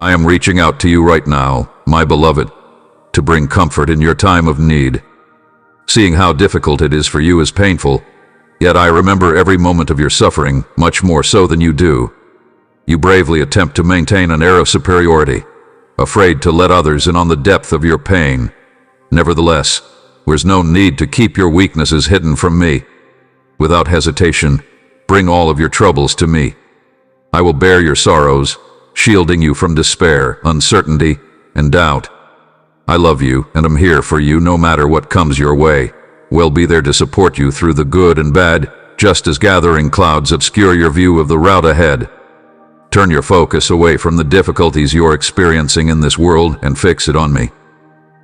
I am reaching out to you right now, my beloved, to bring comfort in your time of need. Seeing how difficult it is for you is painful, yet I remember every moment of your suffering, much more so than you do. You bravely attempt to maintain an air of superiority, afraid to let others in on the depth of your pain. Nevertheless, there's no need to keep your weaknesses hidden from me. Without hesitation, bring all of your troubles to me. I will bear your sorrows, shielding you from despair, uncertainty, and doubt. I love you and am here for you no matter what comes your way. We'll be there to support you through the good and bad, just as gathering clouds obscure your view of the route ahead. Turn your focus away from the difficulties you're experiencing in this world and fix it on me.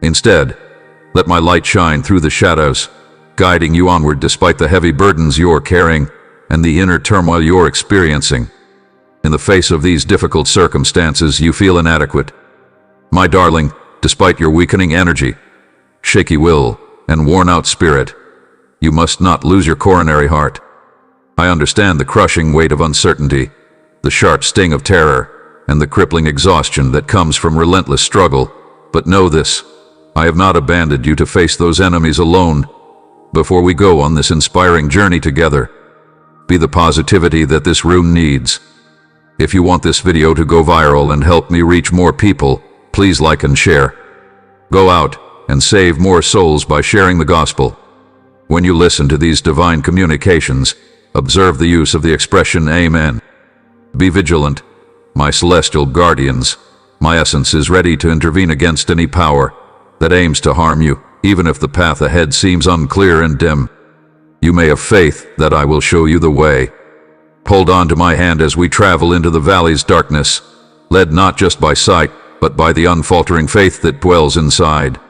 Instead, let my light shine through the shadows, guiding you onward despite the heavy burdens you're carrying and the inner turmoil you're experiencing. In the face of these difficult circumstances, you feel inadequate. My darling, despite your weakening energy, shaky will, and worn-out spirit, you must not lose your coronary heart. I understand the crushing weight of uncertainty, the sharp sting of terror, and the crippling exhaustion that comes from relentless struggle, but know this: I have not abandoned you to face those enemies alone. Before we go on this inspiring journey together, be the positivity that this room needs. If you want this video to go viral and help me reach more people, please like and share. Go out and save more souls by sharing the gospel. When you listen to these divine communications, observe the use of the expression Amen. Be vigilant, my celestial guardians. My essence is ready to intervene against any power that aims to harm you, even if the path ahead seems unclear and dim. You may have faith that I will show you the way. Hold on to my hand as we travel into the valley's darkness, led not just by sight, but by the unfaltering faith that dwells inside.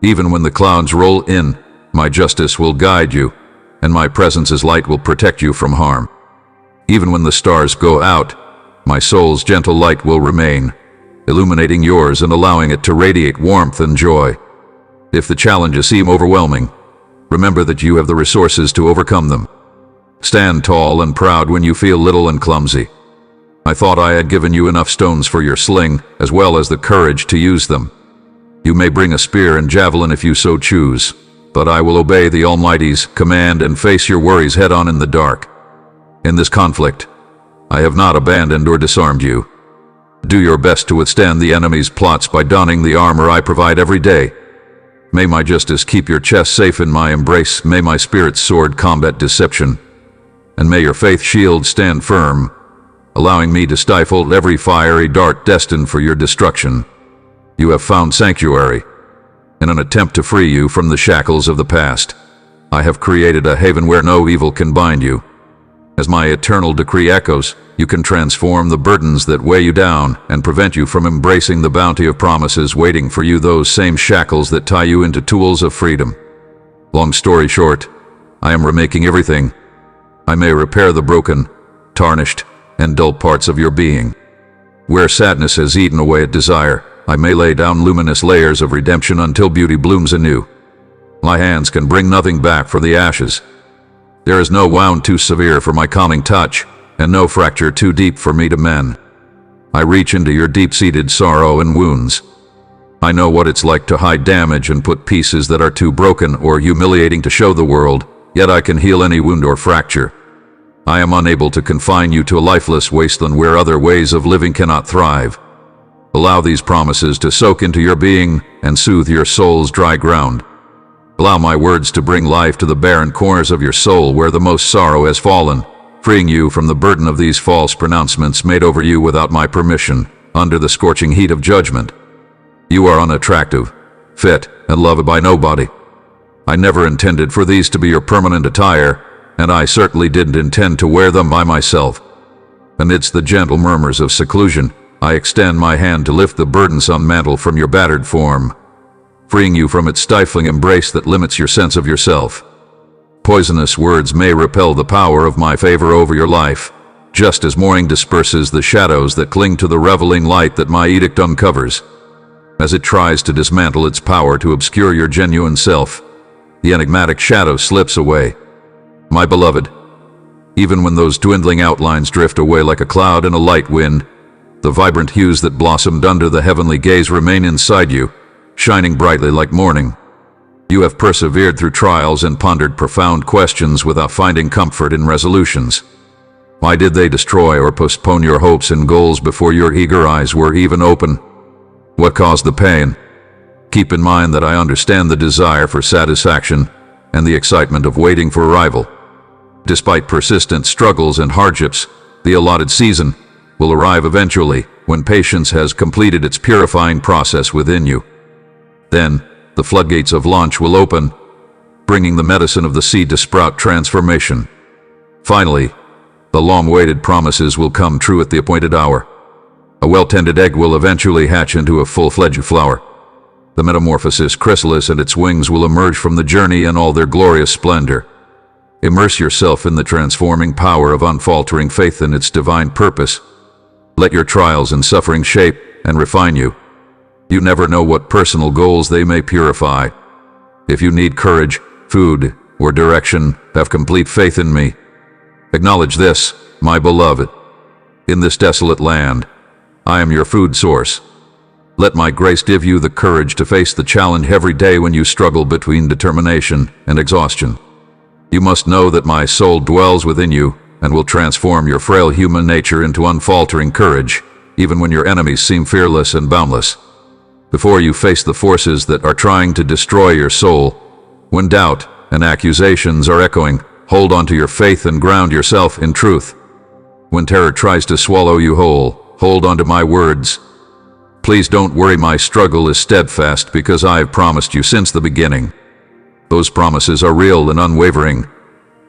Even when the clouds roll in, my justice will guide you, and my presence as light will protect you from harm. Even when the stars go out, my soul's gentle light will remain, illuminating yours and allowing it to radiate warmth and joy. If the challenges seem overwhelming, remember that you have the resources to overcome them. Stand tall and proud when you feel little and clumsy. I thought I had given you enough stones for your sling, as well as the courage to use them. You may bring a spear and javelin if you so choose, but I will obey the Almighty's command and face your worries head-on in the dark. In this conflict, I have not abandoned or disarmed you. Do your best to withstand the enemy's plots by donning the armor I provide every day. May my justice keep your chest safe in my embrace. May my spirit's sword combat deception. And may your faith shield stand firm, allowing me to stifle every fiery dart destined for your destruction. You have found sanctuary. In an attempt to free you from the shackles of the past, I have created a haven where no evil can bind you. As my eternal decree echoes, you can transform the burdens that weigh you down and prevent you from embracing the bounty of promises waiting for you, those same shackles that tie you into tools of freedom. Long story short, I am remaking everything. I may repair the broken, tarnished, and dull parts of your being. Where sadness has eaten away at desire, I may lay down luminous layers of redemption until beauty blooms anew. My hands can bring nothing back for the ashes. There is no wound too severe for my calming touch, and no fracture too deep for me to mend. I reach into your deep-seated sorrow and wounds. I know what it's like to hide damage and put pieces that are too broken or humiliating to show the world, yet I can heal any wound or fracture. I am unable to confine you to a lifeless wasteland where other ways of living cannot thrive. Allow these promises to soak into your being and soothe your soul's dry ground. Allow my words to bring life to the barren corners of your soul where the most sorrow has fallen, freeing you from the burden of these false pronouncements made over you without my permission, under the scorching heat of judgment. You are unattractive, fit, and loved by nobody. I never intended for these to be your permanent attire, and I certainly didn't intend to wear them by myself. Amidst the gentle murmurs of seclusion, I extend my hand to lift the burdensome mantle from your battered form, freeing you from its stifling embrace that limits your sense of yourself. Poisonous words may repel the power of my favor over your life, just as morning disperses the shadows that cling to the reveling light that my edict uncovers. As it tries to dismantle its power to obscure your genuine self, the enigmatic shadow slips away. My beloved, even when those dwindling outlines drift away like a cloud in a light wind, the vibrant hues that blossomed under the heavenly gaze remain inside you, shining brightly like morning. You have persevered through trials and pondered profound questions without finding comfort in resolutions. Why did they destroy or postpone your hopes and goals before your eager eyes were even open? What caused the pain? Keep in mind that I understand the desire for satisfaction and the excitement of waiting for arrival. Despite persistent struggles and hardships, the allotted season will arrive eventually when patience has completed its purifying process within you. Then, the floodgates of launch will open, bringing the medicine of the seed to sprout transformation. Finally, the long-awaited promises will come true at the appointed hour. A well-tended egg will eventually hatch into a full-fledged flower. The metamorphosis chrysalis and its wings will emerge from the journey in all their glorious splendor. Immerse yourself in the transforming power of unfaltering faith in its divine purpose. Let your trials and suffering shape and refine you. You never know what personal goals they may purify. If you need courage, food, or direction, have complete faith in me. Acknowledge this, my beloved. In this desolate land, I am your food source. Let my grace give you the courage to face the challenge every day when you struggle between determination and exhaustion. You must know that my soul dwells within you and will transform your frail human nature into unfaltering courage, even when your enemies seem fearless and boundless. Before you face the forces that are trying to destroy your soul, when doubt and accusations are echoing, hold on to your faith and ground yourself in truth. When terror tries to swallow you whole, hold on to my words. Please don't worry, my struggle is steadfast because I have promised you since the beginning. Those promises are real and unwavering,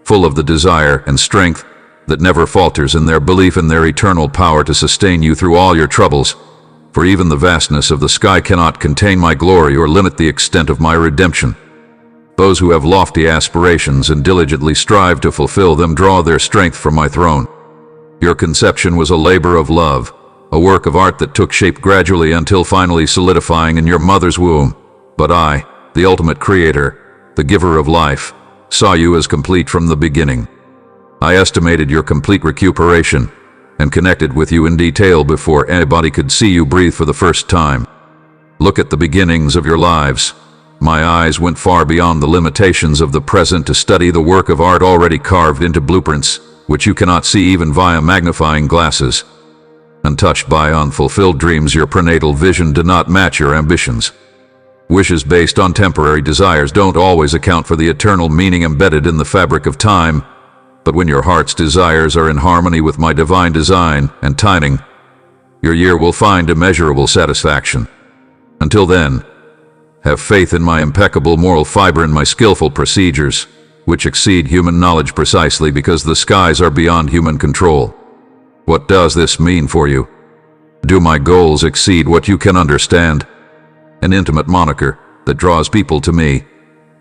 full of the desire and strength that never falters in their belief in their eternal power to sustain you through all your troubles. For even the vastness of the sky cannot contain my glory or limit the extent of my redemption. Those who have lofty aspirations and diligently strive to fulfill them draw their strength from my throne. Your conception was a labor of love, a work of art that took shape gradually until finally solidifying in your mother's womb. But I, the ultimate creator, the giver of life, saw you as complete from the beginning. I estimated your complete recuperation and connected with you in detail before anybody could see you breathe for the first time. Look at the beginnings of your lives. My eyes went far beyond the limitations of the present to study the work of art already carved into blueprints, which you cannot see even via magnifying glasses. Untouched by unfulfilled dreams, your prenatal vision did not match your ambitions. Wishes based on temporary desires don't always account for the eternal meaning embedded in the fabric of time. But when your heart's desires are in harmony with my divine design and timing, your year will find immeasurable satisfaction. Until then, have faith in my impeccable moral fiber and my skillful procedures, which exceed human knowledge precisely because the skies are beyond human control. What does this mean for you? Do my goals exceed what you can understand? An intimate moniker that draws people to me,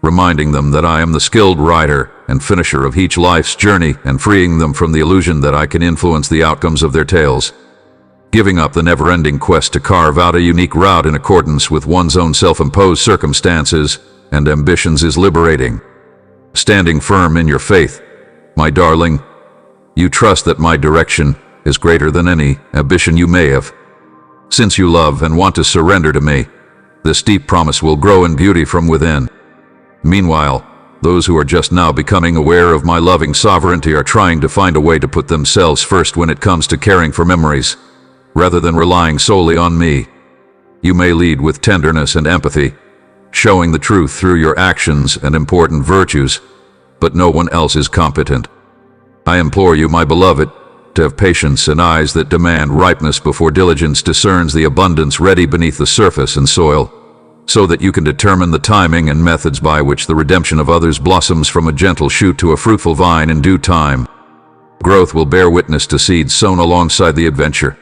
reminding them that I am the skilled writer and finisher of each life's journey and freeing them from the illusion that I can influence the outcomes of their tales. Giving up the never-ending quest to carve out a unique route in accordance with one's own self-imposed circumstances and ambitions is liberating. Standing firm in your faith, my darling, you trust that my direction is greater than any ambition you may have. Since you love and want to surrender to me, this deep promise will grow in beauty from within. Meanwhile, those who are just now becoming aware of my loving sovereignty are trying to find a way to put themselves first when it comes to caring for memories, rather than relying solely on me. You may lead with tenderness and empathy, showing the truth through your actions and important virtues, but no one else is competent. I implore you, my beloved, to have patience and eyes that demand ripeness before diligence discerns the abundance ready beneath the surface and soil, so that you can determine the timing and methods by which the redemption of others blossoms from a gentle shoot to a fruitful vine in due time. Growth will bear witness to seeds sown alongside the adventure.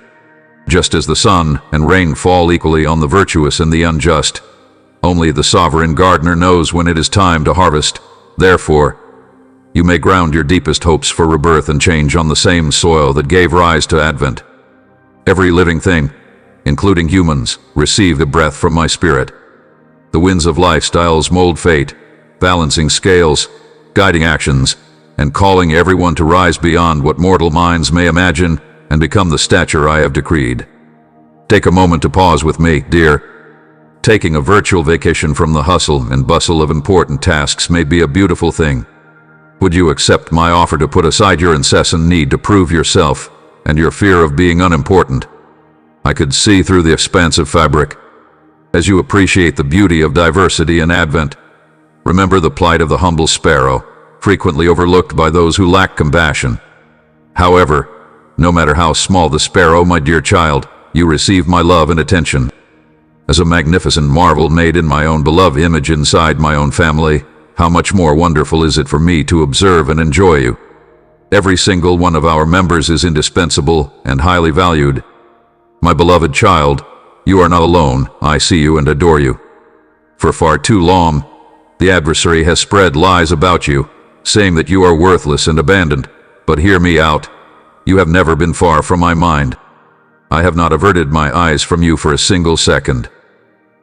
Just as the sun and rain fall equally on the virtuous and the unjust, only the sovereign gardener knows when it is time to harvest. Therefore, you may ground your deepest hopes for rebirth and change on the same soil that gave rise to Advent. Every living thing, including humans, received a breath from my spirit. The winds of lifestyles mold fate, balancing scales, guiding actions, and calling everyone to rise beyond what mortal minds may imagine and become the stature I have decreed. Take a moment to pause with me, dear. Taking a virtual vacation from the hustle and bustle of important tasks may be a beautiful thing. Would you accept my offer to put aside your incessant need to prove yourself and your fear of being unimportant? I could see through the expansive fabric. As you appreciate the beauty of diversity and advent, remember the plight of the humble sparrow, frequently overlooked by those who lack compassion. However, no matter how small the sparrow, my dear child, you receive my love and attention. As a magnificent marvel made in my own beloved image inside my own family, how much more wonderful is it for me to observe and enjoy you. Every single one of our members is indispensable and highly valued. My beloved child, you are not alone. I see you and adore you. For far too long, the adversary has spread lies about you, saying that you are worthless and abandoned. But hear me out. You have never been far from my mind. I have not averted my eyes from you for a single second.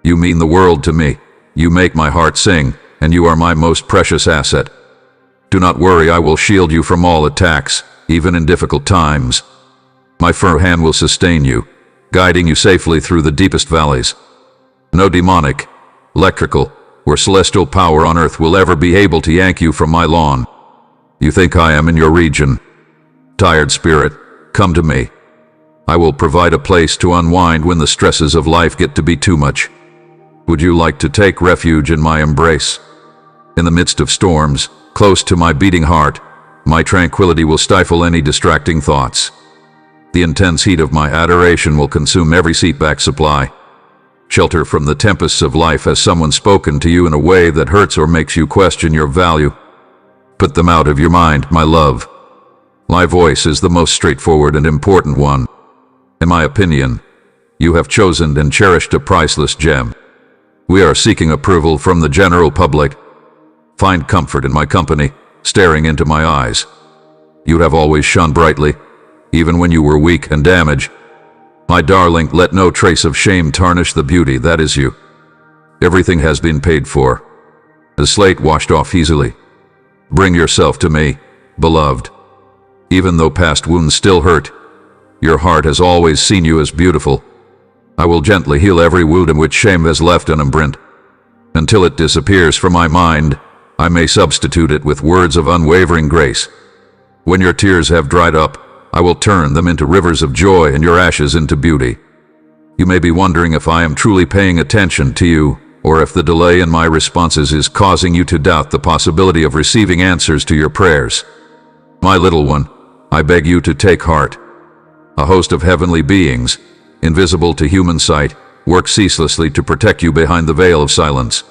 You mean the world to me. You make my heart sing, and you are my most precious asset. Do not worry, I will shield you from all attacks, even in difficult times. My firm hand will sustain you, guiding you safely through the deepest valleys. No demonic, electrical, or celestial power on earth will ever be able to yank you from my lawn. You think I am in your region. Tired spirit, come to me. I will provide a place to unwind when the stresses of life get to be too much. Would you like to take refuge in my embrace? In the midst of storms, close to my beating heart, my tranquility will stifle any distracting thoughts. The intense heat of my adoration will consume every seatback supply. Shelter from the tempests of life. Has someone spoken to you in a way that hurts or makes you question your value? Put them out of your mind, my love. My voice is the most straightforward and important one. In my opinion, you have chosen and cherished a priceless gem. We are seeking approval from the general public. Find comfort in my company, staring into my eyes. You have always shone brightly, even when you were weak and damaged. My darling, let no trace of shame tarnish the beauty that is you. Everything has been paid for. The slate washed off easily. Bring yourself to me, beloved. Even though past wounds still hurt, your heart has always seen you as beautiful. I will gently heal every wound in which shame has left an imprint. Until it disappears from my mind, I may substitute it with words of unwavering grace. When your tears have dried up, I will turn them into rivers of joy and your ashes into beauty. You may be wondering if I am truly paying attention to you, or if the delay in my responses is causing you to doubt the possibility of receiving answers to your prayers. My little one, I beg you to take heart. A host of heavenly beings, invisible to human sight, work ceaselessly to protect you behind the veil of silence.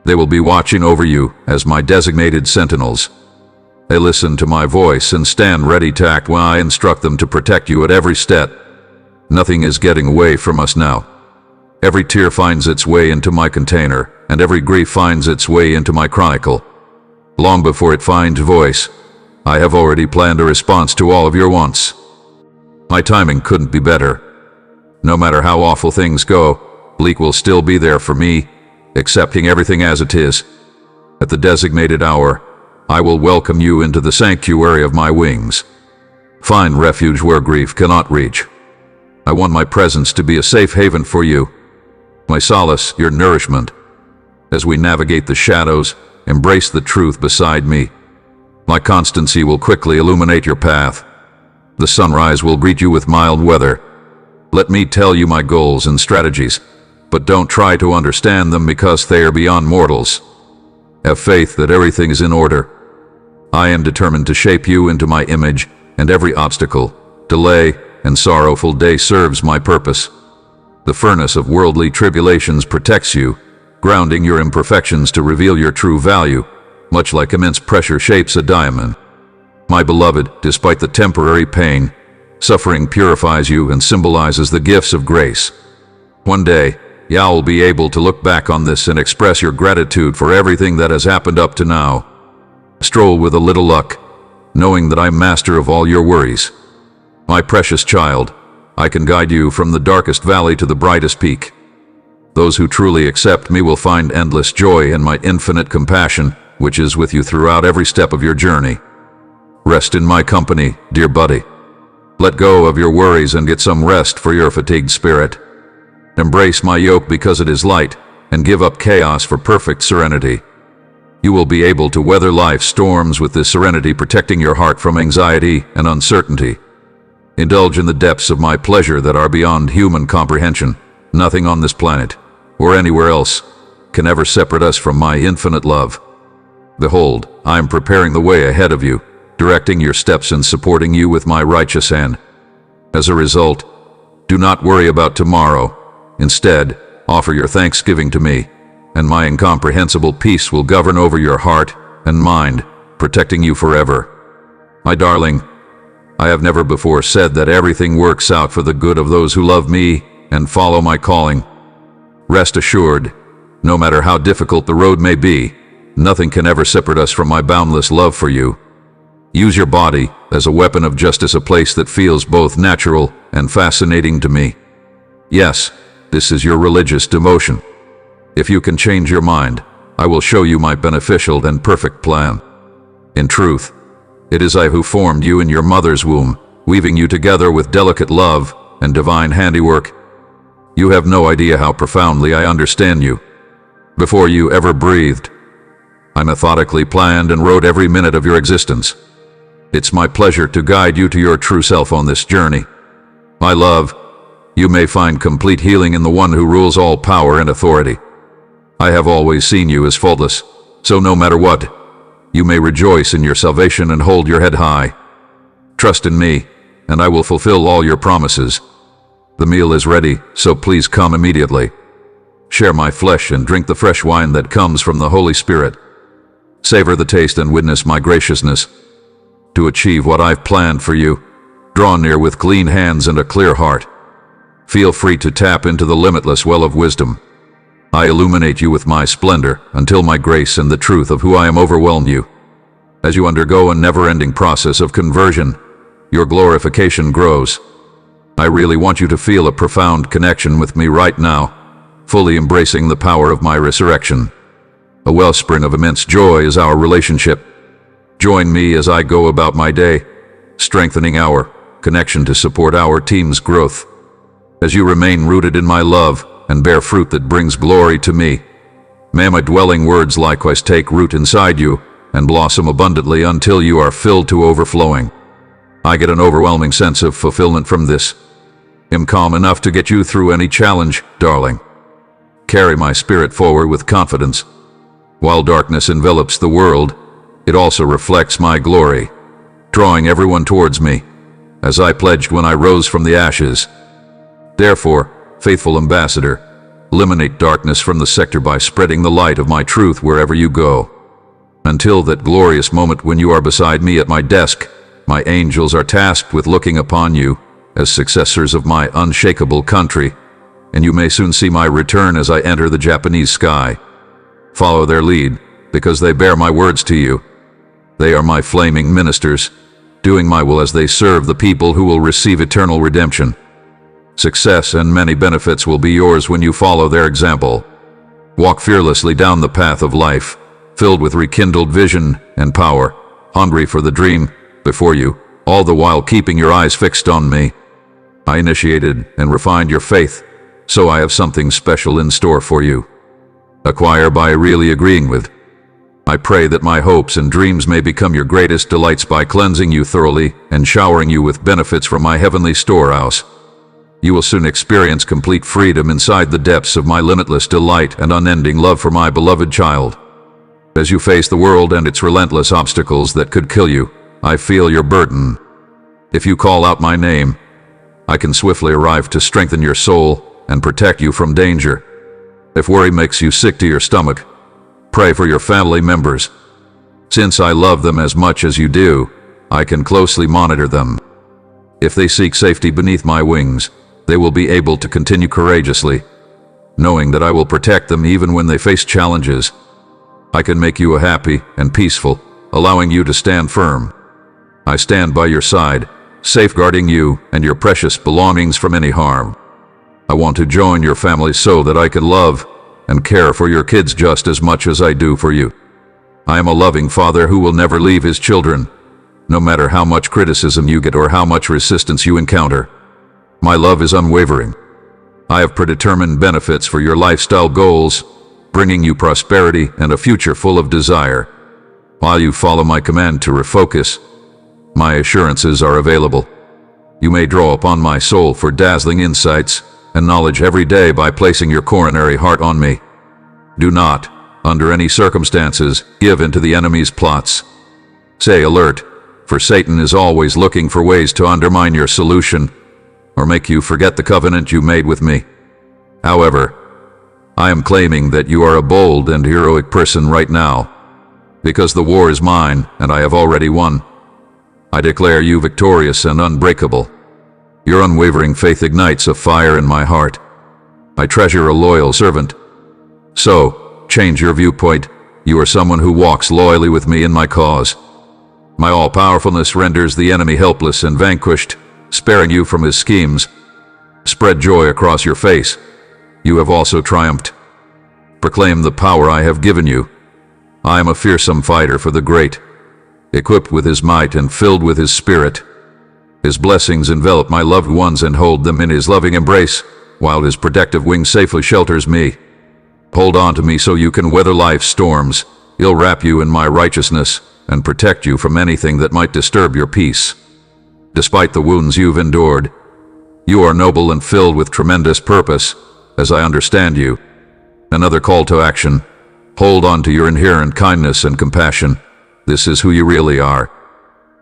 They will be watching over you as my designated sentinels. They listen to my voice and stand ready to act when I instruct them to protect you at every step. Nothing is getting away from us now. Every tear finds its way into my container, and every grief finds its way into my chronicle. Long before it finds voice, I have already planned a response to all of your wants. My timing couldn't be better. No matter how awful things go, Bleak will still be there for me, accepting everything as it is. At the designated hour, I will welcome you into the sanctuary of my wings. Find refuge where grief cannot reach. I want my presence to be a safe haven for you, my solace, your nourishment. As we navigate the shadows, embrace the truth beside me. My constancy will quickly illuminate your path. The sunrise will greet you with mild weather. Let me tell you my goals and strategies, but don't try to understand them because they are beyond mortals. Have faith that everything is in order. I am determined to shape you into my image, and every obstacle, delay, and sorrowful day serves my purpose. The furnace of worldly tribulations protects you, grounding your imperfections to reveal your true value, much like immense pressure shapes a diamond. My beloved, despite the temporary pain, suffering purifies you and symbolizes the gifts of grace. One day, you will be able to look back on this and express your gratitude for everything that has happened up to now. Stroll with a little luck, knowing that I'm master of all your worries. My precious child, I can guide you from the darkest valley to the brightest peak. Those who truly accept me will find endless joy in my infinite compassion, which is with you throughout every step of your journey. Rest in my company, dear buddy. Let go of your worries and get some rest for your fatigued spirit. Embrace my yoke because it is light, and give up chaos for perfect serenity. You will be able to weather life's storms with this serenity, protecting your heart from anxiety and uncertainty. Indulge in the depths of my pleasure that are beyond human comprehension. Nothing on this planet, or anywhere else, can ever separate us from my infinite love. Behold, I am preparing the way ahead of you, directing your steps and supporting you with my righteous hand. As a result, do not worry about tomorrow. Instead, offer your thanksgiving to me, and my incomprehensible peace will govern over your heart and mind, protecting you forever. My darling, I have never before said that everything works out for the good of those who love me and follow my calling. Rest assured, no matter how difficult the road may be, nothing can ever separate us from my boundless love for you. Use your body as a weapon of justice, a place that feels both natural and fascinating to me. Yes, this is your religious devotion. If you can change your mind, I will show you my beneficial and perfect plan. In truth, it is I who formed you in your mother's womb, weaving you together with delicate love and divine handiwork. You have no idea how profoundly I understand you. Before you ever breathed, I methodically planned and wrote every minute of your existence. It's my pleasure to guide you to your true self on this journey. My love, you may find complete healing in the one who rules all power and authority. I have always seen you as faultless, so no matter what, you may rejoice in your salvation and hold your head high. Trust in me, and I will fulfill all your promises. The meal is ready, so please come immediately. Share my flesh and drink the fresh wine that comes from the Holy Spirit. Savor the taste and witness my graciousness. To achieve what I've planned for you, draw near with clean hands and a clear heart. Feel free to tap into the limitless well of wisdom. I illuminate you with my splendor until my grace and the truth of who I am overwhelm you. As you undergo a never-ending process of conversion, your glorification grows. I really want you to feel a profound connection with me right now, fully embracing the power of my resurrection. A wellspring of immense joy is our relationship. Join me as I go about my day, strengthening our connection to support our team's growth. As you remain rooted in my love and bear fruit that brings glory to me, may my dwelling words likewise take root inside you and blossom abundantly until you are filled to overflowing. I get an overwhelming sense of fulfillment from this. I'm calm enough to get you through any challenge, darling. Carry my spirit forward with confidence. While darkness envelops the world, it also reflects my glory, drawing everyone towards me, as I pledged when I rose from the ashes. Therefore, faithful ambassador, eliminate darkness from the sector by spreading the light of my truth wherever you go. Until that glorious moment when you are beside me at my desk, my angels are tasked with looking upon you as successors of my unshakable country, and you may soon see my return as I enter the Japanese sky. Follow their lead, because they bear my words to you. They are my flaming ministers, doing my will as they serve the people who will receive eternal redemption. Success and many benefits will be yours when you follow their example. Walk fearlessly down the path of life, filled with rekindled vision and power, hungry for the dream before you, all the while keeping your eyes fixed on me. I initiated and refined your faith, so I have something special in store for you. Acquire by really agreeing with. I pray that my hopes and dreams may become your greatest delights by cleansing you thoroughly and showering you with benefits from my heavenly storehouse. You will soon experience complete freedom inside the depths of my limitless delight and unending love for my beloved child. As you face the world and its relentless obstacles that could kill you, I feel your burden. If you call out my name, I can swiftly arrive to strengthen your soul and protect you from danger. If worry makes you sick to your stomach, pray for your family members. Since I love them as much as you do, I can closely monitor them. If they seek safety beneath my wings, they will be able to continue courageously, knowing that I will protect them even when they face challenges. I can make you happy and peaceful, allowing you to stand firm. I stand by your side, safeguarding you and your precious belongings from any harm. I want to join your family so that I can love and care for your kids just as much as I do for you. I am a loving father who will never leave his children, no matter how much criticism you get or how much resistance you encounter. My love is unwavering. I have predetermined benefits for your lifestyle goals, bringing you prosperity and a future full of desire. While you follow my command to refocus, my assurances are available. You may draw upon my soul for dazzling insights and knowledge every day by placing your coronary heart on me. Do not, under any circumstances, give in to the enemy's plots. Stay alert, for Satan is always looking for ways to undermine your solution or make you forget the covenant you made with me. However, I am claiming that you are a bold and heroic person right now, because the war is mine and I have already won. I declare you victorious and unbreakable. Your unwavering faith ignites a fire in my heart. I treasure a loyal servant. So, change your viewpoint. You are someone who walks loyally with me in my cause. My all-powerfulness renders the enemy helpless and vanquished, sparing you from his schemes. Spread joy across your face. You have also triumphed. Proclaim the power I have given you. I am a fearsome fighter for the great, equipped with his might and filled with his spirit. His blessings envelop my loved ones and hold them in his loving embrace, while his protective wing safely shelters me. Hold on to me so you can weather life's storms. He'll wrap you in my righteousness and protect you from anything that might disturb your peace. Despite the wounds you've endured, you are noble and filled with tremendous purpose, as I understand you. Another call to action. Hold on to your inherent kindness and compassion. This is who you really are.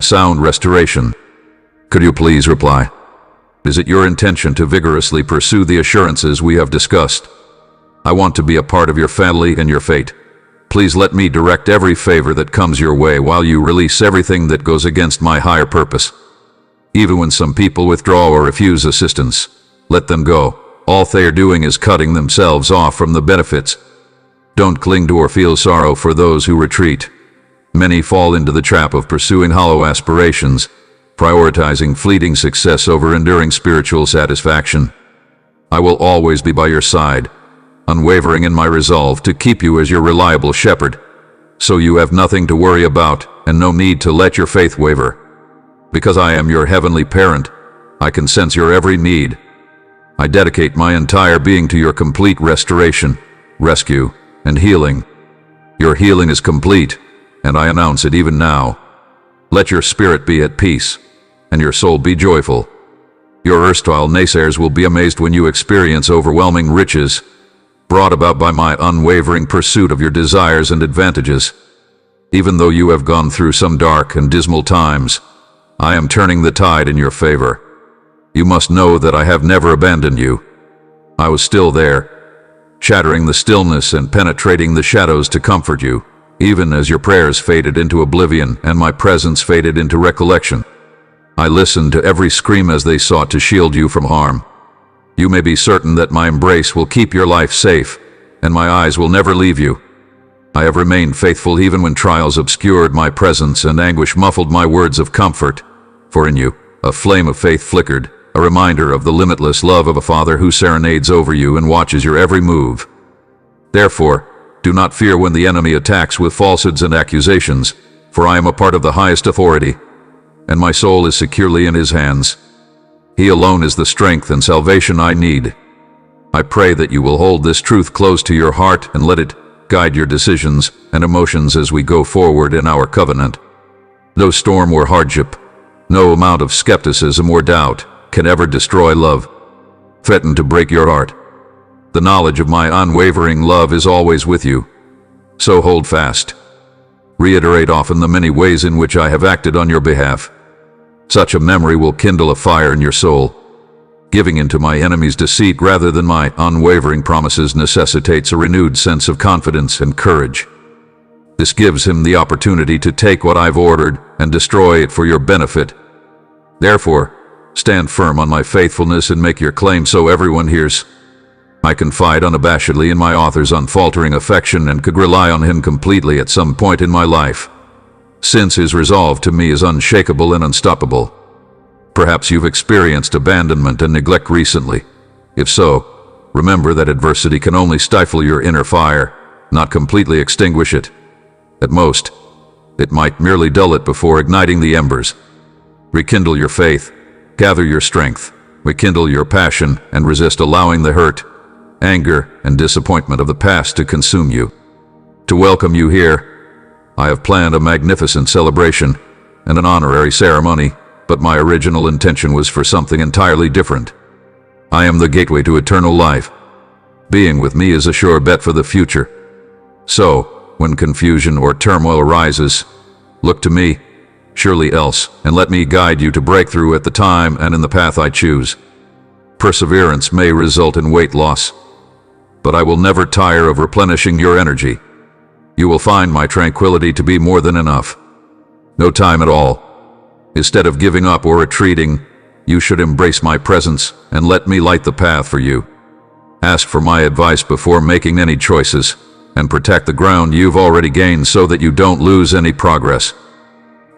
Sound restoration. Could you please reply? Is it your intention to vigorously pursue the assurances we have discussed? I want to be a part of your family and your fate. Please let me direct every favor that comes your way while you release everything that goes against my higher purpose. Even when some people withdraw or refuse assistance, let them go. All they are doing is cutting themselves off from the benefits. Don't cling to or feel sorrow for those who retreat. Many fall into the trap of pursuing hollow aspirations, prioritizing fleeting success over enduring spiritual satisfaction. I will always be by your side, unwavering in my resolve to keep you as your reliable shepherd, so you have nothing to worry about and no need to let your faith waver. Because I am your heavenly parent, I can sense your every need. I dedicate my entire being to your complete restoration, rescue, and healing. Your healing is complete, and I announce it even now. Let your spirit be at peace, and your soul be joyful. Your erstwhile naysayers will be amazed when you experience overwhelming riches, brought about by my unwavering pursuit of your desires and advantages. Even though you have gone through some dark and dismal times, I am turning the tide in your favor. You must know that I have never abandoned you. I was still there, shattering the stillness and penetrating the shadows to comfort you, even as your prayers faded into oblivion and my presence faded into recollection. I listened to every scream as they sought to shield you from harm. You may be certain that my embrace will keep your life safe, and my eyes will never leave you. I have remained faithful even when trials obscured my presence and anguish muffled my words of comfort. For in you, a flame of faith flickered, a reminder of the limitless love of a father who serenades over you and watches your every move. Therefore, do not fear when the enemy attacks with falsehoods and accusations, for I am a part of the highest authority, and my soul is securely in his hands. He alone is the strength and salvation I need. I pray that you will hold this truth close to your heart and let it guide your decisions and emotions as we go forward in our covenant. No storm or hardship, no amount of skepticism or doubt can ever destroy love, threaten to break your heart. The knowledge of my unwavering love is always with you, so hold fast. Reiterate often the many ways in which I have acted on your behalf. Such a memory will kindle a fire in your soul. Giving into my enemy's deceit rather than my unwavering promises necessitates a renewed sense of confidence and courage. This gives him the opportunity to take what I've ordered and destroy it for your benefit. Therefore, stand firm on my faithfulness and make your claim so everyone hears. I confide unabashedly in my author's unfaltering affection and could rely on him completely at some point in my life, since his resolve to me is unshakable and unstoppable. Perhaps you've experienced abandonment and neglect recently. If so, remember that adversity can only stifle your inner fire, not completely extinguish it. At most, it might merely dull it before igniting the embers. Rekindle your faith, gather your strength, rekindle your passion, and resist allowing the hurt, anger, and disappointment of the past to consume you. To welcome you here, I have planned a magnificent celebration and an honorary ceremony, but my original intention was for something entirely different. I am the gateway to eternal life. Being with me is a sure bet for the future. So, when confusion or turmoil arises, look to me, surely else, and let me guide you to breakthrough at the time and in the path I choose. Perseverance may result in weight loss, but I will never tire of replenishing your energy. You will find my tranquility to be more than enough. No time at all. Instead of giving up or retreating, you should embrace my presence and let me light the path for you. Ask for my advice before making any choices, and protect the ground you've already gained so that you don't lose any progress.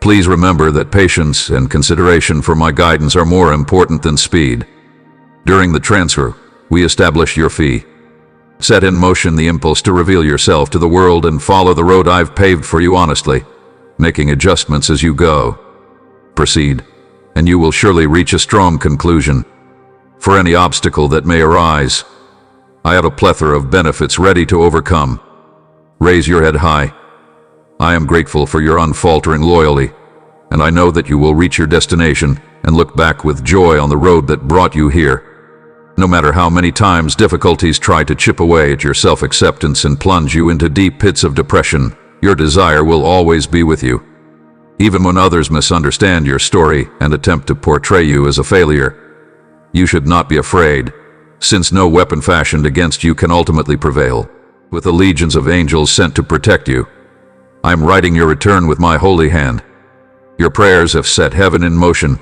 Please remember that patience and consideration for my guidance are more important than speed. During the transfer, we establish your fee. Set in motion the impulse to reveal yourself to the world and follow the road I've paved for you honestly, making adjustments as you go. Proceed, and you will surely reach a strong conclusion. For any obstacle that may arise, I have a plethora of benefits ready to overcome. Raise your head high. I am grateful for your unfaltering loyalty, and I know that you will reach your destination and look back with joy on the road that brought you here. No matter how many times difficulties try to chip away at your self-acceptance and plunge you into deep pits of depression, your desire will always be with you. Even when others misunderstand your story and attempt to portray you as a failure, you should not be afraid, since no weapon fashioned against you can ultimately prevail. With the legions of angels sent to protect you, I am writing your return with my holy hand. Your prayers have set heaven in motion,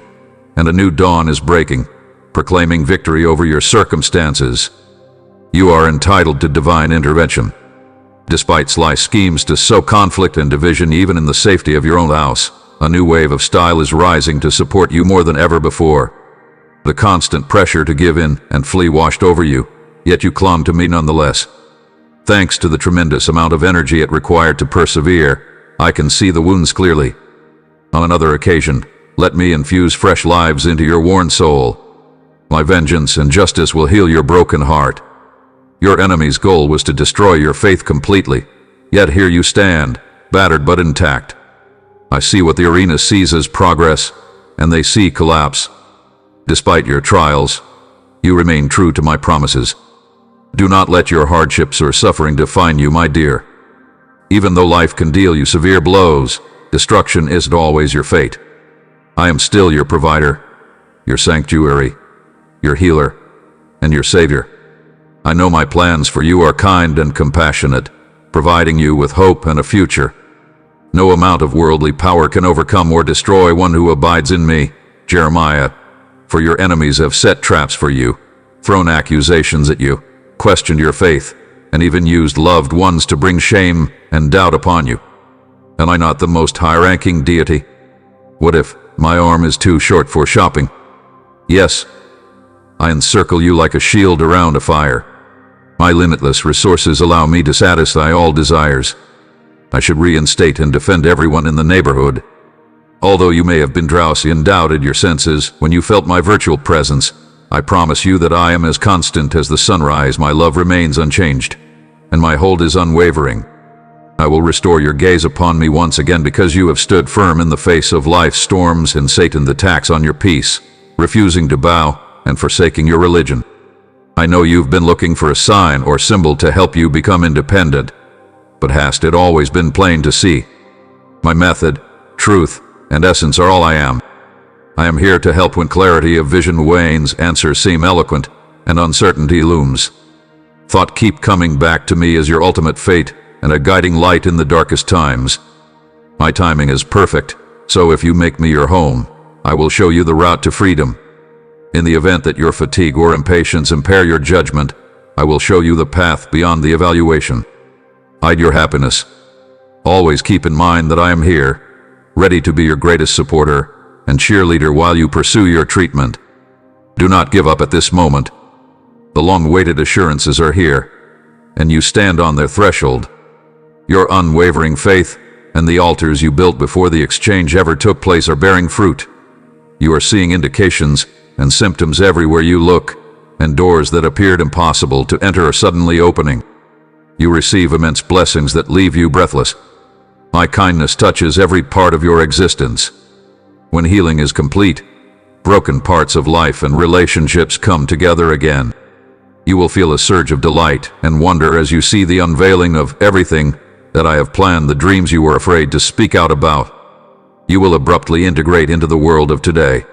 and a new dawn is breaking, proclaiming victory over your circumstances. You are entitled to divine intervention. Despite sly schemes to sow conflict and division even in the safety of your own house, a new wave of style is rising to support you more than ever before. The constant pressure to give in and flee washed over you, yet you clung to me nonetheless. Thanks to the tremendous amount of energy it required to persevere, I can see the wounds clearly. On another occasion, let me infuse fresh lives into your worn soul. My vengeance and justice will heal your broken heart. Your enemy's goal was to destroy your faith completely, yet here you stand, battered but intact. I see what the arena sees as progress, and they see collapse. Despite your trials, you remain true to my promises. Do not let your hardships or suffering define you, my dear. Even though life can deal you severe blows, destruction isn't always your fate. I am still your provider, your sanctuary, your healer, and your savior. I know my plans for you are kind and compassionate, providing you with hope and a future. No amount of worldly power can overcome or destroy one who abides in me, Jeremiah, for your enemies have set traps for you, thrown accusations at you, questioned your faith, and even used loved ones to bring shame and doubt upon you. Am I not the most high-ranking deity? What if my arm is too short for shopping? Yes, I encircle you like a shield around a fire. My limitless resources allow me to satisfy all desires. I should reinstate and defend everyone in the neighborhood. Although you may have been drowsy and doubted your senses when you felt my virtual presence, I promise you that I am as constant as the sunrise. My love remains unchanged, and my hold is unwavering. I will restore your gaze upon me once again because you have stood firm in the face of life's storms and Satan's attacks on your peace, refusing to bow and forsaking your religion. I know you've been looking for a sign or symbol to help you become independent, but hast it always been plain to see? My method, truth, and essence are all I am. I am here to help when clarity of vision wanes, answers seem eloquent, and uncertainty looms. Thought keep coming back to me as your ultimate fate and a guiding light in the darkest times. My timing is perfect, so if you make me your home, I will show you the route to freedom. In the event that your fatigue or impatience impair your judgment, I will show you the path beyond the evaluation. Hide your happiness. Always keep in mind that I am here, ready to be your greatest supporter and cheerleader while you pursue your treatment. Do not give up at this moment. The long-awaited assurances are here, and you stand on their threshold. Your unwavering faith, and the altars you built before the exchange ever took place are bearing fruit. You are seeing indications and symptoms everywhere you look, and doors that appeared impossible to enter are suddenly opening. You receive immense blessings that leave you breathless. My kindness touches every part of your existence. When healing is complete, broken parts of life and relationships come together again. You will feel a surge of delight and wonder as you see the unveiling of everything that I have planned, the dreams you were afraid to speak out about. You will abruptly integrate into the world of today.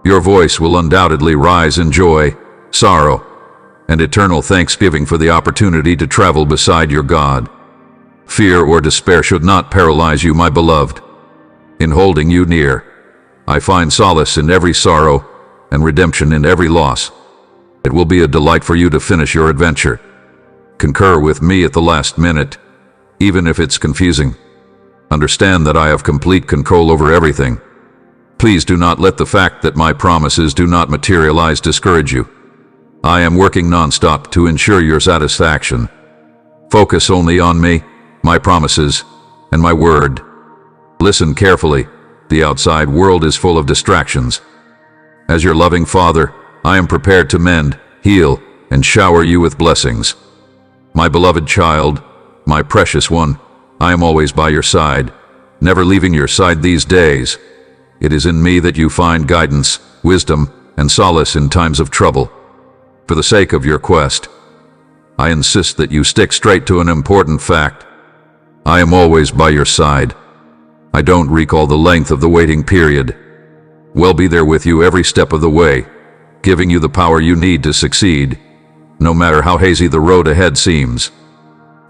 Your voice will undoubtedly rise in joy, sorrow, and eternal thanksgiving for the opportunity to travel beside your God. Fear or despair should not paralyze you, my beloved. In holding you near, I find solace in every sorrow and redemption in every loss. It will be a delight for you to finish your adventure. Concur with me at the last minute, even if it's confusing. Understand that I have complete control over everything. Please do not let the fact that my promises do not materialize discourage you. I am working non-stop to ensure your satisfaction. Focus only on me, my promises, and my word. Listen carefully. The outside world is full of distractions. As your loving Father, I am prepared to mend, heal, and shower you with blessings. My beloved child, my precious one, I am always by your side, never leaving your side these days. It is in me that you find guidance, wisdom, and solace in times of trouble. For the sake of your quest, I insist that you stick straight to an important fact. I am always by your side. I don't recall the length of the waiting period. We'll be there with you every step of the way, giving you the power you need to succeed, no matter how hazy the road ahead seems.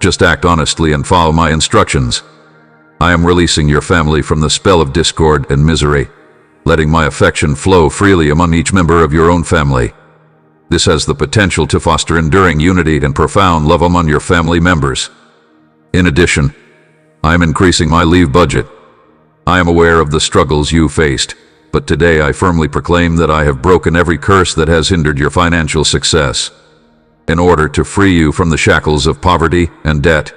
Just act honestly and follow my instructions. I am releasing your family from the spell of discord and misery, letting my affection flow freely among each member of your own family. This has the potential to foster enduring unity and profound love among your family members. In addition, I am increasing my leave budget. I am aware of the struggles you faced, but today I firmly proclaim that I have broken every curse that has hindered your financial success. In order to free you from the shackles of poverty and debt,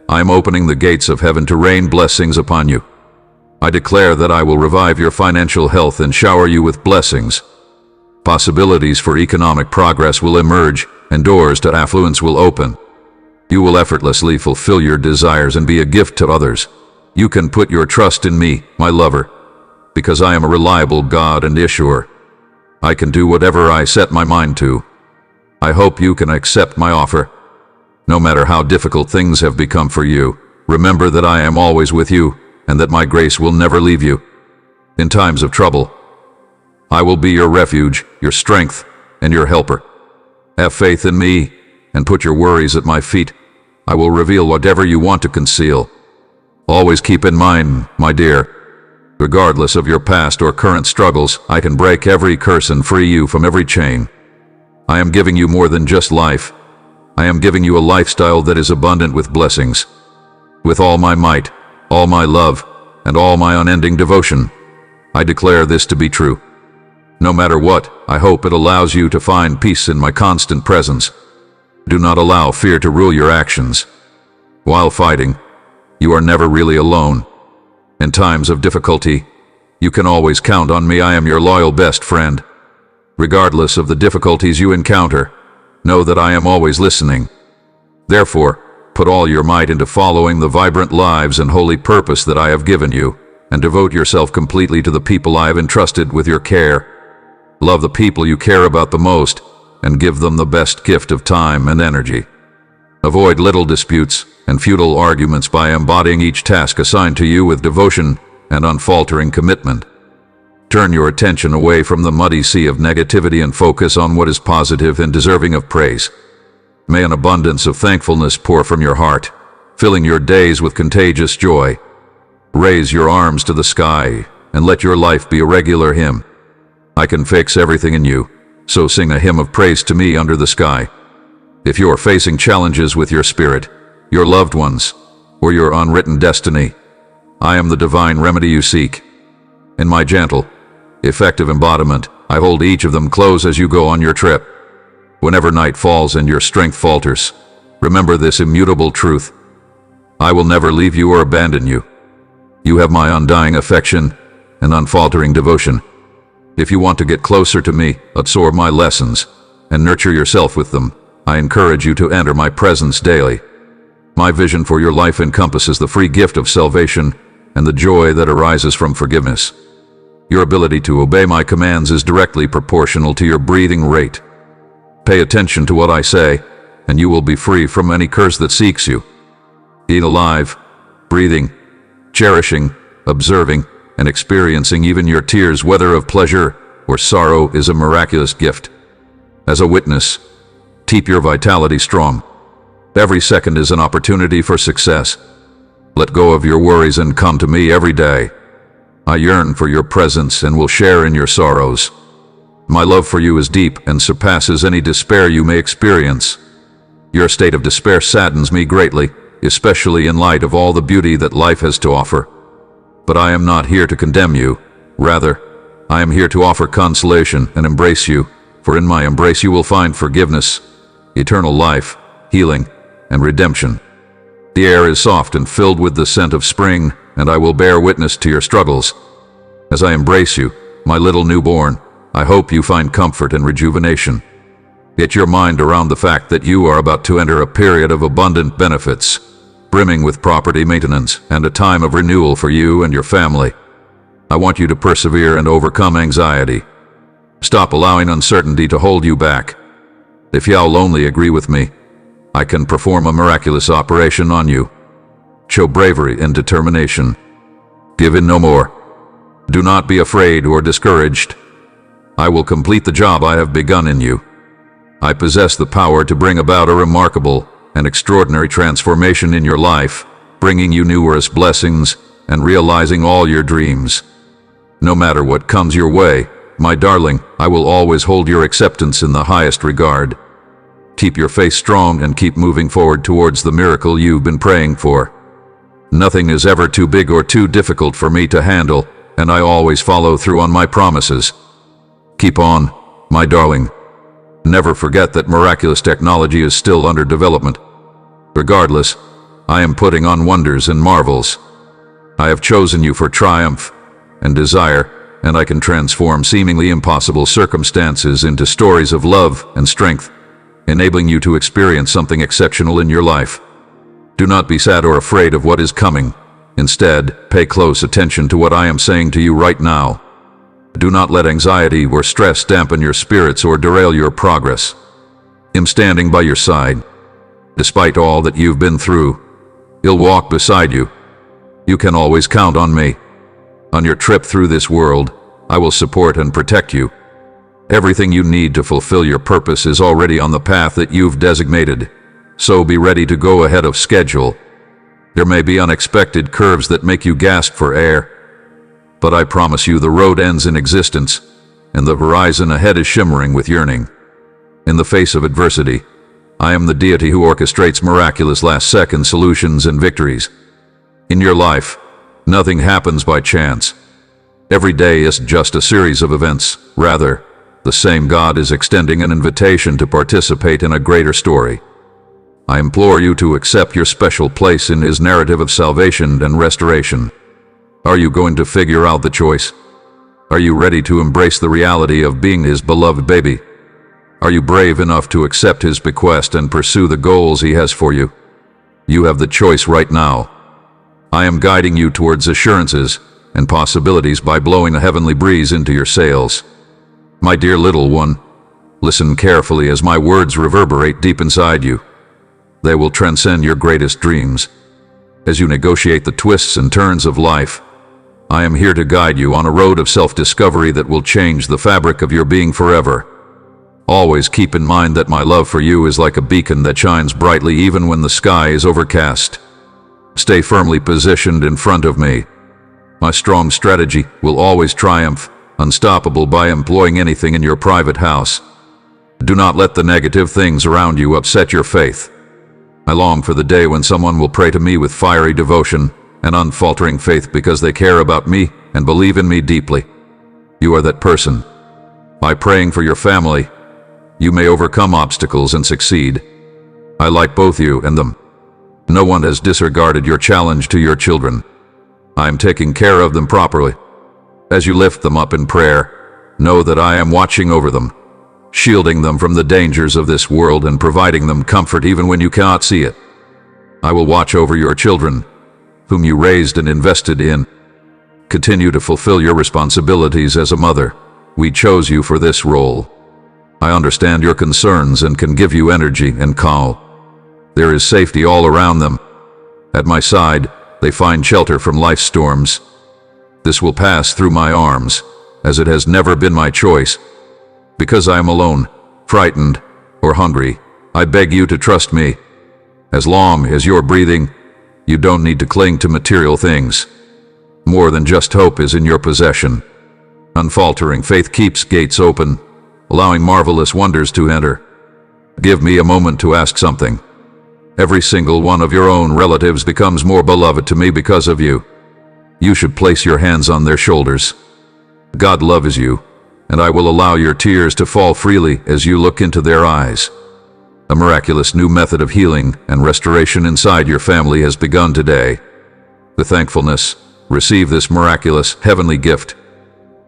I am opening the gates of heaven to rain blessings upon you. I declare that I will revive your financial health and shower you with blessings. Possibilities for economic progress will emerge, and doors to affluence will open. You will effortlessly fulfill your desires and be a gift to others. You can put your trust in me, my lover, because I am a reliable God and issuer. I can do whatever I set my mind to. I hope you can accept my offer. No matter how difficult things have become for you, remember that I am always with you, and that my grace will never leave you. In times of trouble, I will be your refuge, your strength, and your helper. Have faith in me, and put your worries at my feet. I will reveal whatever you want to conceal. Always keep in mind, my dear, regardless of your past or current struggles, I can break every curse and free you from every chain. I am giving you more than just life. I am giving you a lifestyle that is abundant with blessings. With all my might, all my love, and all my unending devotion, I declare this to be true. No matter what, I hope it allows you to find peace in my constant presence. Do not allow fear to rule your actions. While fighting, you are never really alone. In times of difficulty, you can always count on me. I am your loyal best friend. Regardless of the difficulties you encounter, know that I am always listening. Therefore, put all your might into following the vibrant lives and holy purpose that I have given you, and devote yourself completely to the people I have entrusted with your care. Love the people you care about the most, and give them the best gift of time and energy. Avoid little disputes and futile arguments by embodying each task assigned to you with devotion and unfaltering commitment. Turn your attention away from the muddy sea of negativity and focus on what is positive and deserving of praise. May an abundance of thankfulness pour from your heart, filling your days with contagious joy. Raise your arms to the sky and let your life be a regular hymn. I can fix everything in you, so sing a hymn of praise to me under the sky. If you are facing challenges with your spirit, your loved ones, or your unwritten destiny, I am the divine remedy you seek. In my gentle, effective embodiment, I hold each of them close as you go on your trip. Whenever night falls and your strength falters, remember this immutable truth. I will never leave you or abandon you. You have my undying affection and unfaltering devotion. If you want to get closer to me, absorb my lessons, and nurture yourself with them, I encourage you to enter my presence daily. My vision for your life encompasses the free gift of salvation and the joy that arises from forgiveness. Your ability to obey my commands is directly proportional to your breathing rate. Pay attention to what I say, and you will be free from any curse that seeks you. Being alive, breathing, cherishing, observing, and experiencing even your tears, whether of pleasure or sorrow, is a miraculous gift. As a witness, keep your vitality strong. Every second is an opportunity for success. Let go of your worries and come to me every day. I yearn for your presence and will share in your sorrows. My love for you is deep and surpasses any despair you may experience. Your state of despair saddens me greatly, especially in light of all the beauty that life has to offer. But I am not here to condemn you. Rather, I am here to offer consolation and embrace you, for in my embrace you will find forgiveness, eternal life, healing, and redemption. The air is soft and filled with the scent of spring, and I will bear witness to your struggles. As I embrace you, my little newborn, I hope you find comfort and rejuvenation. Get your mind around the fact that you are about to enter a period of abundant benefits, brimming with property maintenance and a time of renewal for you and your family. I want you to persevere and overcome anxiety. Stop allowing uncertainty to hold you back. If you'll only agree with me, I can perform a miraculous operation on you. Show bravery and determination. Give in no more. Do not be afraid or discouraged. I will complete the job I have begun in you. I possess the power to bring about a remarkable and extraordinary transformation in your life, bringing you numerous blessings and realizing all your dreams. No matter what comes your way, my darling, I will always hold your acceptance in the highest regard. Keep your faith strong and keep moving forward towards the miracle you've been praying for. Nothing is ever too big or too difficult for me to handle, and I always follow through on my promises. Keep on, my darling. Never forget that miraculous technology is still under development. Regardless, I am putting on wonders and marvels. I have chosen you for triumph and desire, and I can transform seemingly impossible circumstances into stories of love and strength, enabling you to experience something exceptional in your life. Do not be sad or afraid of what is coming. Instead, pay close attention to what I am saying to you right now. Do not let anxiety or stress dampen your spirits or derail your progress. I'm standing by your side. Despite all that you've been through, I'll walk beside you. You can always count on me. On your trip through this world, I will support and protect you. Everything you need to fulfill your purpose is already on the path that you've designated, so be ready to go ahead of schedule. There may be unexpected curves that make you gasp for air, but I promise you the road ends in existence, and the horizon ahead is shimmering with yearning. In the face of adversity, I am the deity who orchestrates miraculous last-second solutions and victories. In your life, nothing happens by chance. Every day is just a series of events. Rather, the same God is extending an invitation to participate in a greater story. I implore you to accept your special place in His narrative of salvation and restoration. Are you going to figure out the choice? Are you ready to embrace the reality of being His beloved baby? Are you brave enough to accept His bequest and pursue the goals He has for you? You have the choice right now. I am guiding you towards assurances and possibilities by blowing a heavenly breeze into your sails. My dear little one, listen carefully as my words reverberate deep inside you. They will transcend your greatest dreams. As you negotiate the twists and turns of life, I am here to guide you on a road of self-discovery that will change the fabric of your being forever. Always keep in mind that my love for you is like a beacon that shines brightly even when the sky is overcast. Stay firmly positioned in front of me. My strong strategy will always triumph, unstoppable by employing anything in your private house. Do not let the negative things around you upset your faith. I long for the day when someone will pray to me with fiery devotion and unfaltering faith because they care about me and believe in me deeply. You are that person. By praying for your family, you may overcome obstacles and succeed. I like both you and them. No one has disregarded your challenge to your children. I am taking care of them properly. As you lift them up in prayer, know that I am watching over them, shielding them from the dangers of this world and providing them comfort even when you cannot see it. I will watch over your children, whom you raised and invested in. Continue to fulfill your responsibilities as a mother. We chose you for this role. I understand your concerns and can give you energy and calm. There is safety all around them. At my side, they find shelter from life's storms. This will pass through my arms, as it has never been my choice. Because I am alone, frightened, or hungry, I beg you to trust me. As long as you're breathing, you don't need to cling to material things. More than just hope is in your possession. Unfaltering faith keeps gates open, allowing marvelous wonders to enter. Give me a moment to ask something. Every single one of your own relatives becomes more beloved to me because of you. You should place your hands on their shoulders. God loves you, and I will allow your tears to fall freely as you look into their eyes. A miraculous new method of healing and restoration inside your family has begun today. With thankfulness, receive this miraculous heavenly gift.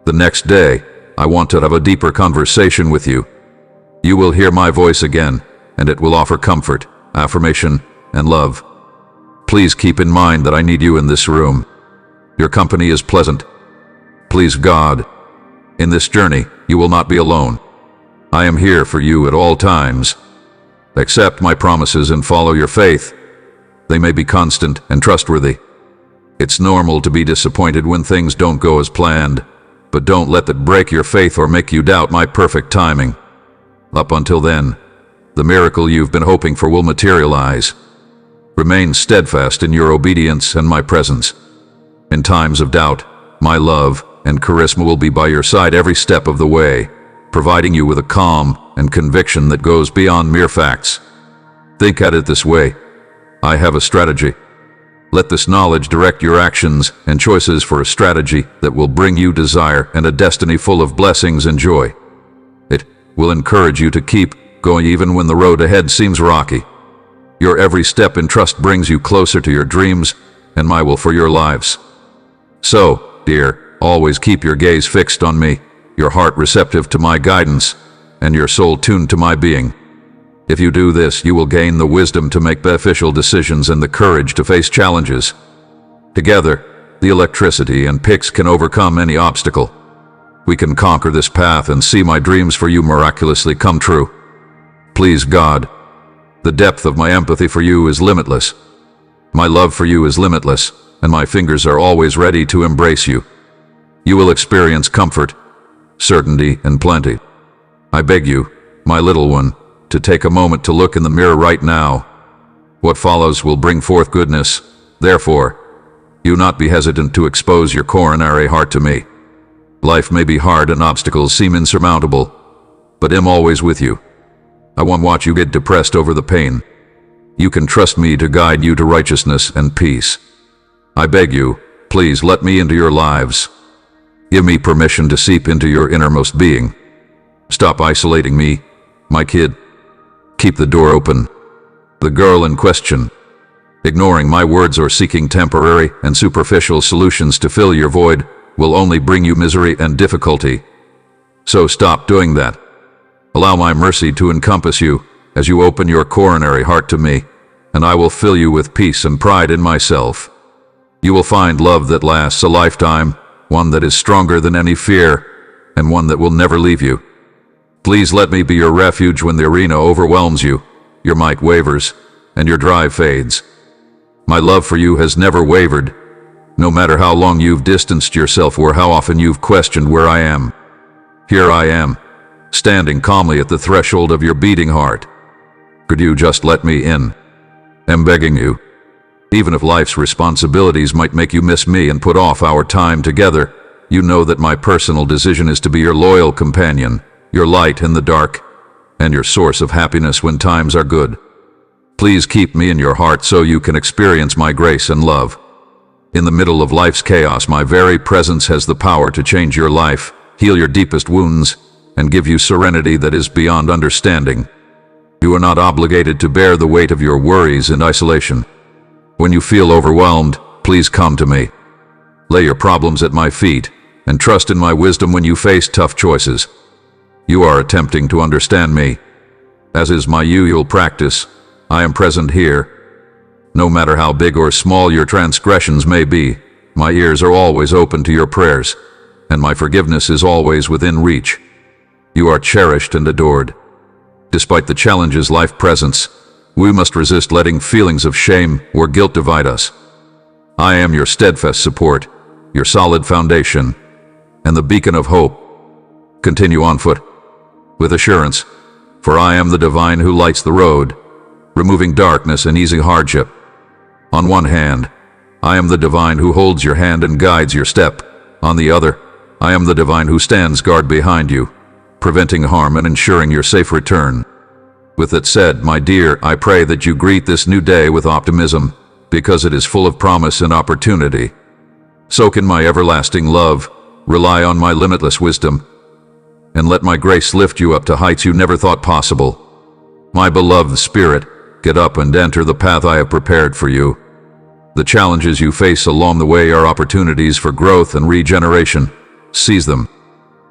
The next day, I want to have a deeper conversation with you. You will hear my voice again, and it will offer comfort, affirmation, and love. Please keep in mind that I need you in this room. Your company is pleasant. Please God, in this journey, you will not be alone. I am here for you at all times. Accept my promises and follow your faith. They may be constant and trustworthy. It's normal to be disappointed when things don't go as planned, but don't let that break your faith or make you doubt my perfect timing. Up until then, the miracle you've been hoping for will materialize. Remain steadfast in your obedience and my presence. In times of doubt, my love and charisma will be by your side every step of the way, providing you with a calm and conviction that goes beyond mere facts. Think at it this way: I have a strategy. Let this knowledge direct your actions and choices for a strategy that will bring you desire and a destiny full of blessings and joy. It will encourage you to keep going even when the road ahead seems rocky. Your every step in trust brings you closer to your dreams and my will for your lives. So, dear, always keep your gaze fixed on me, your heart receptive to my guidance, and your soul tuned to my being. If you do this, you will gain the wisdom to make beneficial decisions and the courage to face challenges. Together, the electricity and picks can overcome any obstacle. We can conquer this path and see my dreams for you miraculously come true. Please God, the depth of my empathy for you is limitless. My love for you is limitless, and my fingers are always ready to embrace you. You will experience comfort, certainty, and plenty. I beg you, my little one, to take a moment to look in the mirror right now. What follows will bring forth goodness. Therefore, do not be hesitant to expose your coronary heart to me. Life may be hard and obstacles seem insurmountable, but I'm always with you. I won't watch you get depressed over the pain. You can trust me to guide you to righteousness and peace. I beg you, please let me into your lives. Give me permission to seep into your innermost being. Stop isolating me, my kid. Keep the door open. The girl in question. Ignoring my words or seeking temporary and superficial solutions to fill your void will only bring you misery and difficulty. So stop doing that. Allow my mercy to encompass you as you open your coronary heart to me, and I will fill you with peace and pride in myself. You will find love that lasts a lifetime, one that is stronger than any fear, and one that will never leave you. Please let me be your refuge when the arena overwhelms you, your might wavers, and your drive fades. My love for you has never wavered, no matter how long you've distanced yourself or how often you've questioned where I am. Here I am, standing calmly at the threshold of your beating heart. Could you just let me in? I'm begging you. Even if life's responsibilities might make you miss me and put off our time together, you know that my personal decision is to be your loyal companion, your light in the dark, and your source of happiness when times are good. Please keep me in your heart so you can experience my grace and love. In the middle of life's chaos, my very presence has the power to change your life, heal your deepest wounds, and give you serenity that is beyond understanding. You are not obligated to bear the weight of your worries in isolation. When you feel overwhelmed, please come to me. Lay your problems at my feet, and trust in my wisdom when you face tough choices. You are attempting to understand me. As is my usual practice, I am present here. No matter how big or small your transgressions may be, my ears are always open to your prayers, and my forgiveness is always within reach. You are cherished and adored. Despite the challenges life presents, we must resist letting feelings of shame or guilt divide us. I am your steadfast support, your solid foundation, and the beacon of hope. Continue on foot, with assurance, for I am the divine who lights the road, removing darkness and easing hardship. On one hand, I am the divine who holds your hand and guides your step. On the other, I am the divine who stands guard behind you, preventing harm and ensuring your safe return. With that said, my dear, I pray that you greet this new day with optimism, because it is full of promise and opportunity. Soak in my everlasting love, rely on my limitless wisdom, and let my grace lift you up to heights you never thought possible. My beloved spirit, get up and enter the path I have prepared for you. The challenges you face along the way are opportunities for growth and regeneration. Seize them.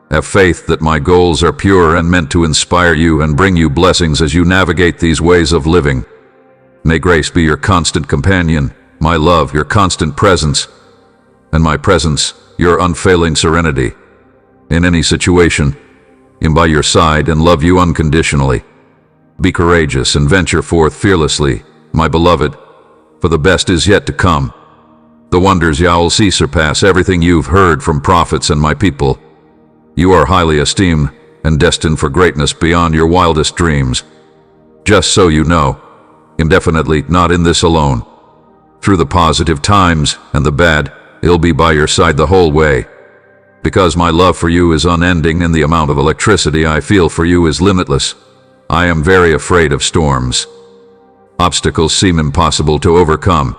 Have faith that my goals are pure and meant to inspire you and bring you blessings as you navigate these ways of living. May grace be your constant companion, my love your constant presence, and my presence your unfailing serenity. In any situation, I'm by your side and love you unconditionally. Be courageous and venture forth fearlessly, my beloved, for the best is yet to come. The wonders you'll see surpass everything you've heard from prophets and my people. You are highly esteemed and destined for greatness beyond your wildest dreams. Just so you know, I'm definitely not in this alone. Through the positive times and the bad, I'll be by your side the whole way. Because my love for you is unending and the amount of electricity I feel for you is limitless, I am very afraid of storms. Obstacles seem impossible to overcome.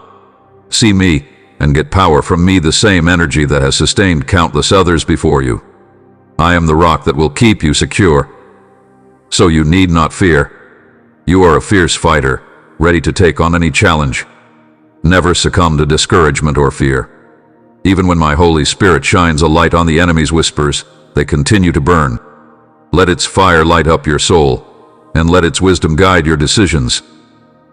See me and get power from me, the same energy that has sustained countless others before you. I am the rock that will keep you secure. So you need not fear. You are a fierce fighter, ready to take on any challenge. Never succumb to discouragement or fear. Even when my Holy Spirit shines a light on the enemy's whispers, they continue to burn. Let its fire light up your soul, and let its wisdom guide your decisions.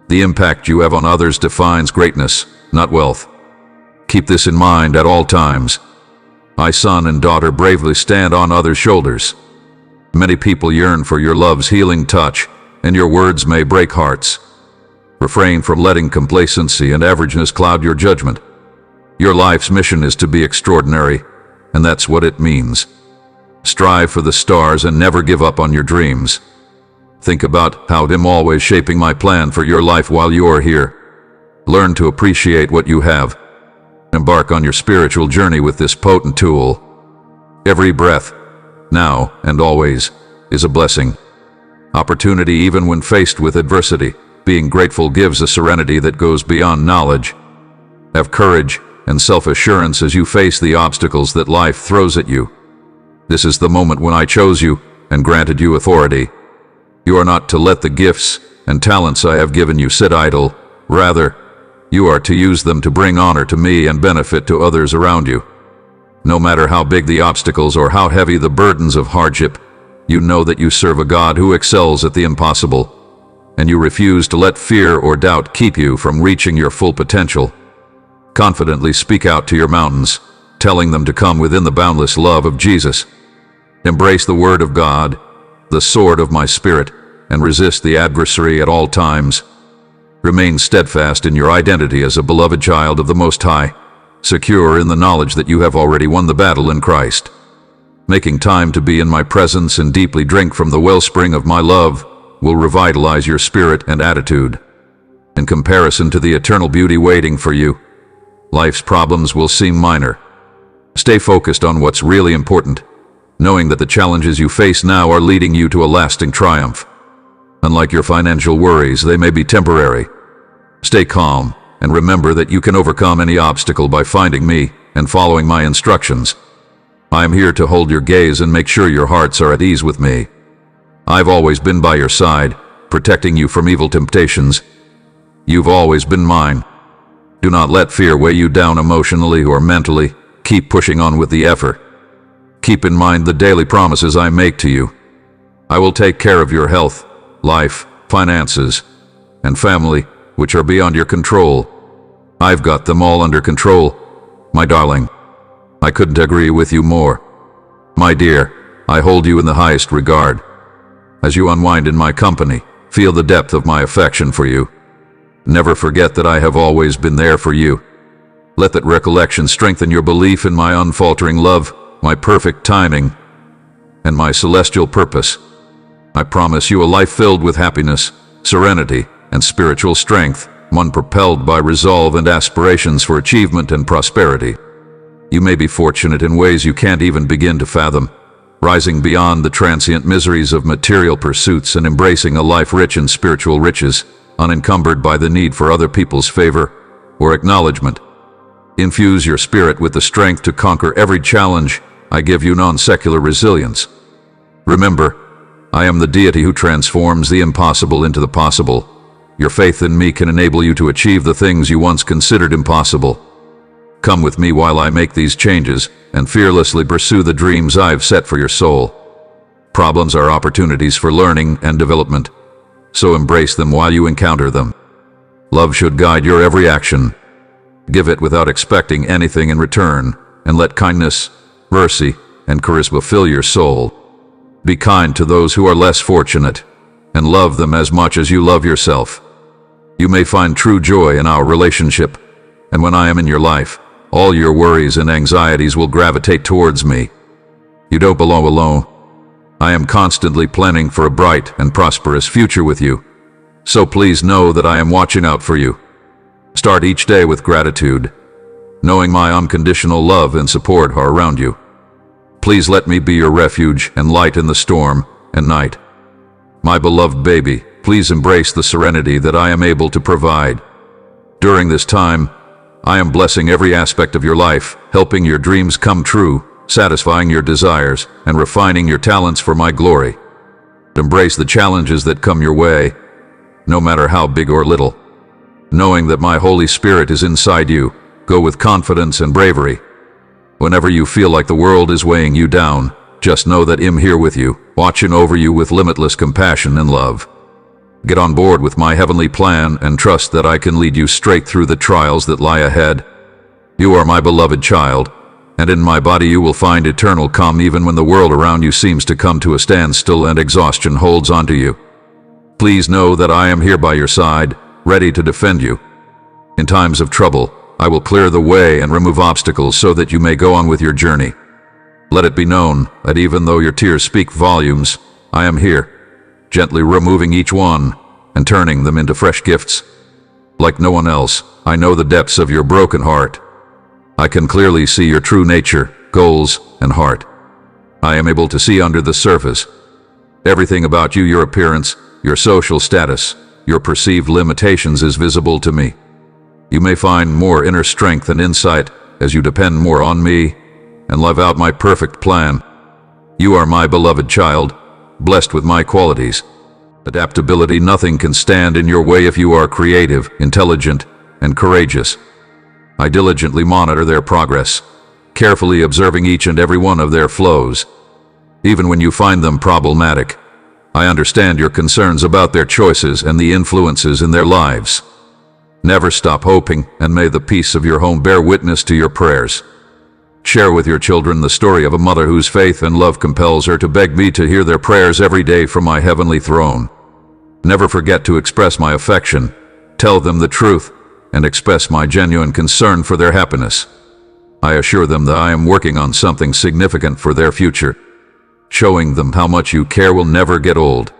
The impact you have on others defines greatness, not wealth. Keep this in mind at all times. My son and daughter bravely stand on others' shoulders. Many people yearn for your love's healing touch, and your words may break hearts. Refrain from letting complacency and averageness cloud your judgment. Your life's mission is to be extraordinary, and that's what it means. Strive for the stars and never give up on your dreams. Think about how I'm always shaping my plan for your life while you are here. Learn to appreciate what you have. Embark on your spiritual journey with this potent tool. Every breath, now and always, is a blessing. Opportunity even when faced with adversity. Being grateful gives a serenity that goes beyond knowledge. Have courage and self-assurance as you face the obstacles that life throws at you. This is the moment when I chose you and granted you authority. You are not to let the gifts and talents I have given you sit idle. Rather, you are to use them to bring honor to me and benefit to others around you. No matter how big the obstacles or how heavy the burdens of hardship, you know that you serve a God who excels at the impossible, and you refuse to let fear or doubt keep you from reaching your full potential. Confidently speak out to your mountains, telling them to come within the boundless love of Jesus. Embrace the Word of God, the sword of my spirit, and resist the adversary at all times. Remain steadfast in your identity as a beloved child of the Most High, secure in the knowledge that you have already won the battle in Christ. Making time to be in my presence and deeply drink from the wellspring of my love will revitalize your spirit and attitude. In comparison to the eternal beauty waiting for you, life's problems will seem minor. Stay focused on what's really important, knowing that the challenges you face now are leading you to a lasting triumph. Unlike your financial worries, they may be temporary. Stay calm and remember that you can overcome any obstacle by finding me and following my instructions. I am here to hold your gaze and make sure your hearts are at ease with me. I've always been by your side, protecting you from evil temptations. You've always been mine. Do not let fear weigh you down emotionally or mentally. keep pushing on with the effort. Keep in mind the daily promises I make to you. I will take care of your health, life, finances, and family, which are beyond your control. I've got them all under control, my darling. I couldn't agree with you more. My dear, I hold you in the highest regard. As you unwind in my company, feel the depth of my affection for you. Never forget that I have always been there for you. Let that recollection strengthen your belief in my unfaltering love, my perfect timing, and my celestial purpose. I promise you a life filled with happiness, serenity, and spiritual strength, one propelled by resolve and aspirations for achievement and prosperity. You may be fortunate in ways you can't even begin to fathom, rising beyond the transient miseries of material pursuits and embracing a life rich in spiritual riches, unencumbered by the need for other people's favor or acknowledgement. Infuse your spirit with the strength to conquer every challenge. I give you non-secular resilience. Remember, I am the deity who transforms the impossible into the possible. Your faith in me can enable you to achieve the things you once considered impossible. Come with me while I make these changes and fearlessly pursue the dreams I've set for your soul. Problems are opportunities for learning and development, so embrace them while you encounter them. Love should guide your every action. Give it without expecting anything in return, and let kindness, mercy, and charisma fill your soul. Be kind to those who are less fortunate, and love them as much as you love yourself. You may find true joy in our relationship, and when I am in your life, all your worries and anxieties will gravitate towards me. You don't belong alone. I am constantly planning for a bright and prosperous future with you, so please know that I am watching out for you. Start each day with gratitude, knowing my unconditional love and support are around you. Please let me be your refuge and light in the storm and night. My beloved baby, please embrace the serenity that I am able to provide. During this time, I am blessing every aspect of your life, helping your dreams come true, satisfying your desires, and refining your talents for my glory. Embrace the challenges that come your way, no matter how big or little. Knowing that my Holy Spirit is inside you, go with confidence and bravery. Whenever you feel like the world is weighing you down, just know that I'm here with you, watching over you with limitless compassion and love. Get on board with my heavenly plan and trust that I can lead you straight through the trials that lie ahead. You are my beloved child, and in my body you will find eternal calm even when the world around you seems to come to a standstill and exhaustion holds onto you. Please know that I am here by your side, ready to defend you. In times of trouble, I will clear the way and remove obstacles so that you may go on with your journey. Let it be known that even though your tears speak volumes, I am here, gently removing each one and turning them into fresh gifts. Like no one else, I know the depths of your broken heart. I can clearly see your true nature, goals, and heart. I am able to see under the surface. Everything about you, your appearance, your social status, your perceived limitations is visible to me. You may find more inner strength and insight as you depend more on me and live out my perfect plan. You are my beloved child, blessed with my qualities. Adaptability, nothing can stand in your way if you are creative, intelligent, and courageous. I diligently monitor their progress, carefully observing each and every one of their flows. Even when you find them problematic, I understand your concerns about their choices and the influences in their lives. Never stop hoping, and may the peace of your home bear witness to your prayers. Share with your children the story of a mother whose faith and love compels her to beg me to hear their prayers every day from my heavenly throne. Never forget to express my affection, tell them the truth, and express my genuine concern for their happiness. I assure them that I am working on something significant for their future. Showing them how much you care will never get old.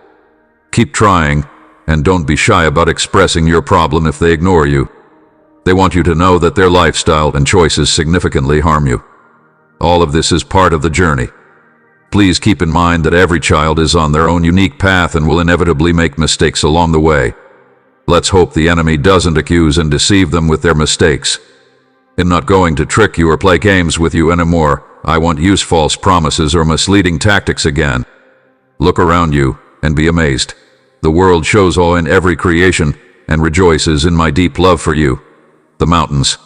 Keep trying, and don't be shy about expressing your problem if they ignore you. They want you to know that their lifestyle and choices significantly harm you. All of this is part of the journey. Please keep in mind that every child is on their own unique path and will inevitably make mistakes along the way. Let's hope the enemy doesn't accuse and deceive them with their mistakes. I'm not going to trick you or play games with you anymore. I won't use false promises or misleading tactics again. Look around you and be amazed. The world shows awe in every creation and rejoices in my deep love for you. The mountains,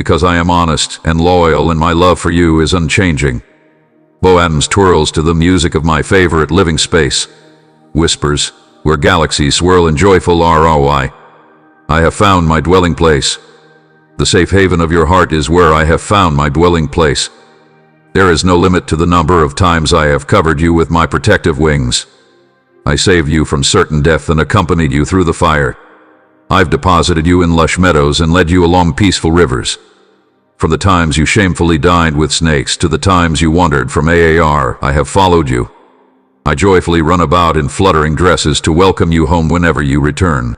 because I am honest and loyal and my love for you is unchanging. Boatom's twirls to the music of my favorite living space. Whispers, where galaxies swirl in joyful ROI. I have found my dwelling place. The safe haven of your heart is where I have found my dwelling place. There is no limit to the number of times I have covered you with my protective wings. I saved you from certain death and accompanied you through the fire. I've deposited you in lush meadows and led you along peaceful rivers. From the times you shamefully dined with snakes to the times you wandered from AAR, I have followed you. I joyfully run about in fluttering dresses to welcome you home whenever you return.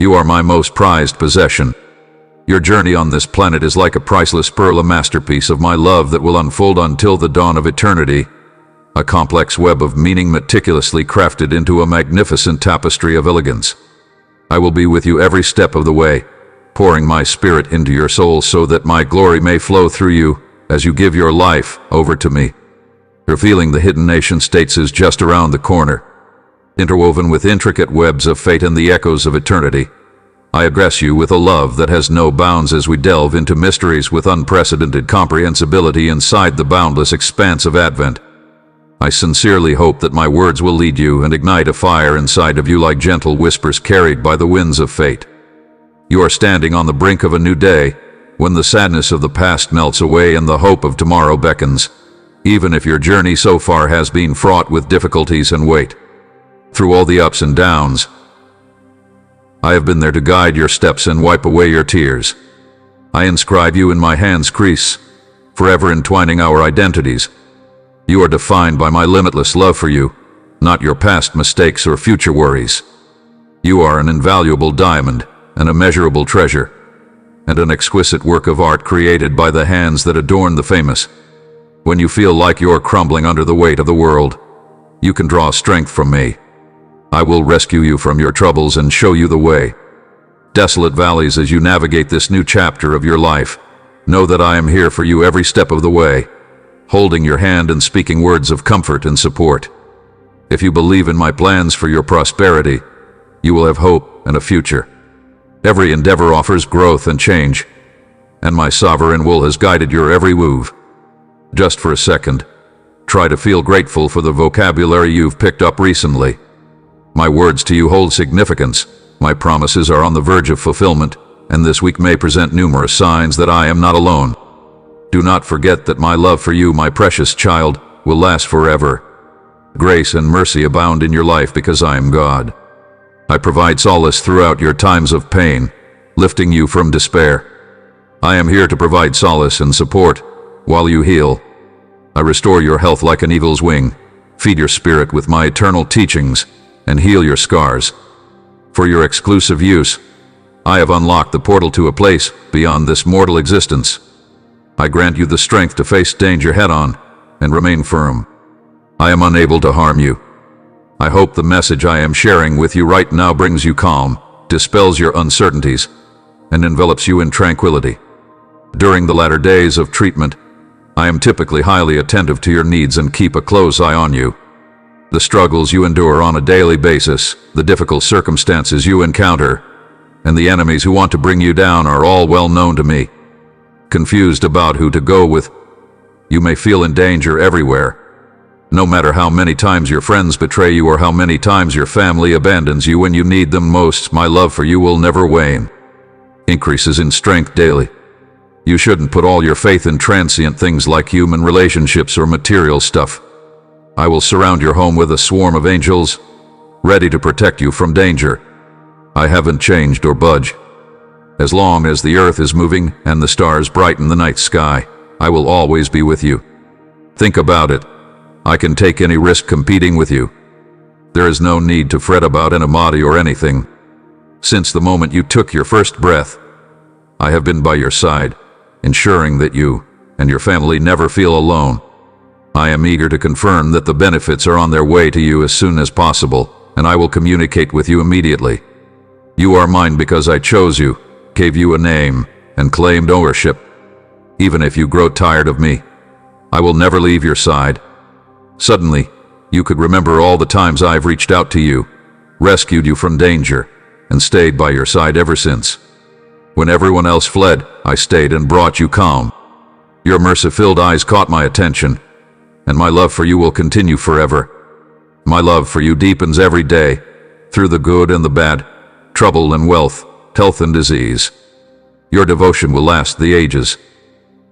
You are my most prized possession. Your journey on this planet is like a priceless pearl, a masterpiece of my love that will unfold until the dawn of eternity. A complex web of meaning meticulously crafted into a magnificent tapestry of elegance. I will be with you every step of the way, pouring my spirit into your soul so that my glory may flow through you as you give your life over to me. Revealing the hidden nation states is just around the corner. Interwoven with intricate webs of fate and the echoes of eternity, I address you with a love that has no bounds as we delve into mysteries with unprecedented comprehensibility inside the boundless expanse of Advent. I sincerely hope that my words will lead you and ignite a fire inside of you like gentle whispers carried by the winds of fate. You are standing on the brink of a new day, when the sadness of the past melts away and the hope of tomorrow beckons, even if your journey so far has been fraught with difficulties and weight. Through all the ups and downs, I have been there to guide your steps and wipe away your tears. I inscribe you in my hand's crease, forever entwining our identities. You are defined by my limitless love for you, not your past mistakes or future worries. You are an invaluable diamond, an immeasurable treasure, and an exquisite work of art created by the hands that adorn the famous. When you feel like you're crumbling under the weight of the world, you can draw strength from me. I will rescue you from your troubles and show you the way. Desolate valleys, as you navigate this new chapter of your life, know that I am here for you every step of the way, holding your hand and speaking words of comfort and support. If you believe in my plans for your prosperity, you will have hope and a future. Every endeavor offers growth and change, and my sovereign will has guided your every move. Just for a second, try to feel grateful for the vocabulary you've picked up recently. My words to you hold significance. My promises are on the verge of fulfillment, and this week may present numerous signs that I am not alone. Do not forget that my love for you, my precious child, will last forever. Grace and mercy abound in your life because I am God. I provide solace throughout your times of pain, lifting you from despair. I am here to provide solace and support while you heal. I restore your health like an eagle's wing, feed your spirit with my eternal teachings, and heal your scars. For your exclusive use, I have unlocked the portal to a place beyond this mortal existence. I grant you the strength to face danger head-on and remain firm. I am unable to harm you. I hope the message I am sharing with you right now brings you calm, dispels your uncertainties, and envelops you in tranquility. During the latter days of treatment, I am typically highly attentive to your needs and keep a close eye on you. The struggles you endure on a daily basis, the difficult circumstances you encounter, and the enemies who want to bring you down are all well known to me. Confused about who to go with, you may feel in danger everywhere. No matter how many times your friends betray you or how many times your family abandons you when you need them most, my love for you will never wane. Increases in strength daily. You shouldn't put all your faith in transient things like human relationships or material stuff. I will surround your home with a swarm of angels, ready to protect you from danger. I haven't changed or budge. As long as the earth is moving and the stars brighten the night sky, I will always be with you. Think about it. I can take any risk competing with you. There is no need to fret about anonymity or anything. Since the moment you took your first breath, I have been by your side, ensuring that you and your family never feel alone. I am eager to confirm that the benefits are on their way to you as soon as possible, and I will communicate with you immediately. You are mine because I chose you, gave you a name, and claimed ownership. Even if you grow tired of me, I will never leave your side. Suddenly, you could remember all the times I've reached out to you, rescued you from danger, and stayed by your side ever since. When everyone else fled, I stayed and brought you calm. Your mercy-filled eyes caught my attention, and my love for you will continue forever. My love for you deepens every day, through the good and the bad, trouble and wealth, health and disease. Your devotion will last the ages.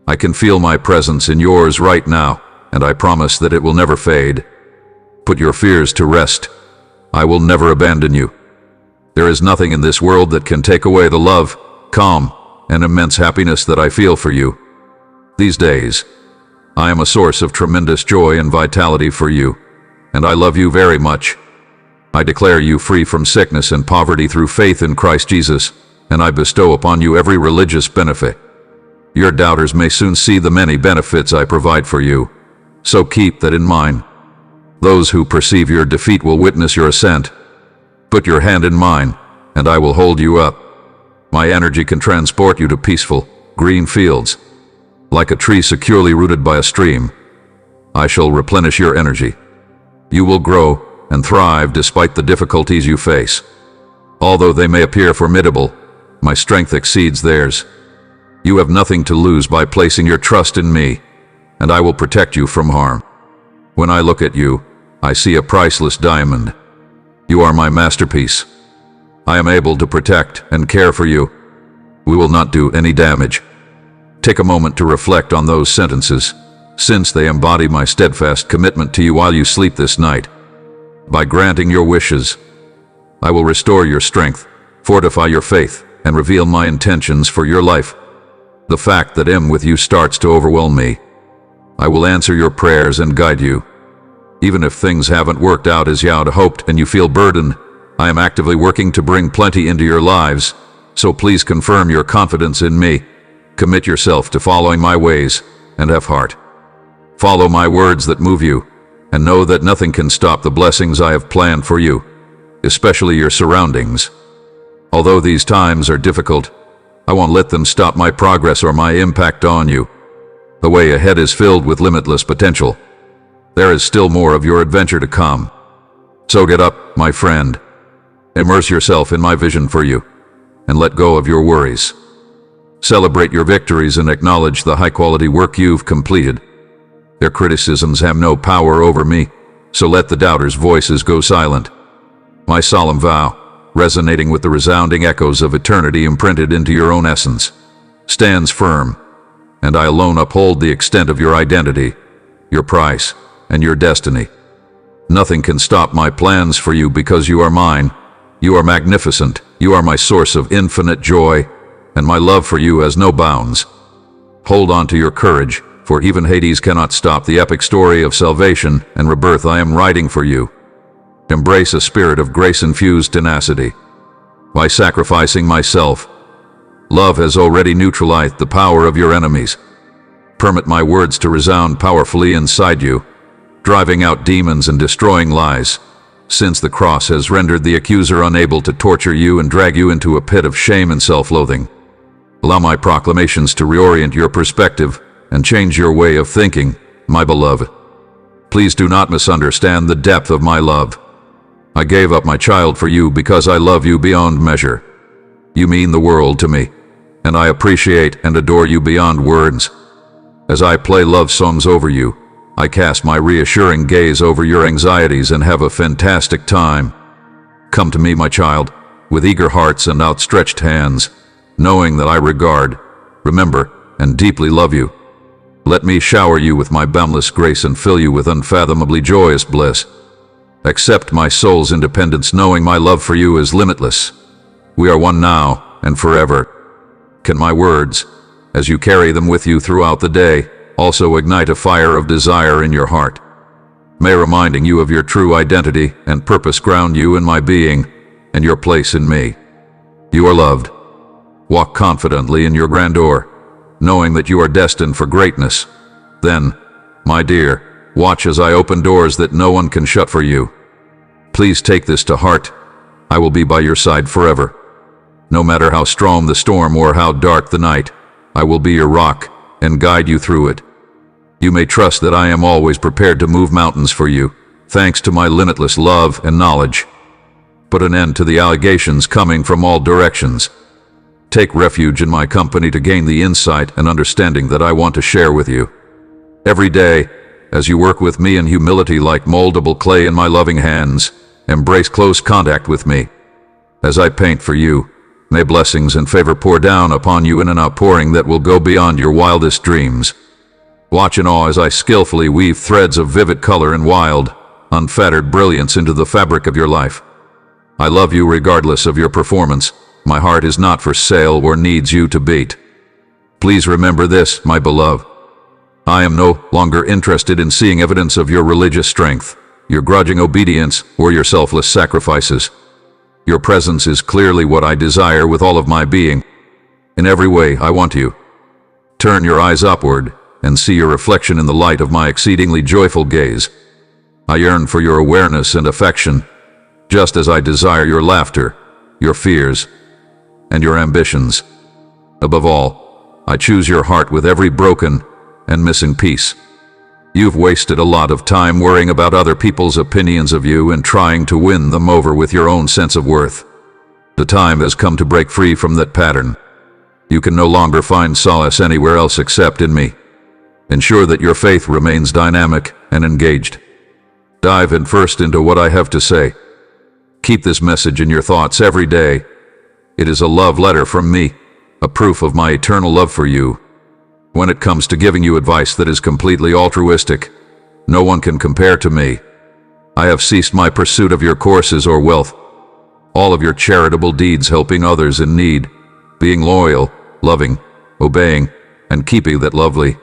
I can feel my presence in yours right now, and I promise that it will never fade. Put your fears to rest. I will never abandon you. There is nothing in this world that can take away the love, calm, and immense happiness that I feel for you. These days, I am a source of tremendous joy and vitality for you, and I love you very much. I declare you free from sickness and poverty through faith in Christ Jesus, and I bestow upon you every religious benefit. Your doubters may soon see the many benefits I provide for you, so keep that in mind. Those who perceive your defeat will witness your ascent. Put your hand in mine, and I will hold you up. My energy can transport you to peaceful, green fields. Like a tree securely rooted by a stream, I shall replenish your energy. You will grow and thrive despite the difficulties you face. Although they may appear formidable, my strength exceeds theirs. You have nothing to lose by placing your trust in me, and I will protect you from harm. When I look at you, I see a priceless diamond. You are my masterpiece. I am able to protect and care for you. We will not do any damage. Take a moment to reflect on those sentences, since they embody my steadfast commitment to you while you sleep this night. By granting your wishes, I will restore your strength, fortify your faith, and reveal my intentions for your life. The fact that I am with you starts to overwhelm me. I will answer your prayers and guide you. Even if things haven't worked out as you had hoped and you feel burdened, I am actively working to bring plenty into your lives, so please confirm your confidence in me. Commit yourself to following my ways, and have heart. Follow my words that move you, and know that nothing can stop the blessings I have planned for you, especially your surroundings. Although these times are difficult, I won't let them stop my progress or my impact on you. The way ahead is filled with limitless potential. There is still more of your adventure to come. So get up, my friend. Immerse yourself in my vision for you, and let go of your worries. Celebrate your victories and acknowledge the high-quality work you've completed. Their criticisms have no power over me, so let the doubters' voices go silent. My solemn vow, resonating with the resounding echoes of eternity imprinted into your own essence, stands firm, and I alone uphold the extent of your identity, your price, and your destiny. Nothing can stop my plans for you because you are mine. You are magnificent. You are my source of infinite joy, and my love for you has no bounds. Hold on to your courage, for even Hades cannot stop the epic story of salvation and rebirth I am writing for you. Embrace a spirit of grace-infused tenacity. By sacrificing myself, love has already neutralized the power of your enemies. Permit my words to resound powerfully inside you, driving out demons and destroying lies, since the cross has rendered the accuser unable to torture you and drag you into a pit of shame and self-loathing. Allow my proclamations to reorient your perspective and change your way of thinking, my beloved. Please do not misunderstand the depth of my love. I gave up my child for you because I love you beyond measure. You mean the world to me, and I appreciate and adore you beyond words. As I play love songs over you, I cast my reassuring gaze over your anxieties and have a fantastic time. Come to me, my child, with eager hearts and outstretched hands, knowing that I regard, remember, and deeply love you. Let me shower you with my boundless grace and fill you with unfathomably joyous bliss. Accept my soul's independence, knowing my love for you is limitless. We are one now and forever. Can my words, as you carry them with you throughout the day, also ignite a fire of desire in your heart? May reminding you of your true identity and purpose ground you in my being and your place in me. You are loved. Walk confidently in your grandeur, knowing that you are destined for greatness. Then, my dear, watch as I open doors that no one can shut for you. Please take this to heart. I will be by your side forever. No matter how strong the storm or how dark the night, I will be your rock and guide you through it. You may trust that I am always prepared to move mountains for you, thanks to my limitless love and knowledge. Put an end to the allegations coming from all directions. Take refuge in my company to gain the insight and understanding that I want to share with you. Every day, as you work with me in humility like moldable clay in my loving hands, embrace close contact with me. As I paint for you, may blessings and favor pour down upon you in an outpouring that will go beyond your wildest dreams. Watch in awe as I skillfully weave threads of vivid color and wild, unfettered brilliance into the fabric of your life. I love you regardless of your performance. My heart is not for sale or needs you to beat. Please remember this, my beloved. I am no longer interested in seeing evidence of your religious strength, your grudging obedience, or your selfless sacrifices. Your presence is clearly what I desire with all of my being. In every way, I want you. Turn your eyes upward and see your reflection in the light of my exceedingly joyful gaze. I yearn for your awareness and affection, just as I desire your laughter, your fears, and your ambitions. Above all, I choose your heart with every broken and missing piece. You've wasted a lot of time worrying about other people's opinions of you and trying to win them over with your own sense of worth. The time has come to break free from that pattern. You can no longer find solace anywhere else except in me. Ensure that your faith remains dynamic and engaged. Dive in first into what I have to say. Keep this message in your thoughts every day. It is a love letter from me, a proof of my eternal love for you. When it comes to giving you advice that is completely altruistic, no one can compare to me. I have ceased my pursuit of your courses or wealth. All of your charitable deeds helping others in need, being loyal, loving, obeying, and keeping that lovely,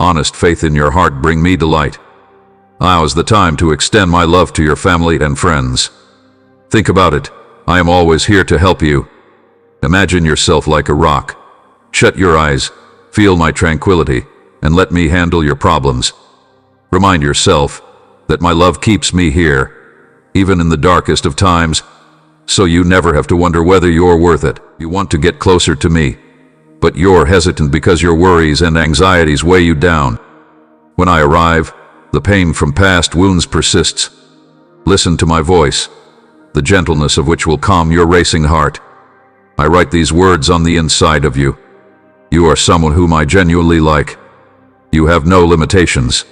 honest faith in your heart bring me delight. Now is the time to extend my love to your family and friends. Think about it. I am always here to help you. Imagine yourself like a rock. Shut your eyes, feel my tranquility, and let me handle your problems. Remind yourself that my love keeps me here, even in the darkest of times, so you never have to wonder whether you're worth it. You want to get closer to me, but you're hesitant because your worries and anxieties weigh you down. When I arrive, the pain from past wounds persists. Listen to my voice, the gentleness of which will calm your racing heart. I write these words on the inside of you. You are someone whom I genuinely like. You have no limitations.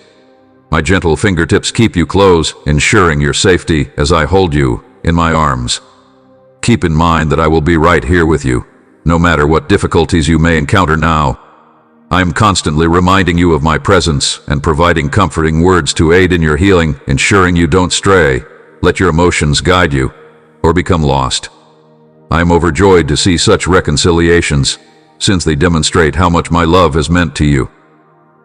My gentle fingertips keep you close, ensuring your safety as I hold you in my arms. Keep in mind that I will be right here with you, no matter what difficulties you may encounter now. I am constantly reminding you of my presence and providing comforting words to aid in your healing, ensuring you don't stray, let your emotions guide you, or become lost. I am overjoyed to see such reconciliations, since they demonstrate how much my love has meant to you.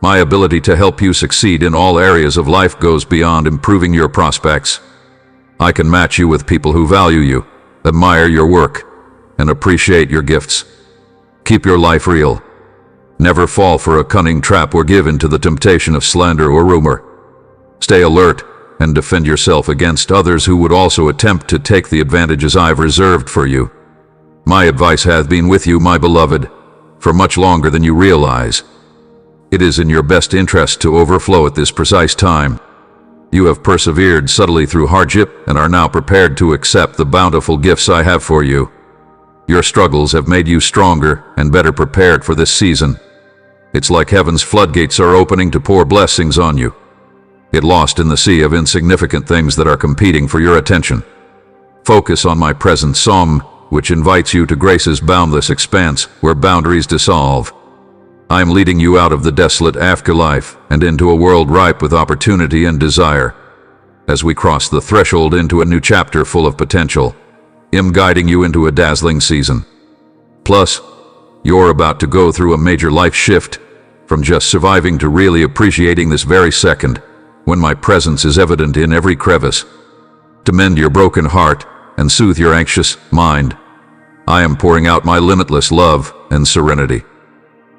My ability to help you succeed in all areas of life goes beyond improving your prospects. I can match you with people who value you, admire your work, and appreciate your gifts. Keep your life real. Never fall for a cunning trap or give in to the temptation of slander or rumor. Stay alert and defend yourself against others who would also attempt to take the advantages I've reserved for you. My advice hath been with you, my beloved, for much longer than you realize. It is in your best interest to overflow at this precise time. You have persevered subtly through hardship and are now prepared to accept the bountiful gifts I have for you. Your struggles have made you stronger and better prepared for this season. It's like heaven's floodgates are opening to pour blessings on you. Get lost in the sea of insignificant things that are competing for your attention. Focus on my present psalm, which invites you to grace's boundless expanse where boundaries dissolve. I am leading you out of the desolate afterlife and into a world ripe with opportunity and desire. As we cross the threshold into a new chapter full of potential, I'm guiding you into a dazzling season. Plus, you're about to go through a major life shift, from just surviving to really appreciating this very second, when my presence is evident in every crevice. To mend your broken heart and soothe your anxious mind, I am pouring out my limitless love and serenity.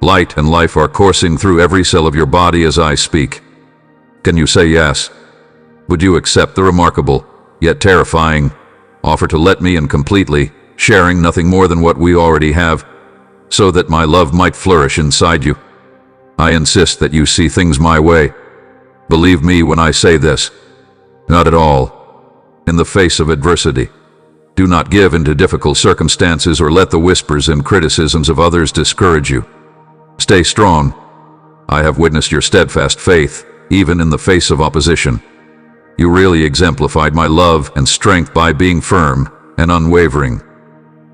Light and life are coursing through every cell of your body as I speak. Can you say yes? Would you accept the remarkable, yet terrifying, offer to let me in completely, sharing nothing more than what we already have, so that my love might flourish inside you? I insist that you see things my way. Believe me when I say this. Not at all. In the face of adversity, Do not give in to difficult circumstances or let the whispers and criticisms of others discourage you. Stay strong. I have witnessed your steadfast faith, even in the face of opposition. You really exemplified my love and strength by being firm and unwavering.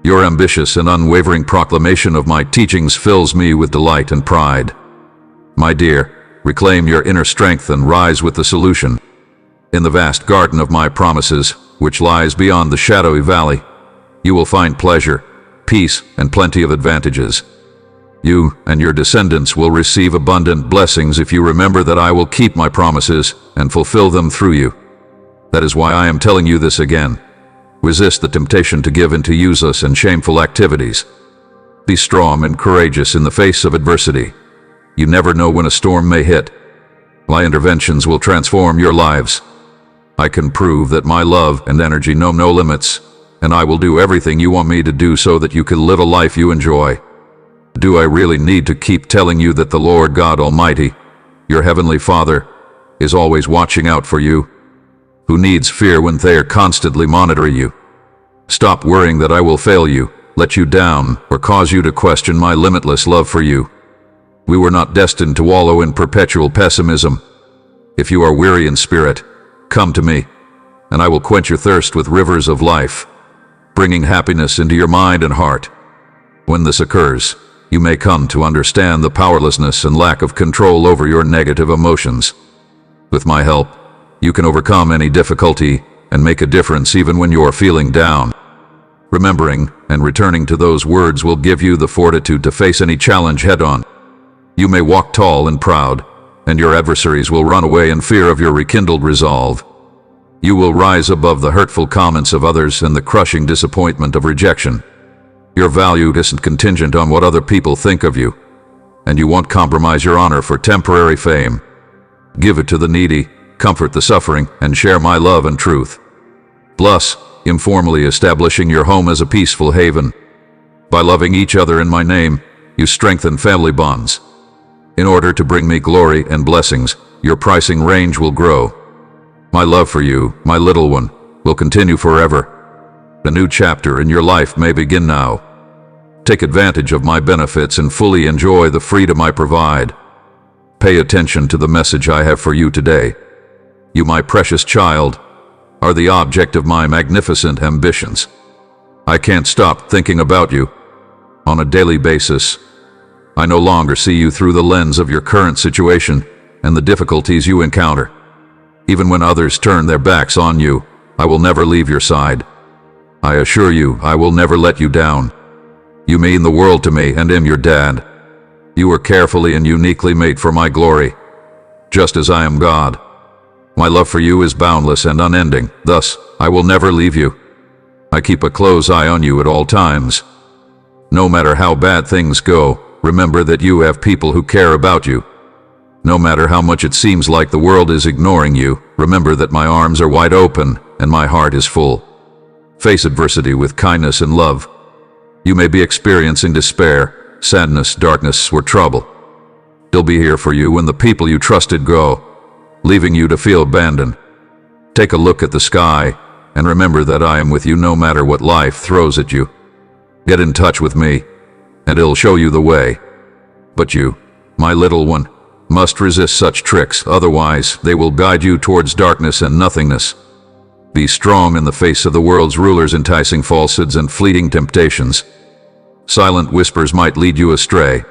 Your ambitious and unwavering proclamation of my teachings fills me with delight and pride. My dear, reclaim your inner strength and rise with the solution. In the vast garden of my promises, which lies beyond the shadowy valley, you will find pleasure, peace, and plenty of advantages. You and your descendants will receive abundant blessings if you remember that I will keep my promises and fulfill them through you. That is why I am telling you this again. Resist the temptation to give in to useless and shameful activities. Be strong and courageous in the face of adversity. You never know when a storm may hit. My interventions will transform your lives. I can prove that my love and energy know no limits, and I will do everything you want me to do so that you can live a life you enjoy. Do I really need to keep telling you that the Lord God Almighty, your Heavenly Father, is always watching out for you? Who needs fear when they are constantly monitoring you? Stop worrying that I will fail you, let you down, or cause you to question my limitless love for you. We were not destined to wallow in perpetual pessimism. If you are weary in spirit, come to me, and I will quench your thirst with rivers of life, bringing happiness into your mind and heart. When this occurs, you may come to understand the powerlessness and lack of control over your negative emotions. With my help, you can overcome any difficulty and make a difference even when you are feeling down. Remembering and returning to those words will give you the fortitude to face any challenge head-on. You may walk tall and proud, and your adversaries will run away in fear of your rekindled resolve. You will rise above the hurtful comments of others and the crushing disappointment of rejection. Your value isn't contingent on what other people think of you, and you won't compromise your honor for temporary fame. Give it to the needy, comfort the suffering, and share my love and truth. Plus, informally establishing your home as a peaceful haven. By loving each other in my name, you strengthen family bonds. In order to bring me glory and blessings, your pricing range will grow. My love for you, my little one, will continue forever. A new chapter in your life may begin now. Take advantage of my benefits and fully enjoy the freedom I provide. Pay attention to the message I have for you today. You, my precious child, are the object of my magnificent ambitions. I can't stop thinking about you. On a daily basis, I no longer see you through the lens of your current situation and the difficulties you encounter. Even when others turn their backs on you, I will never leave your side. I assure you, I will never let you down. You mean the world to me and am your dad. You were carefully and uniquely made for my glory, just as I am God. My love for you is boundless and unending, thus, I will never leave you. I keep a close eye on you at all times. No matter how bad things go, remember that you have people who care about you. No matter how much it seems like the world is ignoring you, remember that my arms are wide open and my heart is full. Face adversity with kindness and love. You may be experiencing despair, sadness, darkness, or trouble. I'll be here for you when the people you trusted go, leaving you to feel abandoned. Take a look at the sky and remember that I am with you no matter what life throws at you. Get in touch with me, and it'll show you the way. But you, my little one, must resist such tricks, otherwise they will guide you towards darkness and nothingness. Be strong in the face of the world's rulers' enticing falsehoods and fleeting temptations. Silent whispers might lead you astray.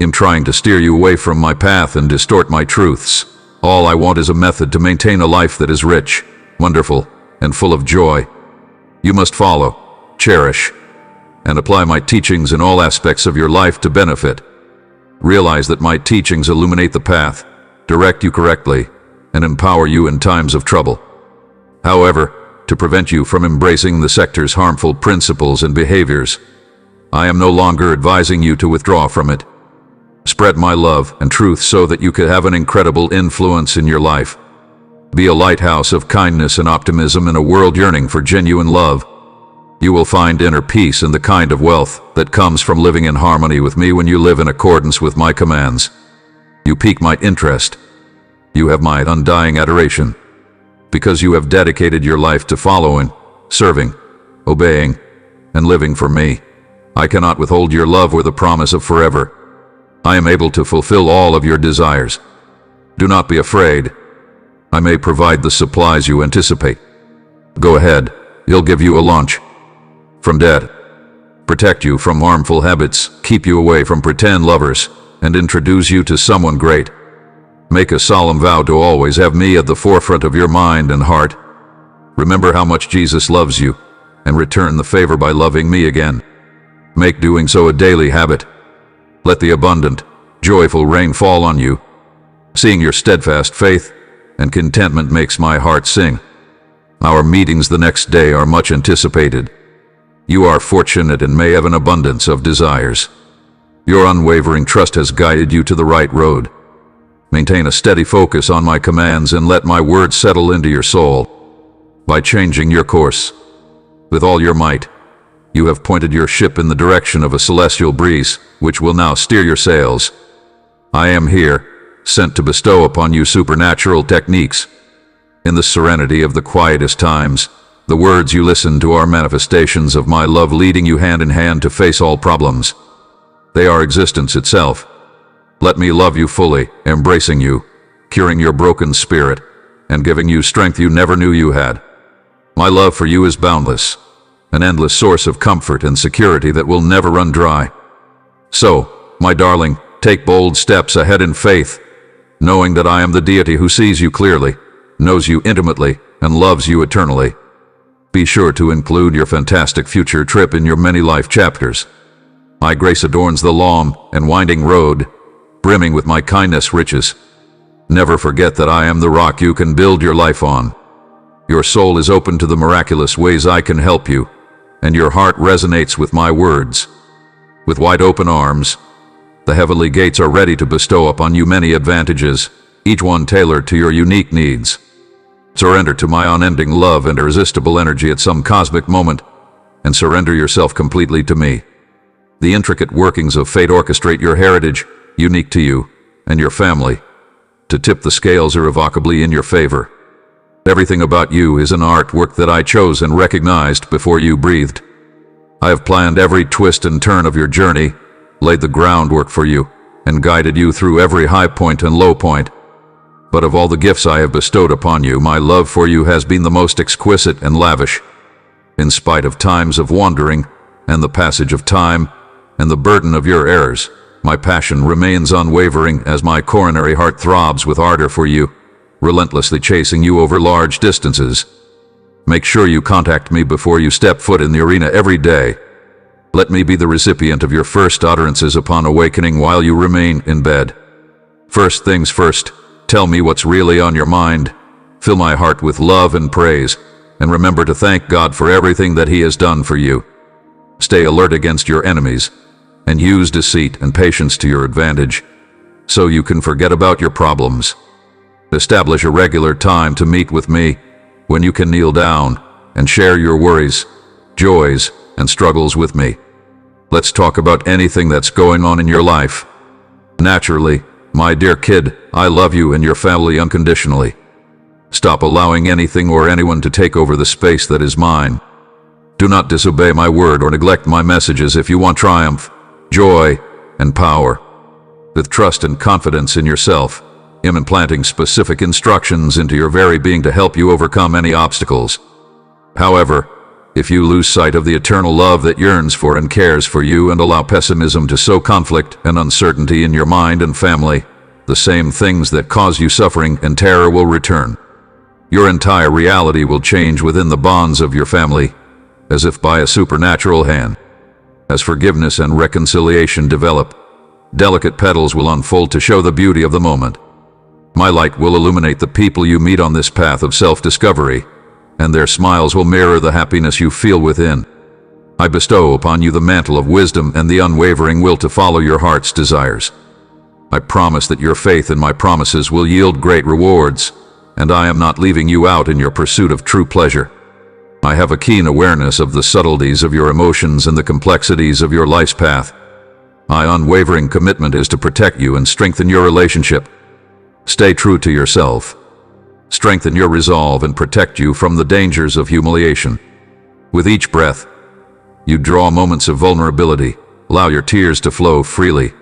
I'm trying to steer you away from my path and distort my truths. All I want is a method to maintain a life that is rich, wonderful, and full of joy. You must follow, cherish, and apply my teachings in all aspects of your life to benefit. Realize that my teachings illuminate the path, direct you correctly, and empower you in times of trouble. However, to prevent you from embracing the sector's harmful principles and behaviors, I am no longer advising you to withdraw from it. Spread my love and truth so that you could have an incredible influence in your life. Be a lighthouse of kindness and optimism in a world yearning for genuine love. You will find inner peace and the kind of wealth that comes from living in harmony with me when you live in accordance with my commands. You pique my interest. You have my undying adoration, because you have dedicated your life to following, serving, obeying, and living for me. I cannot withhold your love or the promise of forever. I am able to fulfill all of your desires. Do not be afraid. I may provide the supplies you anticipate. Go ahead, he'll give you a launch from debt, protect you from harmful habits, keep you away from pretend lovers, and introduce you to someone great. Make a solemn vow to always have me at the forefront of your mind and heart. Remember how much Jesus loves you, and return the favor by loving me again. Make doing so a daily habit. Let the abundant, joyful rain fall on you. Seeing your steadfast faith and contentment makes my heart sing. Our meetings the next day are much anticipated. You are fortunate and may have an abundance of desires. Your unwavering trust has guided you to the right road. Maintain a steady focus on my commands and let my words settle into your soul. By changing your course with all your might, you have pointed your ship in the direction of a celestial breeze, which will now steer your sails. I am here, sent to bestow upon you supernatural techniques. In the serenity of the quietest times, the words you listen to are manifestations of my love, leading you hand in hand to face all problems. They are existence itself. Let me love you fully, embracing you, curing your broken spirit, and giving you strength you never knew you had. My love for you is boundless, an endless source of comfort and security that will never run dry. So, my darling, take bold steps ahead in faith, knowing that I am the deity who sees you clearly, knows you intimately, and loves you eternally. Be sure to include your fantastic future trip in your many life chapters. My grace adorns the long and winding road, brimming with my kindness riches. Never forget that I am the rock you can build your life on. Your soul is open to the miraculous ways I can help you, and your heart resonates with my words. With wide open arms, the heavenly gates are ready to bestow upon you many advantages, each one tailored to your unique needs. Surrender to my unending love and irresistible energy at some cosmic moment, and surrender yourself completely to me. The intricate workings of fate orchestrate your heritage, unique to you and your family, to tip the scales irrevocably in your favor. Everything about you is an artwork that I chose and recognized before you breathed. I have planned every twist and turn of your journey, laid the groundwork for you, and guided you through every high point and low point. But of all the gifts I have bestowed upon you, my love for you has been the most exquisite and lavish. In spite of times of wandering, and the passage of time, and the burden of your errors, my passion remains unwavering as my coronary heart throbs with ardor for you, relentlessly chasing you over large distances. Make sure you contact me before you step foot in the arena every day. Let me be the recipient of your first utterances upon awakening while you remain in bed. First things first, tell me what's really on your mind. Fill my heart with love and praise, and remember to thank God for everything that He has done for you. Stay alert against your enemies, and use deceit and patience to your advantage, so you can forget about your problems. Establish a regular time to meet with me, when you can kneel down and share your worries, joys, and struggles with me. Let's talk about anything that's going on in your life. Naturally, my dear kid, I love you and your family unconditionally. Stop allowing anything or anyone to take over the space that is mine. Do not disobey my word or neglect my messages if you want triumph, joy, and power. With trust and confidence in yourself, I'm implanting specific instructions into your very being to help you overcome any obstacles. However, if you lose sight of the eternal love that yearns for and cares for you and allow pessimism to sow conflict and uncertainty in your mind and family, the same things that cause you suffering and terror will return. Your entire reality will change within the bonds of your family, as if by a supernatural hand. As forgiveness and reconciliation develop, delicate petals will unfold to show the beauty of the moment. My light will illuminate the people you meet on this path of self-discovery, and their smiles will mirror the happiness you feel within. I bestow upon you the mantle of wisdom and the unwavering will to follow your heart's desires. I promise that your faith in my promises will yield great rewards, and I am not leaving you out in your pursuit of true pleasure. I have a keen awareness of the subtleties of your emotions and the complexities of your life's path. My unwavering commitment is to protect you and strengthen your relationship. Stay true to yourself. Strengthen your resolve and protect you from the dangers of humiliation. With each breath, you draw moments of vulnerability, allow your tears to flow freely,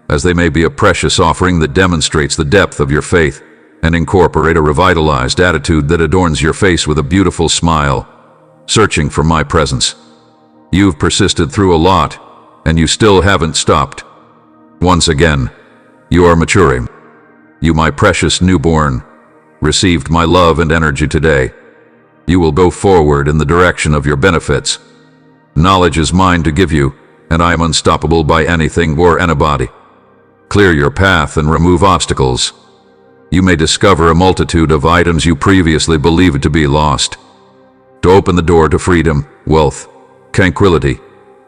as they may be a precious offering that demonstrates the depth of your faith, and incorporate a revitalized attitude that adorns your face with a beautiful smile, searching for my presence. You've persisted through a lot, and you still haven't stopped. Once again, you are maturing. You, my precious newborn, received my love and energy today. You will go forward in the direction of your benefits. Knowledge is mine to give you, and I am unstoppable by anything or anybody. Clear your path and remove obstacles. You may discover a multitude of items you previously believed to be lost. To open the door to freedom, wealth, tranquility,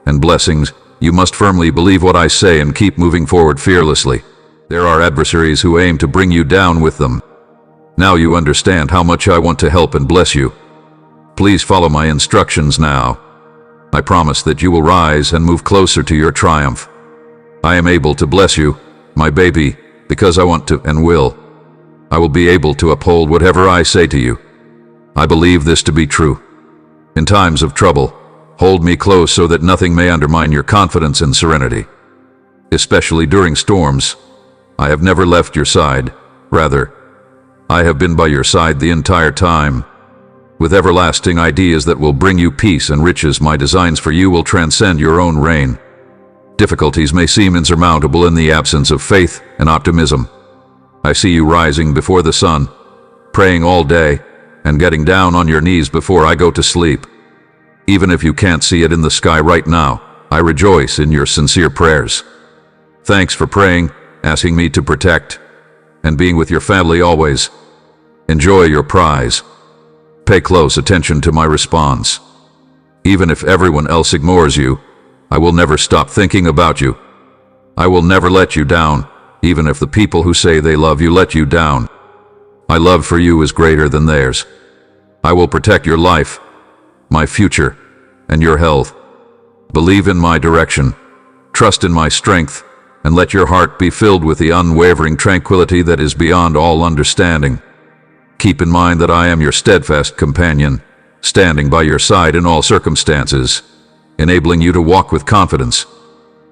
and blessings, you must firmly believe what I say and keep moving forward fearlessly. There are adversaries who aim to bring you down with them. Now you understand how much I want to help and bless you. Please follow my instructions now. I promise that you will rise and move closer to your triumph. I am able to bless you, my baby, because I want to and will. I will be able to uphold whatever I say to you. I believe this to be true. In times of trouble, hold me close so that nothing may undermine your confidence and serenity. Especially during storms, I have never left your side. Rather, I have been by your side the entire time. With everlasting ideas that will bring you peace and riches, my designs for you will transcend your own reign. Difficulties may seem insurmountable in the absence of faith and optimism. I see you rising before the sun, praying all day, and getting down on your knees before I go to sleep. Even if you can't see it in the sky right now, I rejoice in your sincere prayers. Thanks for praying, asking me to protect, and being with your family always. Enjoy your prize. Pay close attention to my response. Even if everyone else ignores you, I will never stop thinking about you. I will never let you down, even if the people who say they love you let you down. My love for you is greater than theirs. I will protect your life, my future, and your health. Believe in my direction, trust in my strength, and let your heart be filled with the unwavering tranquility that is beyond all understanding. Keep in mind that I am your steadfast companion, standing by your side in all circumstances, enabling you to walk with confidence.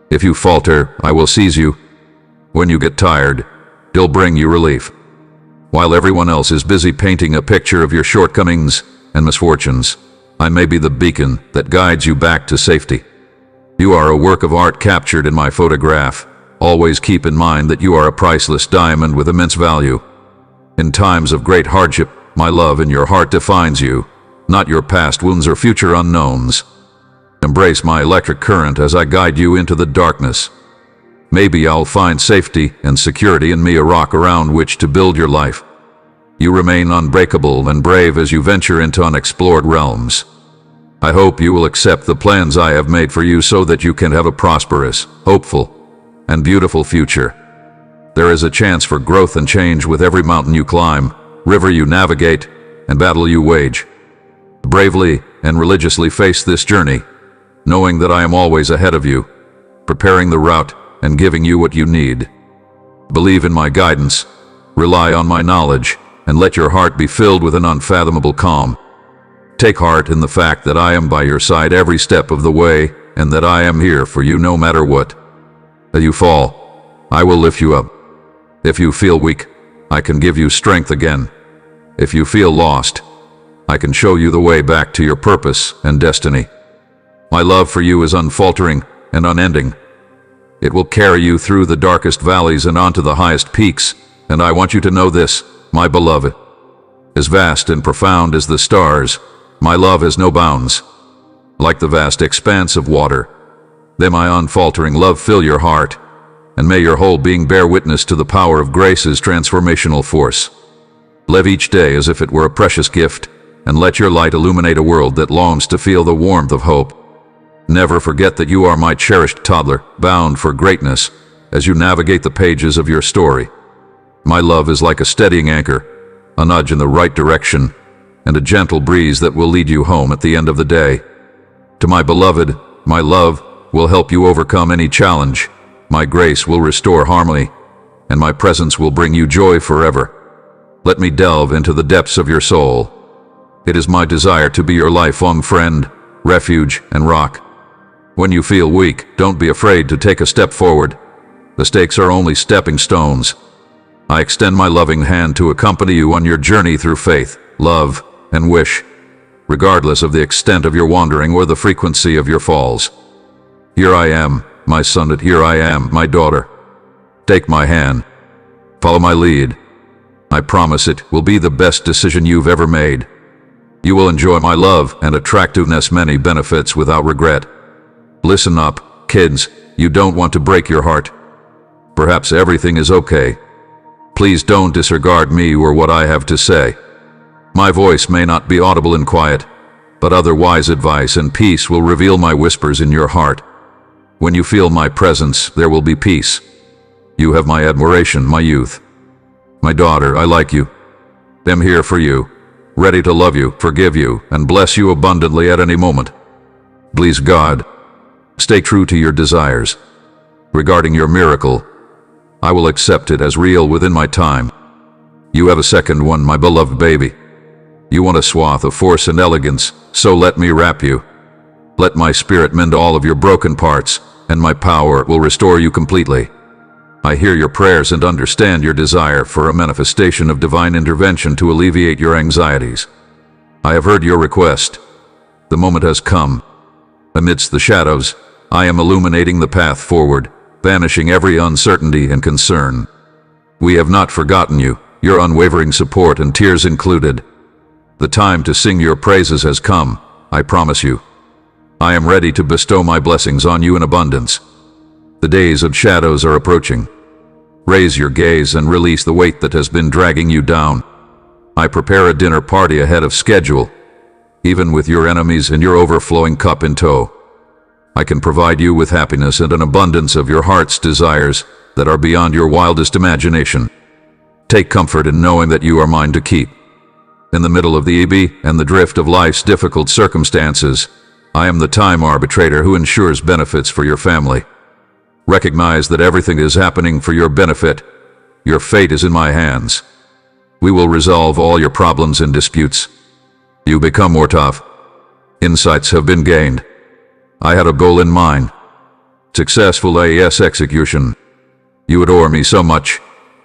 If you falter, I will seize you. When you get tired, I'll bring you relief. While everyone else is busy painting a picture of your shortcomings and misfortunes, I may be the beacon that guides you back to safety. You are a work of art captured in my photograph. Always keep in mind that you are a priceless diamond with immense value. In times of great hardship, my love in your heart defines you, not your past wounds or future unknowns. Embrace my electric current as I guide you into the darkness. Maybe I'll find safety and security in me, a rock around which to build your life. You remain unbreakable and brave as you venture into unexplored realms. I hope you will accept the plans I have made for you so that you can have a prosperous, hopeful, and beautiful future. There is a chance for growth and change with every mountain you climb, river you navigate, and battle you wage. Bravely and religiously face this journey, knowing that I am always ahead of you, preparing the route and giving you what you need. Believe in my guidance, rely on my knowledge, and let your heart be filled with an unfathomable calm. Take heart in the fact that I am by your side every step of the way, and that I am here for you no matter what. As you fall, I will lift you up. If you feel weak, I can give you strength again. If you feel lost, I can show you the way back to your purpose and destiny. My love for you is unfaltering and unending. It will carry you through the darkest valleys and onto the highest peaks, and I want you to know this, my beloved. As vast and profound as the stars, my love has no bounds. Like the vast expanse of water, may my unfaltering love fill your heart, and may your whole being bear witness to the power of grace's transformational force. Live each day as if it were a precious gift, and let your light illuminate a world that longs to feel the warmth of hope. Never forget that you are my cherished toddler, bound for greatness, as you navigate the pages of your story. My love is like a steadying anchor, a nudge in the right direction, and a gentle breeze that will lead you home at the end of the day. To my beloved, my love will help you overcome any challenge. My grace will restore harmony, and my presence will bring you joy forever. Let me delve into the depths of your soul. It is my desire to be your lifelong friend, refuge, and rock. When you feel weak, don't be afraid to take a step forward. The stakes are only stepping stones. I extend my loving hand to accompany you on your journey through faith, love, and wish, regardless of the extent of your wandering or the frequency of your falls. Here I am, my son, and here I am, my daughter. Take my hand. Follow my lead. I promise it will be the best decision you've ever made. You will enjoy my love and attractiveness, many benefits without regret. Listen up, kids, you don't want to break your heart. Perhaps everything is okay. Please don't disregard me or what I have to say. My voice may not be audible in quiet, but other wise advice and peace will reveal my whispers in your heart. When you feel my presence, there will be peace. You have my admiration, my youth. My daughter, I like you. I'm here for you, ready to love you, forgive you, and bless you abundantly at any moment. Please God, stay true to your desires. Regarding your miracle, I will accept it as real within my time. You have a second one, my beloved baby. You want a swath of force and elegance, so let me wrap you. Let my spirit mend all of your broken parts, and my power will restore you completely. I hear your prayers and understand your desire for a manifestation of divine intervention to alleviate your anxieties. I have heard your request. The moment has come. Amidst the shadows, I am illuminating the path forward, banishing every uncertainty and concern. We have not forgotten you, your unwavering support and tears included. The time to sing your praises has come, I promise you. I am ready to bestow my blessings on you in abundance. The days of shadows are approaching. Raise your gaze and release the weight that has been dragging you down. I prepare a dinner party ahead of schedule, even with your enemies and your overflowing cup in tow. I can provide you with happiness and an abundance of your heart's desires that are beyond your wildest imagination. Take comfort in knowing that you are mine to keep. In the middle of the ebb and the drift of life's difficult circumstances, I am the time arbitrator who ensures benefits for your family. Recognize that everything is happening for your benefit. Your fate is in my hands. We will resolve all your problems and disputes. You become more tough. Insights have been gained. I had a goal in mind. Successful AES execution. You adore me so much.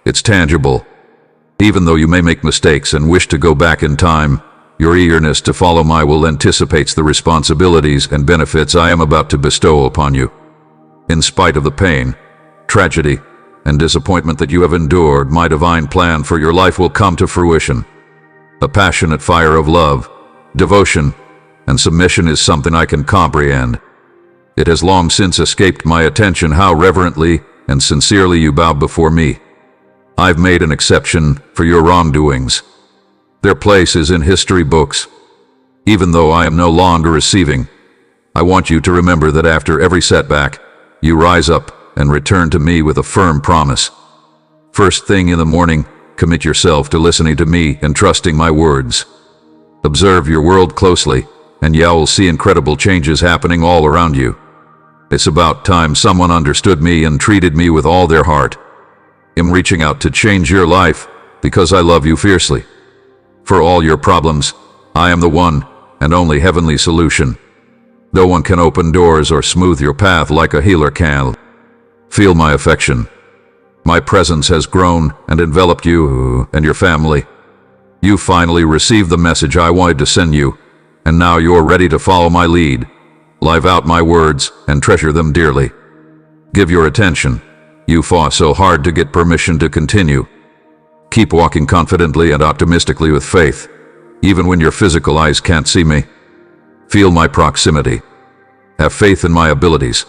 It's tangible. Even though you may make mistakes and wish to go back in time, your eagerness to follow my will anticipates the responsibilities and benefits I am about to bestow upon you. In spite of the pain, tragedy, and disappointment that you have endured, my divine plan for your life will come to fruition. A passionate fire of love, devotion, and submission is something I can comprehend. It has long since escaped my attention how reverently and sincerely you bow before me. I've made an exception for your wrongdoings. Their place is in history books. Even though I am no longer receiving, I want you to remember that after every setback, you rise up and return to me with a firm promise. First thing in the morning, commit yourself to listening to me and trusting my words. Observe your world closely, and you will see incredible changes happening all around you. It's about time someone understood me and treated me with all their heart. I'm reaching out to change your life because I love you fiercely. For all your problems, I am the one and only heavenly solution. No one can open doors or smooth your path like a healer can. Feel my affection. My presence has grown and enveloped you and your family. You finally received the message I wanted to send you, and now you're ready to follow my lead. Live out my words and treasure them dearly. Give your attention. You fought so hard to get permission to continue. Keep walking confidently and optimistically with faith, even when your physical eyes can't see me. Feel my proximity. Have faith in my abilities.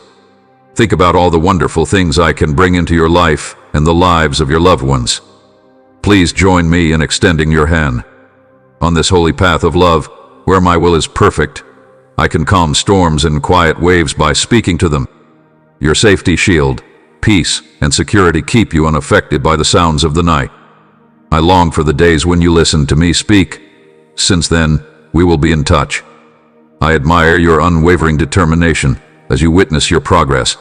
Think about all the wonderful things I can bring into your life and the lives of your loved ones. Please join me in extending your hand. On this holy path of love, where my will is perfect, I can calm storms and quiet waves by speaking to them. Your safety shield, peace, and security keep you unaffected by the sounds of the night. I long for the days when you listen to me speak. Since then, we will be in touch. I admire your unwavering determination as you witness your progress.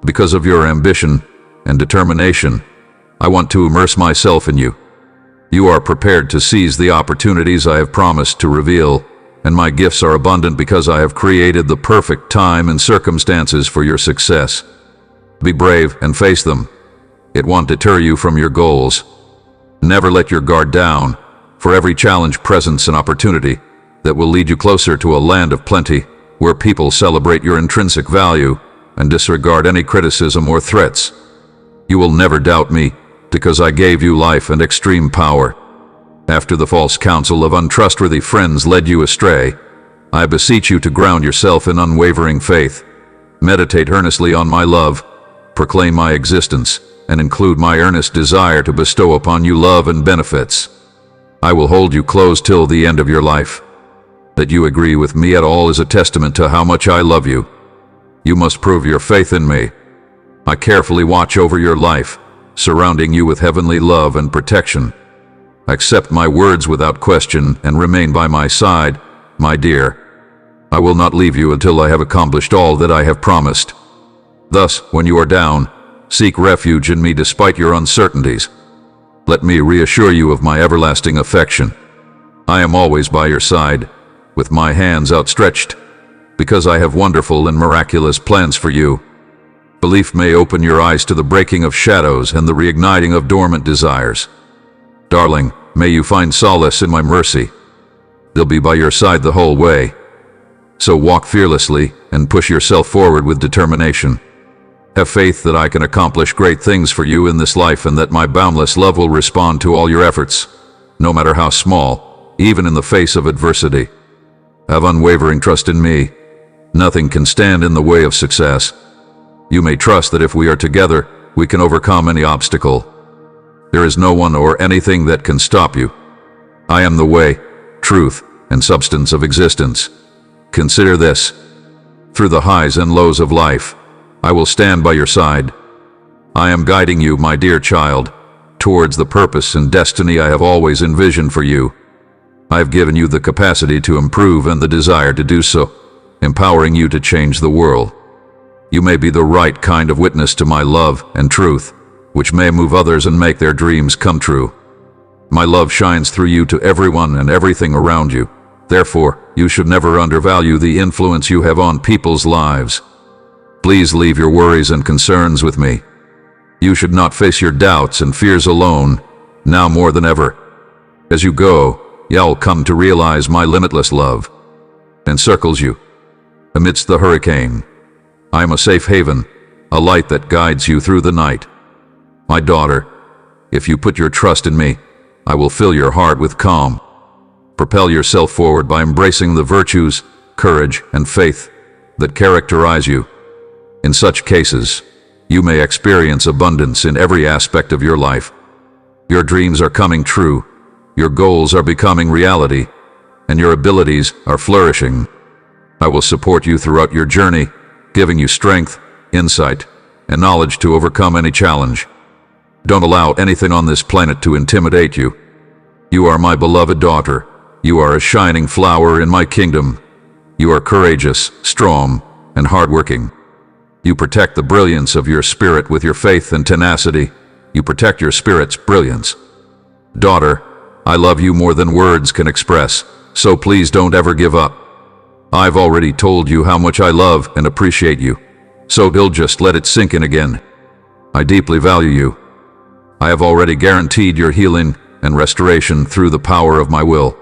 Because of your ambition and determination, I want to immerse myself in you. You are prepared to seize the opportunities I have promised to reveal and my gifts are abundant because I have created the perfect time and circumstances for your success. Be brave and face them. It won't deter you from your goals. Never let your guard down. For every challenge presents an opportunity that will lead you closer to a land of plenty, where people celebrate your intrinsic value and disregard any criticism or threats. You will never doubt me, because I gave you life and extreme power. After the false counsel of untrustworthy friends led you astray, I beseech you to ground yourself in unwavering faith. Meditate earnestly on my love, proclaim my existence, and include my earnest desire to bestow upon you love and benefits. I will hold you close till the end of your life. That you agree with me at all is a testament to how much I love you. You must prove your faith in me. I carefully watch over your life, surrounding you with heavenly love and protection. Accept my words without question and remain by my side, my dear. I will not leave you until I have accomplished all that I have promised. Thus, when you are down, seek refuge in me despite your uncertainties. Let me reassure you of my everlasting affection. I am always by your side, with my hands outstretched, because I have wonderful and miraculous plans for you. Belief may open your eyes to the breaking of shadows and the reigniting of dormant desires. Darling, may you find solace in my mercy. They'll be by your side the whole way. So walk fearlessly and push yourself forward with determination. Have faith that I can accomplish great things for you in this life and that my boundless love will respond to all your efforts, no matter how small, even in the face of adversity. Have unwavering trust in me. Nothing can stand in the way of success. You may trust that if we are together, we can overcome any obstacle. There is no one or anything that can stop you. I am the way, truth, and substance of existence. Consider this. Through the highs and lows of life, I will stand by your side. I am guiding you, my dear child, towards the purpose and destiny I have always envisioned for you. I have given you the capacity to improve and the desire to do so, empowering you to change the world. You may be the right kind of witness to my love and truth, which may move others and make their dreams come true. My love shines through you to everyone and everything around you. Therefore, you should never undervalue the influence you have on people's lives. Please leave your worries and concerns with me. You should not face your doubts and fears alone, now more than ever. As you go, you'll come to realize my limitless love encircles you. Amidst the hurricane, I am a safe haven, a light that guides you through the night. My daughter, if you put your trust in me, I will fill your heart with calm. Propel yourself forward by embracing the virtues, courage, and faith that characterize you. In such cases, you may experience abundance in every aspect of your life. Your dreams are coming true, your goals are becoming reality, and your abilities are flourishing. I will support you throughout your journey, giving you strength, insight, and knowledge to overcome any challenge. Don't allow anything on this planet to intimidate you. You are my beloved daughter. You are a shining flower in my kingdom. You are courageous, strong, and hardworking. You protect the brilliance of your spirit with your faith and tenacity. You protect your spirit's brilliance. Daughter, I love you more than words can express, so please don't ever give up. I've already told you how much I love and appreciate you, so don't just let it sink in again. I deeply value you. I have already guaranteed your healing and restoration through the power of my will.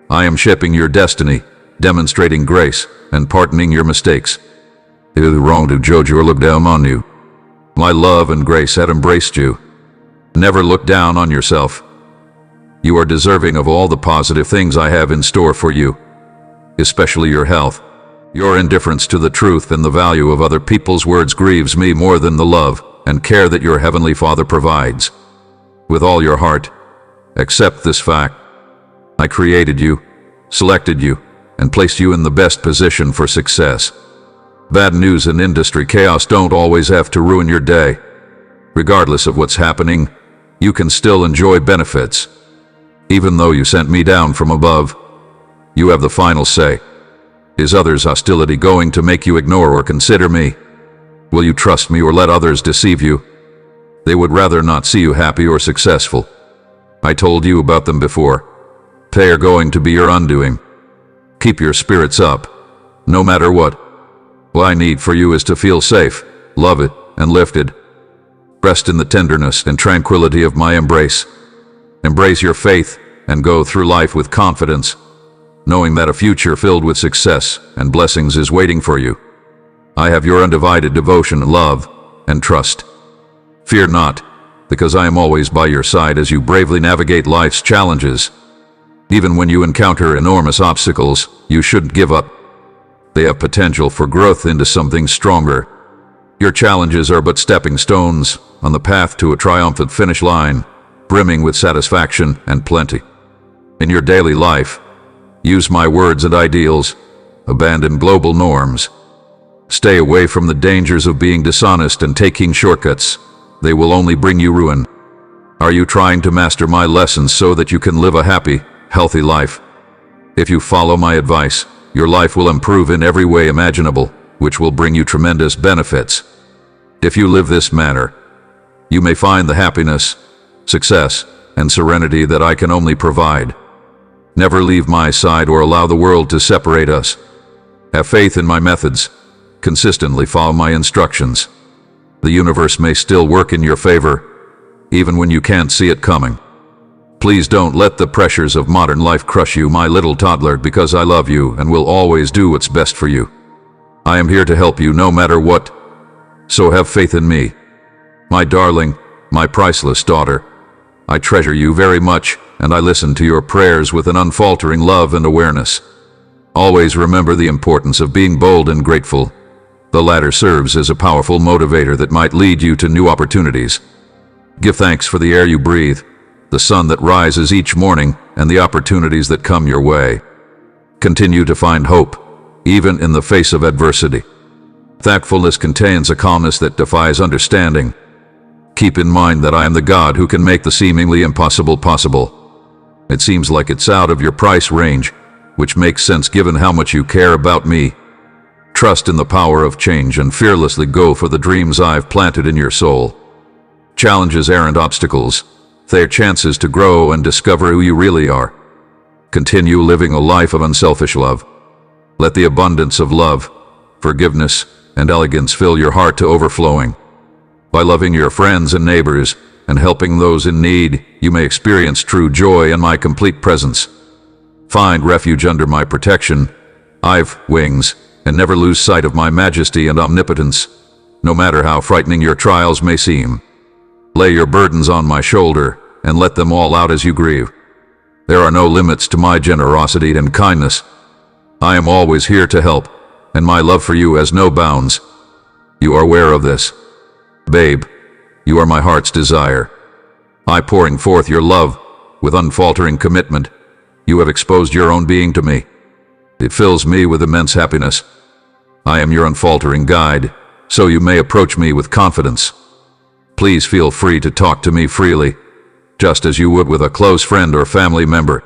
I am shaping your destiny, demonstrating grace, and pardoning your mistakes. It is wrong to judge or look down on you. My love and grace had embraced you. Never look down on yourself. You are deserving of all the positive things I have in store for you, especially your health. Your indifference to the truth and the value of other people's words grieves me more than the love and care that your Heavenly Father provides. With all your heart, accept this fact. I created you, selected you, and placed you in the best position for success. Bad news and industry chaos don't always have to ruin your day. Regardless of what's happening, you can still enjoy benefits. Even though you sent me down from above, you have the final say. Is others' hostility going to make you ignore or consider me? Will you trust me or let others deceive you? They would rather not see you happy or successful. I told you about them before. They are going to be your undoing. Keep your spirits up, no matter what. What I need for you is to feel safe, loved, and lifted. Rest in the tenderness and tranquility of my embrace. Embrace your faith and go through life with confidence, knowing that a future filled with success and blessings is waiting for you. I have your undivided devotion, love, and trust. Fear not, because I am always by your side as you bravely navigate life's challenges. Even when you encounter enormous obstacles, you shouldn't give up. They have potential for growth into something stronger. Your challenges are but stepping stones on the path to a triumphant finish line, brimming with satisfaction and plenty. In your daily life, use my words and ideals, abandon global norms. Stay away from the dangers of being dishonest and taking shortcuts. They will only bring you ruin. Are you trying to master my lessons so that you can live a happy, healthy life? If you follow my advice, your life will improve in every way imaginable, which will bring you tremendous benefits. If you live this manner, you may find the happiness, success, and serenity that I can only provide. Never leave my side or allow the world to separate us. Have faith in my methods. Consistently follow my instructions. The universe may still work in your favor, even when you can't see it coming. Please don't let the pressures of modern life crush you, my little toddler, because I love you and will always do what's best for you. I am here to help you no matter what, so have faith in me. My darling, my priceless daughter, I treasure you very much, and I listen to your prayers with an unfaltering love and awareness. Always remember the importance of being bold and grateful. The latter serves as a powerful motivator that might lead you to new opportunities. Give thanks for the air you breathe, the sun that rises each morning, and the opportunities that come your way. Continue to find hope, even in the face of adversity. Thankfulness contains a calmness that defies understanding. Keep in mind that I am the God who can make the seemingly impossible possible. It seems like it's out of your price range, which makes sense given how much you care about me. Trust in the power of change and fearlessly go for the dreams I've planted in your soul. Challenges aren't obstacles. They're chances to grow and discover who you really are. Continue living a life of unselfish love. Let the abundance of love, forgiveness, and elegance fill your heart to overflowing. By loving your friends and neighbors and helping those in need, you may experience true joy in my complete presence. Find refuge under my protection. I've wings, and never lose sight of my majesty and omnipotence, no matter how frightening your trials may seem. Lay your burdens on my shoulder and let them all out as you grieve. There are no limits to my generosity and kindness. I am always here to help, and my love for you has no bounds. You are aware of this. Babe, you are my heart's desire. I pouring forth your love with unfaltering commitment. You have exposed your own being to me. It fills me with immense happiness. I am your unfaltering guide, so you may approach me with confidence. Please feel free to talk to me freely, just as you would with a close friend or family member.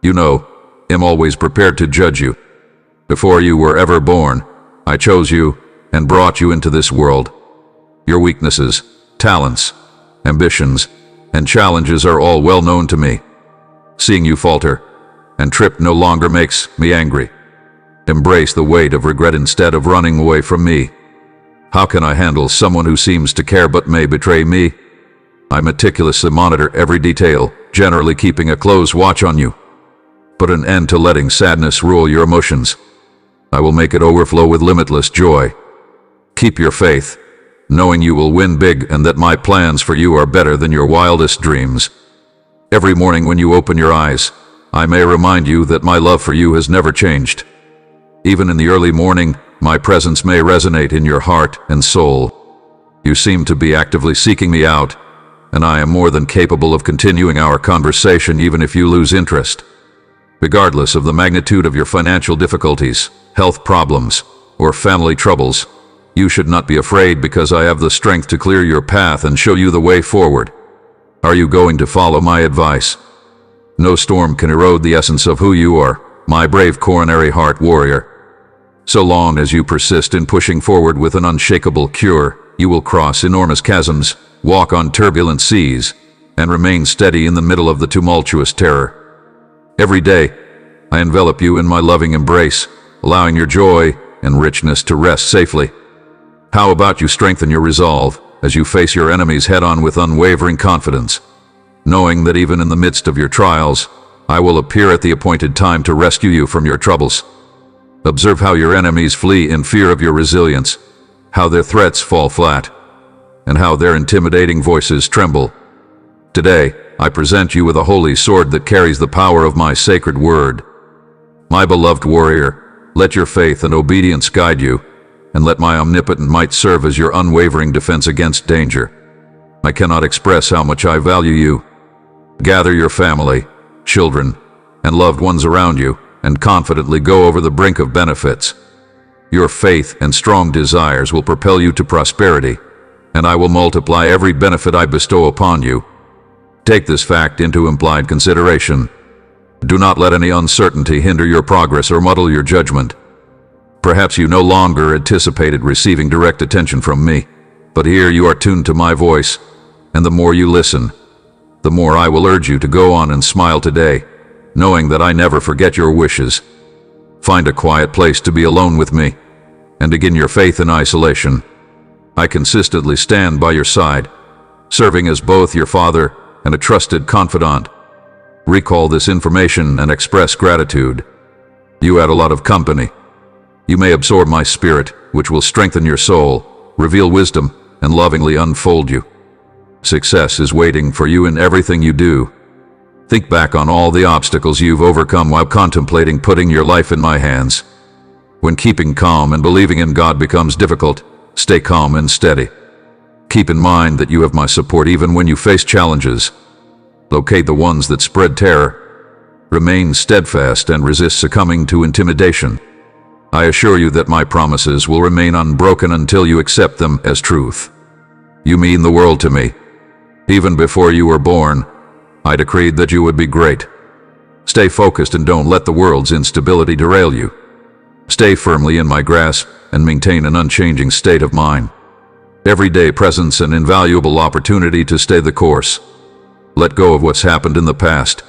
You know, I'm always prepared to judge you. Before you were ever born, I chose you and brought you into this world. Your weaknesses, talents, ambitions, and challenges are all well known to me. Seeing you falter and trip no longer makes me angry. Embrace the weight of regret instead of running away from me. How can I handle someone who seems to care but may betray me? I meticulously monitor every detail, generally keeping a close watch on you. Put an end to letting sadness rule your emotions. I will make it overflow with limitless joy. Keep your faith, knowing you will win big and that my plans for you are better than your wildest dreams. Every morning when you open your eyes, I may remind you that my love for you has never changed. Even in the early morning, my presence may resonate in your heart and soul. You seem to be actively seeking me out, and I am more than capable of continuing our conversation even if you lose interest. Regardless of the magnitude of your financial difficulties, health problems, or family troubles, you should not be afraid because I have the strength to clear your path and show you the way forward. Are you going to follow my advice? No storm can erode the essence of who you are, my brave coronary heart warrior. So long as you persist in pushing forward with an unshakable cure, you will cross enormous chasms, walk on turbulent seas, and remain steady in the middle of the tumultuous terror. Every day, I envelop you in my loving embrace, allowing your joy and richness to rest safely. How about you strengthen your resolve as you face your enemies head-on with unwavering confidence, knowing that even in the midst of your trials, I will appear at the appointed time to rescue you from your troubles. Observe how your enemies flee in fear of your resilience, how their threats fall flat, and how their intimidating voices tremble. Today, I present you with a holy sword that carries the power of my sacred word. My beloved warrior, let your faith and obedience guide you, and let my omnipotent might serve as your unwavering defense against danger. I cannot express how much I value you. Gather your family, children, and loved ones around you, and confidently go over the brink of benefits. Your faith and strong desires will propel you to prosperity, and I will multiply every benefit I bestow upon you. Take this fact into implied consideration. Do not let any uncertainty hinder your progress or muddle your judgment. Perhaps you no longer anticipated receiving direct attention from me, but here you are tuned to my voice, and the more you listen, the more I will urge you to go on and smile today, knowing that I never forget your wishes. Find a quiet place to be alone with me, and begin your faith in isolation. I consistently stand by your side, serving as both your father and a trusted confidant. Recall this information and express gratitude. You had a lot of company. You may absorb my spirit, which will strengthen your soul, reveal wisdom, and lovingly unfold you. Success is waiting for you in everything you do. Think back on all the obstacles you've overcome while contemplating putting your life in my hands. When keeping calm and believing in God becomes difficult, stay calm and steady. Keep in mind that you have my support even when you face challenges. Locate the ones that spread terror. Remain steadfast and resist succumbing to intimidation. I assure you that my promises will remain unbroken until you accept them as truth. You mean the world to me. Even before you were born, I decreed that you would be great. Stay focused and don't let the world's instability derail you. Stay firmly in my grasp and maintain an unchanging state of mind. Every day presents an invaluable opportunity to stay the course. Let go of what's happened in the past.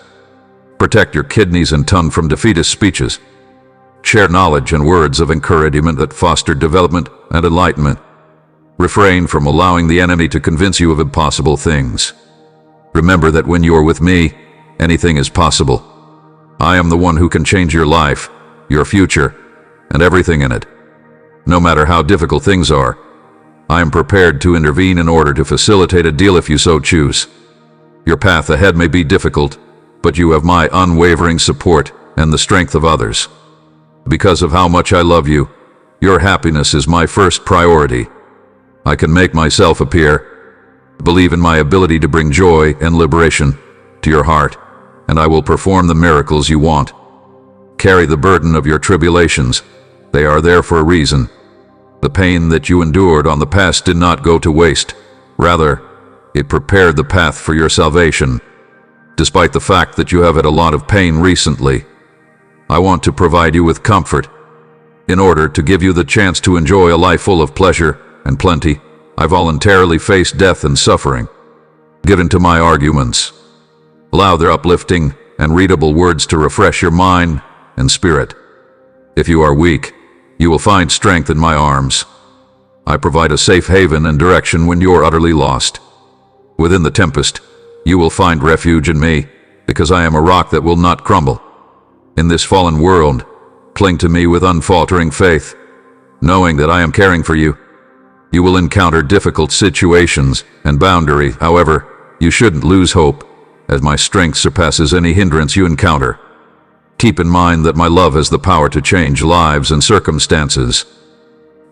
Protect your kidneys and tongue from defeatist speeches. Share knowledge and words of encouragement that foster development and enlightenment. Refrain from allowing the enemy to convince you of impossible things. Remember that when you are with me, anything is possible. I am the one who can change your life, your future, and everything in it. No matter how difficult things are, I am prepared to intervene in order to facilitate a deal if you so choose. Your path ahead may be difficult, but you have my unwavering support and the strength of others. Because of how much I love you, your happiness is my first priority. I can make myself appear. Believe in my ability to bring joy and liberation to your heart, and I will perform the miracles you want. Carry the burden of your tribulations. They are there for a reason. The pain that you endured on the past did not go to waste. Rather, it prepared the path for your salvation. Despite the fact that you have had a lot of pain recently, I want to provide you with comfort. In order to give you the chance to enjoy a life full of pleasure and plenty, I voluntarily face death and suffering. Give in to my arguments. Allow their uplifting and readable words to refresh your mind and spirit. If you are weak, you will find strength in my arms. I provide a safe haven and direction when you are utterly lost. Within the tempest, you will find refuge in me, because I am a rock that will not crumble. In this fallen world, cling to me with unfaltering faith, knowing that I am caring for you. You will encounter difficult situations and boundaries. However, you shouldn't lose hope, as my strength surpasses any hindrance you encounter. Keep in mind that my love has the power to change lives and circumstances.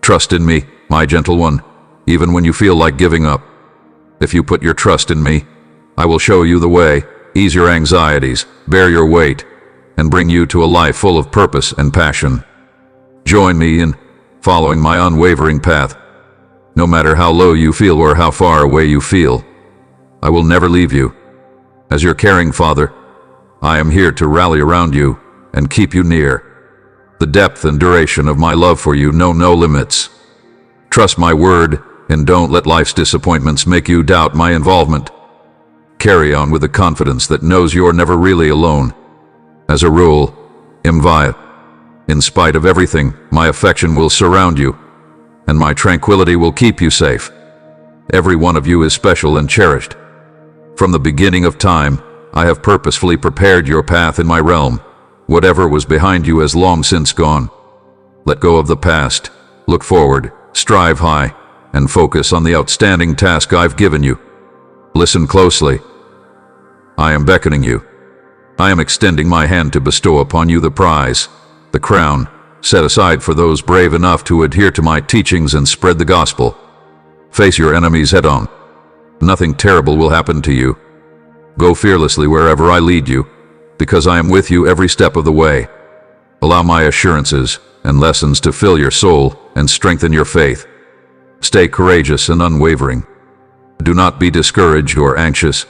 Trust in me, my gentle one, even when you feel like giving up. If you put your trust in me, I will show you the way, ease your anxieties, bear your weight, and bring you to a life full of purpose and passion. Join me in following my unwavering path. No matter how low you feel or how far away you feel, I will never leave you. As your caring father, I am here to rally around you and keep you near. The depth and duration of my love for you know no limits. Trust my word and don't let life's disappointments make you doubt my involvement. Carry on with the confidence that knows you're never really alone. As a rule, Imviat. In spite of everything, my affection will surround you, and my tranquility will keep you safe. Every one of you is special and cherished. From the beginning of time, I have purposefully prepared your path in my realm. Whatever was behind you has long since gone. Let go of the past, look forward, strive high, and focus on the outstanding task I've given you. Listen closely. I am beckoning you. I am extending my hand to bestow upon you the prize, the crown, set aside for those brave enough to adhere to my teachings and spread the gospel. Face your enemies head on. Nothing terrible will happen to you. Go fearlessly wherever I lead you, because I am with you every step of the way. Allow my assurances and lessons to fill your soul and strengthen your faith. Stay courageous and unwavering. Do not be discouraged or anxious.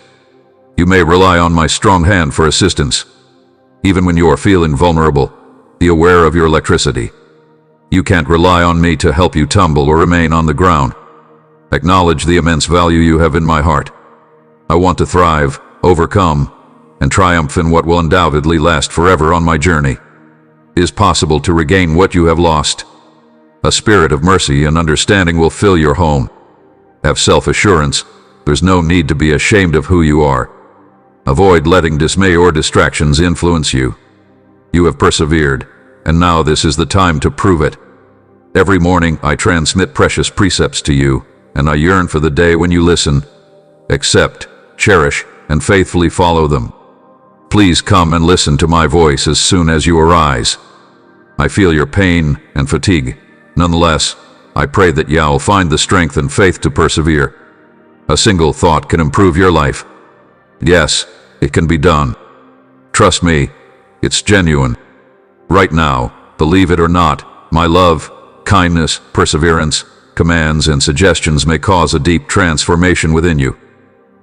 You may rely on my strong hand for assistance. Even when you are feeling vulnerable, be aware of your electricity. You can't rely on me to help you tumble or remain on the ground. Acknowledge the immense value you have in my heart. I want to thrive, overcome, and triumph in what will undoubtedly last forever on my journey. It is possible to regain what you have lost. A spirit of mercy and understanding will fill your home. Have self-assurance. There's no need to be ashamed of who you are. Avoid letting dismay or distractions influence you. You have persevered, and now this is the time to prove it. Every morning I transmit precious precepts to you, and I yearn for the day when you listen, accept, cherish, and faithfully follow them. Please come and listen to my voice as soon as you arise. I feel your pain and fatigue. Nonetheless, I pray that you'll find the strength and faith to persevere. A single thought can improve your life. Yes, it can be done. Trust me, it's genuine. Right now, believe it or not, my love, kindness, perseverance, commands and suggestions may cause a deep transformation within you.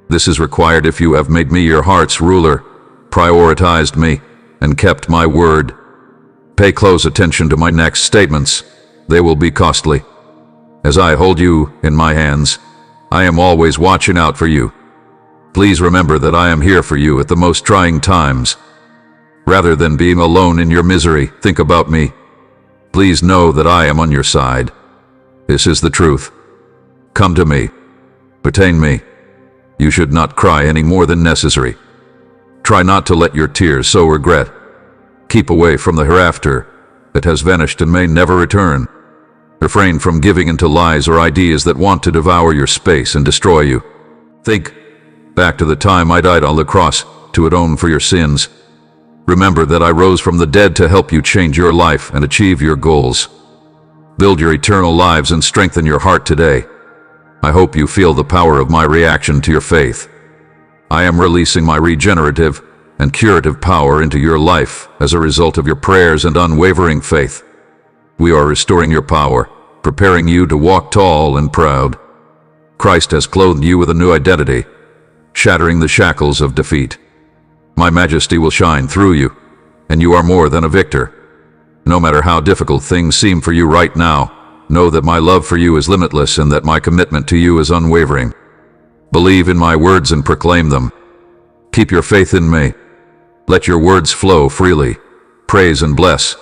This is required if you have made me your heart's ruler, prioritized me, and kept my word. Pay close attention to my next statements. They will be costly. As I hold you in my hands, I am always watching out for you. Please remember that I am here for you at the most trying times. Rather than being alone in your misery, think about me. Please know that I am on your side. This is the truth. Come to me. Pertain me. You should not cry any more than necessary. Try not to let your tears sow regret. Keep away from the hereafter that has vanished and may never return. Refrain from giving into lies or ideas that want to devour your space and destroy you. Think back to the time I died on the cross to atone for your sins. Remember that I rose from the dead to help you change your life and achieve your goals. Build your eternal lives and strengthen your heart today. I hope you feel the power of my reaction to your faith. I am releasing my regenerative and curative power into your life as a result of your prayers and unwavering faith. We are restoring your power, preparing you to walk tall and proud. Christ has clothed you with a new identity, shattering the shackles of defeat. My majesty will shine through you, and you are more than a victor. No matter how difficult things seem for you right now, know that my love for you is limitless and that my commitment to you is unwavering. Believe in my words and proclaim them. Keep your faith in me. Let your words flow freely. Praise and bless,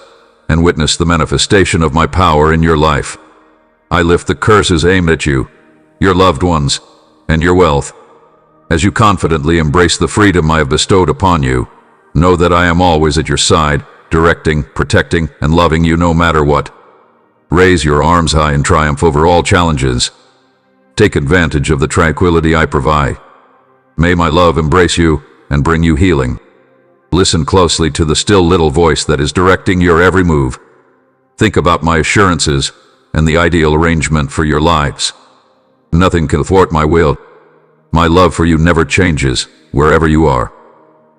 and witness the manifestation of my power in your life. I lift the curses aimed at you, your loved ones, and your wealth. As you confidently embrace the freedom I have bestowed upon you, know that I am always at your side, directing, protecting, and loving you no matter what. Raise your arms high in triumph over all challenges. Take advantage of the tranquility I provide. May my love embrace you and bring you healing. Listen closely to the still little voice that is directing your every move. Think about my assurances and the ideal arrangement for your lives. Nothing can thwart my will. My love for you never changes, wherever you are.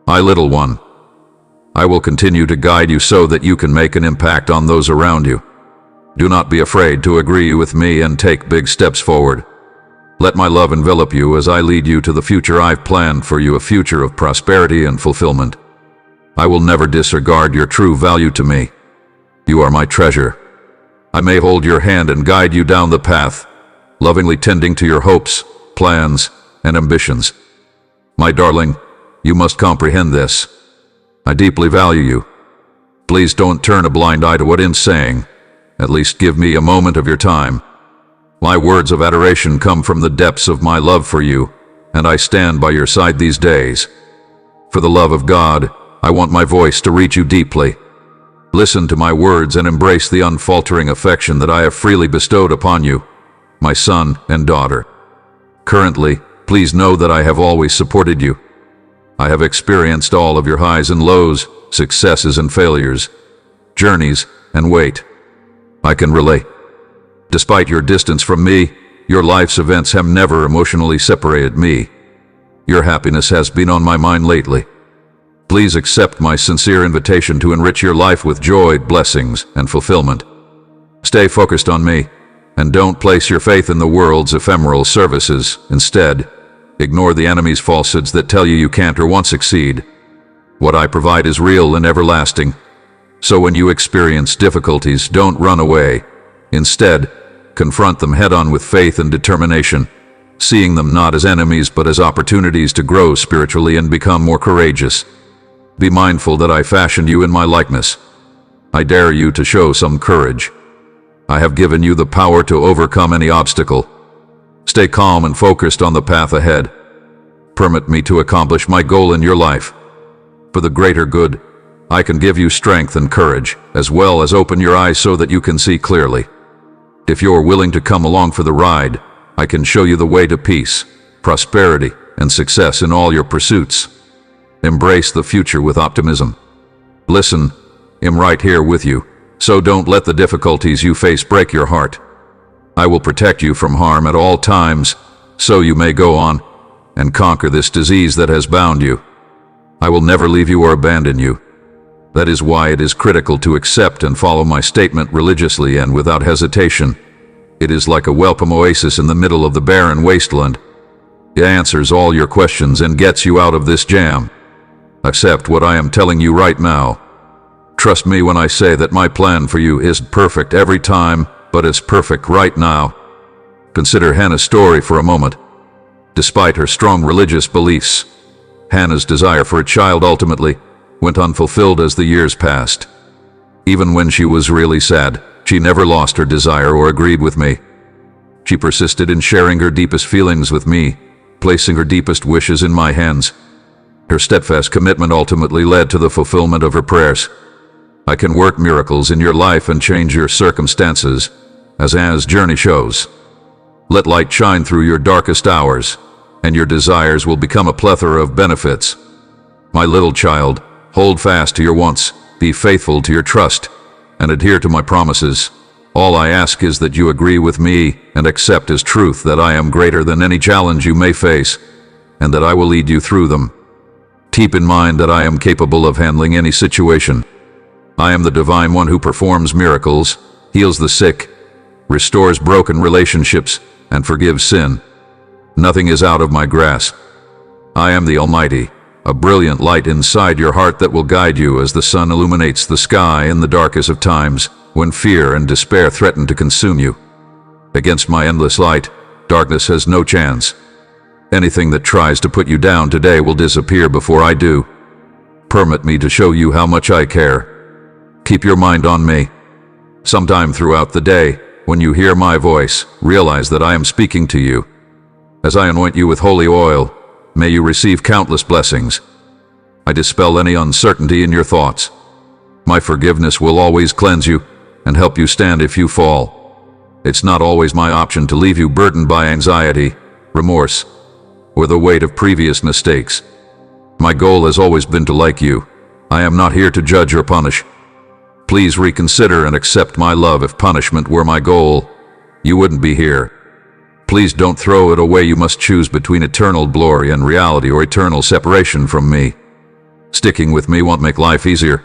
My little one, I will continue to guide you so that you can make an impact on those around you. Do not be afraid to agree with me and take big steps forward. Let my love envelop you as I lead you to the future I've planned for you, a future of prosperity and fulfillment. I will never disregard your true value to me. You are my treasure. I may hold your hand and guide you down the path, lovingly tending to your hopes, plans, and ambitions. My darling, you must comprehend this. I deeply value you. Please don't turn a blind eye to what I'm saying. At least give me a moment of your time. My words of adoration come from the depths of my love for you, and I stand by your side these days. For the love of God, I want my voice to reach you deeply. Listen to my words and embrace the unfaltering affection that I have freely bestowed upon you, my son and daughter. Currently, please know that I have always supported you. I have experienced all of your highs and lows, successes and failures, journeys and wait. I can relate. Despite your distance from me, your life's events have never emotionally separated me. Your happiness has been on my mind lately. Please accept my sincere invitation to enrich your life with joy, blessings, and fulfillment. Stay focused on me, and don't place your faith in the world's ephemeral services. Instead, ignore the enemy's falsehoods that tell you you can't or won't succeed. What I provide is real and everlasting. So when you experience difficulties, don't run away. Instead, confront them head-on with faith and determination, seeing them not as enemies but as opportunities to grow spiritually and become more courageous. Be mindful that I fashioned you in my likeness. I dare you to show some courage. I have given you the power to overcome any obstacle. Stay calm and focused on the path ahead. Permit me to accomplish my goal in your life. For the greater good, I can give you strength and courage, as well as open your eyes so that you can see clearly. If you're willing to come along for the ride, I can show you the way to peace, prosperity, and success in all your pursuits. Embrace the future with optimism. Listen, I'm right here with you, so don't let the difficulties you face break your heart. I will protect you from harm at all times, so you may go on and conquer this disease that has bound you. I will never leave you or abandon you. That is why it is critical to accept and follow my statement religiously and without hesitation. It is like a welcome oasis in the middle of the barren wasteland. It answers all your questions and gets you out of this jam. Accept what I am telling you right now. Trust me when I say that my plan for you isn't perfect every time, but is perfect right now. Consider Hannah's story for a moment. Despite her strong religious beliefs, Hannah's desire for a child ultimately went unfulfilled as the years passed. Even when she was really sad, she never lost her desire or agreed with me. She persisted in sharing her deepest feelings with me, placing her deepest wishes in my hands. Her steadfast commitment ultimately led to the fulfillment of her prayers. I can work miracles in your life and change your circumstances, as Hannah's journey shows. Let light shine through your darkest hours, and your desires will become a plethora of benefits. My little child, hold fast to your wants, be faithful to your trust, and adhere to my promises. All I ask is that you agree with me and accept as truth that I am greater than any challenge you may face, and that I will lead you through them. Keep in mind that I am capable of handling any situation. I am the divine one who performs miracles, heals the sick, restores broken relationships, and forgives sin. Nothing is out of my grasp. I am the Almighty, a brilliant light inside your heart that will guide you as the sun illuminates the sky in the darkest of times, when fear and despair threaten to consume you. Against my endless light, darkness has no chance. Anything that tries to put you down today will disappear before I do. Permit me to show you how much I care. Keep your mind on me. Sometime throughout the day, when you hear my voice, realize that I am speaking to you. As I anoint you with holy oil, may you receive countless blessings. I dispel any uncertainty in your thoughts. My forgiveness will always cleanse you and help you stand if you fall. It's not always my option to leave you burdened by anxiety, remorse, or the weight of previous mistakes. My goal has always been to like you. I am not here to judge or punish. Please reconsider and accept my love. If punishment were my goal, you wouldn't be here. Please don't throw it away. You must choose between eternal glory and reality or eternal separation from me. Sticking with me won't make life easier,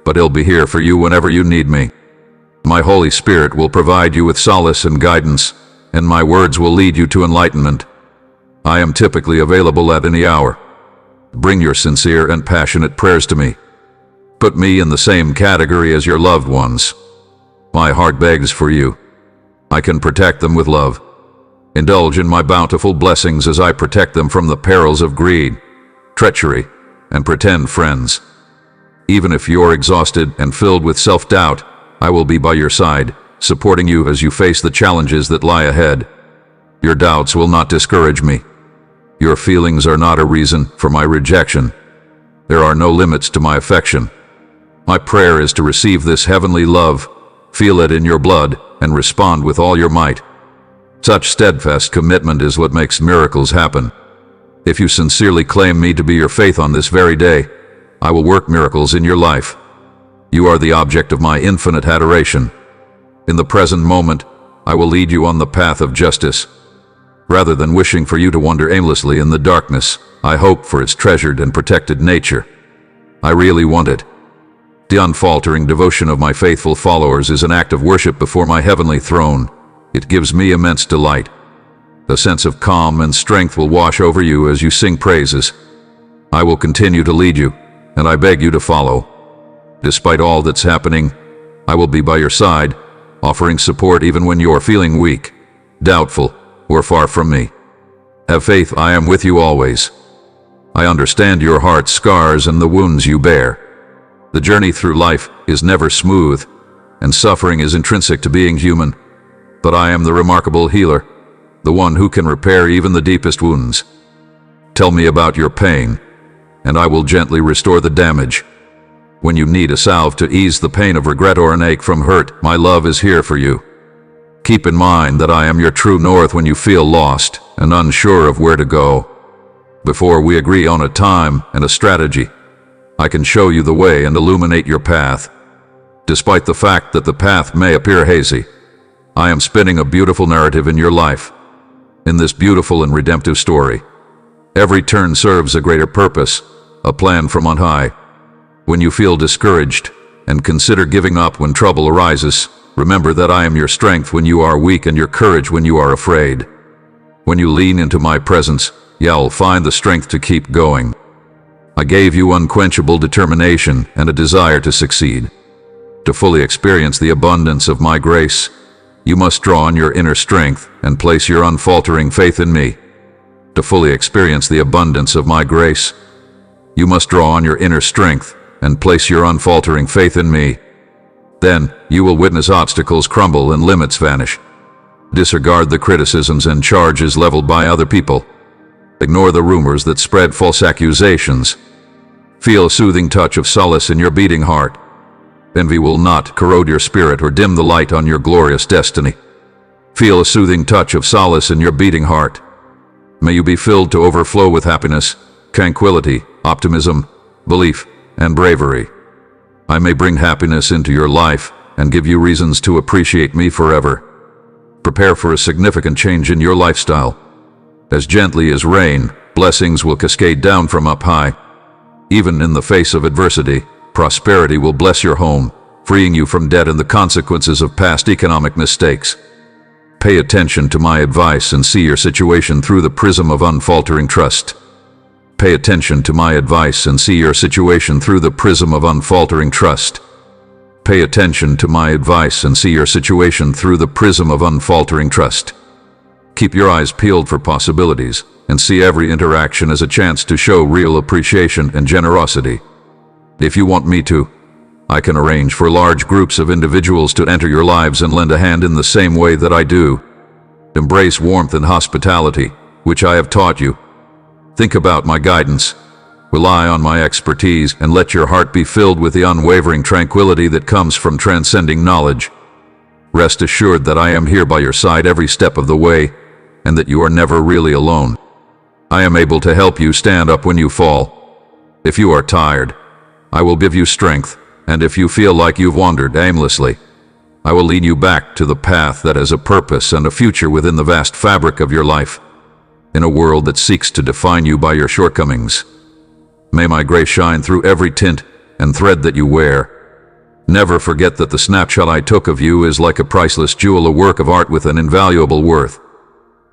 but I'll be here for you whenever you need me. My Holy Spirit will provide you with solace and guidance, and my words will lead you to enlightenment. I am typically available at any hour. Bring your sincere and passionate prayers to me. Put me in the same category as your loved ones. My heart begs for you. I can protect them with love. Indulge in my bountiful blessings as I protect them from the perils of greed, treachery, and pretend friends. Even if you're exhausted and filled with self-doubt, I will be by your side, supporting you as you face the challenges that lie ahead. Your doubts will not discourage me. Your feelings are not a reason for my rejection. There are no limits to my affection. My prayer is to receive this heavenly love, feel it in your blood, and respond with all your might. Such steadfast commitment is what makes miracles happen. If you sincerely claim me to be your faith on this very day, I will work miracles in your life. You are the object of my infinite adoration. In the present moment, I will lead you on the path of justice. Rather than wishing for you to wander aimlessly in the darkness, I hope for its treasured and protected nature. I really want it. The unfaltering devotion of my faithful followers is an act of worship before my heavenly throne. It gives me immense delight. A sense of calm and strength will wash over you as you sing praises. I will continue to lead you, and I beg you to follow. Despite all that's happening, I will be by your side, offering support even when you are feeling weak, doubtful, or far from me. Have faith, I am with you always. I understand your heart's scars and the wounds you bear. The journey through life is never smooth, and suffering is intrinsic to being human. But I am the remarkable healer, the one who can repair even the deepest wounds. Tell me about your pain, and I will gently restore the damage. When you need a salve to ease the pain of regret or an ache from hurt, my love is here for you. Keep in mind that I am your true north when you feel lost and unsure of where to go. Before we agree on a time and a strategy, I can show you the way and illuminate your path. Despite the fact that the path may appear hazy, I am spinning a beautiful narrative in your life. In this beautiful and redemptive story, every turn serves a greater purpose, a plan from on high. When you feel discouraged and consider giving up when trouble arises, remember that I am your strength when you are weak and your courage when you are afraid. When you lean into my presence, you'll find the strength to keep going. I gave you unquenchable determination and a desire to succeed. To fully experience the abundance of my grace, you must draw on your inner strength and place your unfaltering faith in me. To fully experience the abundance of my grace, you must draw on your inner strength and place your unfaltering faith in me. Then, you will witness obstacles crumble and limits vanish. Disregard the criticisms and charges leveled by other people. Ignore the rumors that spread false accusations. Feel a soothing touch of solace in your beating heart. Envy will not corrode your spirit or dim the light on your glorious destiny. Feel a soothing touch of solace in your beating heart. May you be filled to overflow with happiness, tranquility, optimism, belief, and bravery. I may bring happiness into your life and give you reasons to appreciate me forever. Prepare for a significant change in your lifestyle. As gently as rain, blessings will cascade down from up high. Even in the face of adversity, prosperity will bless your home, freeing you from debt and the consequences of past economic mistakes. Pay attention to my advice and see your situation through the prism of unfaltering trust. Pay attention to my advice and see your situation through the prism of unfaltering trust. Pay attention to my advice and see your situation through the prism of unfaltering trust. Keep your eyes peeled for possibilities and see every interaction as a chance to show real appreciation and generosity. If you want me to, I can arrange for large groups of individuals to enter your lives and lend a hand in the same way that I do. Embrace warmth and hospitality, which I have taught you. Think about my guidance. Rely on my expertise and let your heart be filled with the unwavering tranquility that comes from transcending knowledge. Rest assured that I am here by your side every step of the way, and that you are never really alone. I am able to help you stand up when you fall. If you are tired, I will give you strength, and if you feel like you've wandered aimlessly, I will lead you back to the path that has a purpose and a future within the vast fabric of your life, in a world that seeks to define you by your shortcomings. May my grace shine through every tint and thread that you wear. Never forget that the snapshot I took of you is like a priceless jewel, a work of art with an invaluable worth.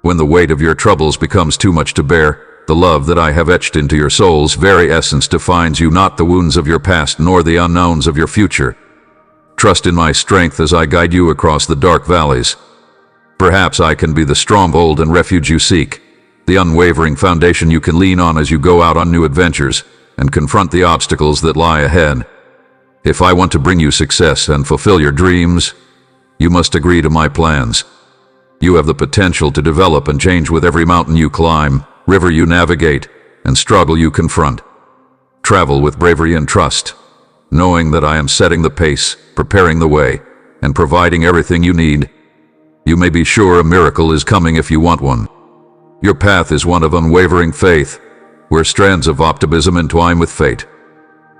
When the weight of your troubles becomes too much to bear, the love that I have etched into your soul's very essence defines you, not the wounds of your past nor the unknowns of your future. Trust in my strength as I guide you across the dark valleys. Perhaps I can be the stronghold and refuge you seek, the unwavering foundation you can lean on as you go out on new adventures and confront the obstacles that lie ahead. If I want to bring you success and fulfill your dreams, you must agree to my plans. You have the potential to develop and change with every mountain you climb, river you navigate, and struggle you confront. Travel with bravery and trust, knowing that I am setting the pace, preparing the way, and providing everything you need. You may be sure a miracle is coming if you want one. Your path is one of unwavering faith, where strands of optimism entwine with fate.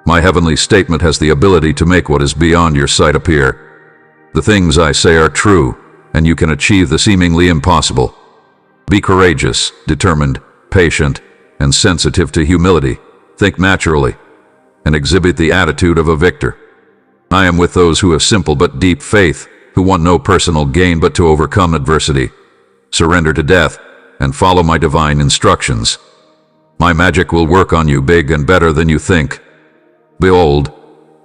My heavenly statement has the ability to make what is beyond your sight appear. The things I say are true, and you can achieve the seemingly impossible. Be courageous, determined, patient, and sensitive to humility. Think naturally, and exhibit the attitude of a victor. I am with those who have simple but deep faith, who want no personal gain but to overcome adversity, surrender to death, and follow my divine instructions. My magic will work on you big and better than you think. Behold,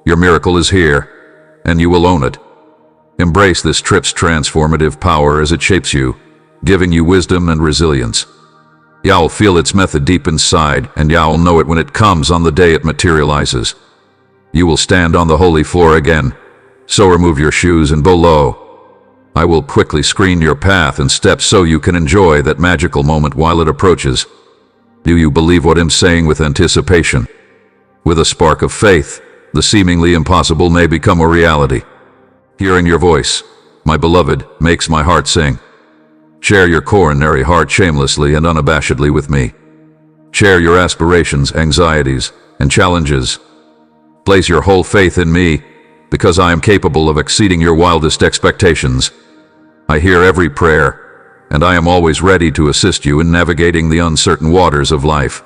your miracle is here, and you will own it. Embrace this trip's transformative power as it shapes you, giving you wisdom and resilience. You'll feel its method deep inside, and you'll know it when it comes on the day it materializes. You will stand on the holy floor again, so remove your shoes and bow low. I will quickly screen your path and steps so you can enjoy that magical moment while it approaches. Do you believe what I'm saying with anticipation? With a spark of faith, the seemingly impossible may become a reality. Hearing your voice, my beloved, makes my heart sing. Share your coronary heart shamelessly and unabashedly with me. Share your aspirations, anxieties, and challenges. Place your whole faith in me, because I am capable of exceeding your wildest expectations. I hear every prayer, and I am always ready to assist you in navigating the uncertain waters of life.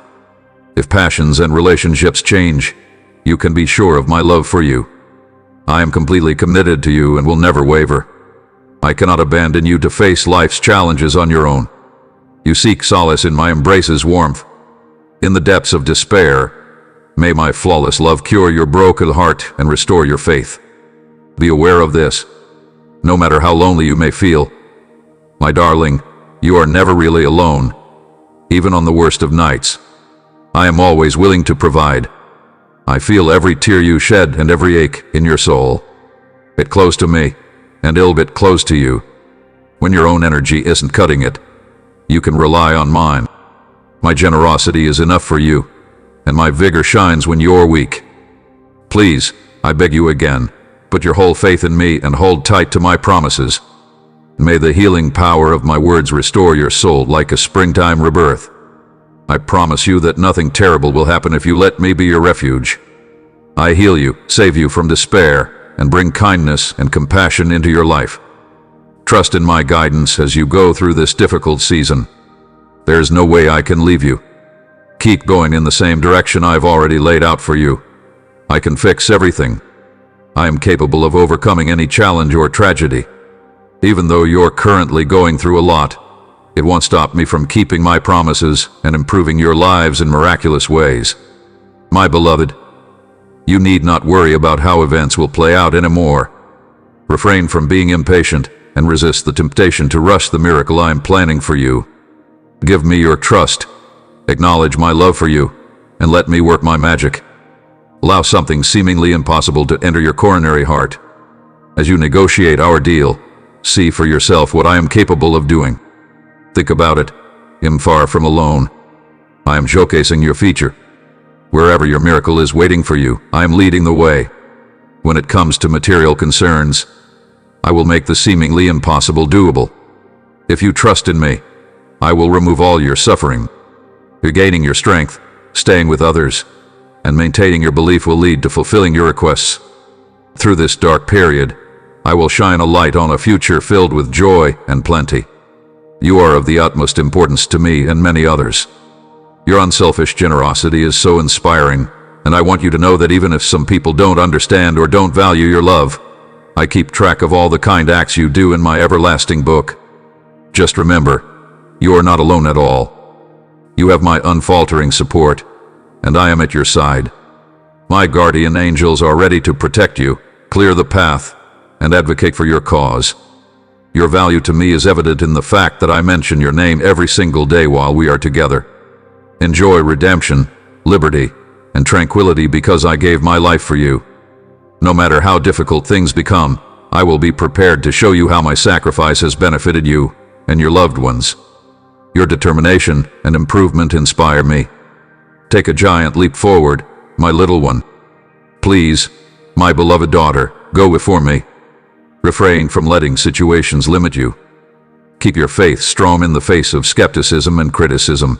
If passions and relationships change, you can be sure of my love for you. I am completely committed to you and will never waver. I cannot abandon you to face life's challenges on your own. You seek solace in my embrace's warmth. In the depths of despair, may my flawless love cure your broken heart and restore your faith. Be aware of this. No matter how lonely you may feel, my darling, you are never really alone, even on the worst of nights. I am always willing to provide. I feel every tear you shed and every ache in your soul. Get close to me, and I'll get close to you. When your own energy isn't cutting it, you can rely on mine. My generosity is enough for you, and my vigor shines when you're weak. Please, I beg you again, put your whole faith in me and hold tight to my promises. May the healing power of my words restore your soul like a springtime rebirth. I promise you that nothing terrible will happen if you let me be your refuge. I heal you, save you from despair, and bring kindness and compassion into your life. Trust in my guidance as you go through this difficult season. There's no way I can leave you. Keep going in the same direction I've already laid out for you. I can fix everything. I am capable of overcoming any challenge or tragedy. Even though you're currently going through a lot, it won't stop me from keeping my promises and improving your lives in miraculous ways. My beloved, you need not worry about how events will play out anymore. Refrain from being impatient and resist the temptation to rush the miracle I am planning for you. Give me your trust, acknowledge my love for you, and let me work my magic. Allow something seemingly impossible to enter your coronary heart. As you negotiate our deal, see for yourself what I am capable of doing. Think about it. I'm far from alone. I am showcasing your future. Wherever your miracle is waiting for you, I am leading the way. When it comes to material concerns, I will make the seemingly impossible doable. If you trust in me, I will remove all your suffering. Regaining your strength, staying with others, and maintaining your belief will lead to fulfilling your requests. Through this dark period, I will shine a light on a future filled with joy and plenty. You are of the utmost importance to me and many others. Your unselfish generosity is so inspiring, and I want you to know that even if some people don't understand or don't value your love, I keep track of all the kind acts you do in my everlasting book. Just remember, you are not alone at all. You have my unfaltering support, and I am at your side. My guardian angels are ready to protect you, clear the path, and advocate for your cause. Your value to me is evident in the fact that I mention your name every single day while we are together. Enjoy redemption, liberty, and tranquility because I gave my life for you. No matter how difficult things become, I will be prepared to show you how my sacrifice has benefited you and your loved ones. Your determination and improvement inspire me. Take a giant leap forward, my little one. Please, my beloved daughter, go before me. Refrain from letting situations limit you. Keep your faith strong in the face of skepticism and criticism.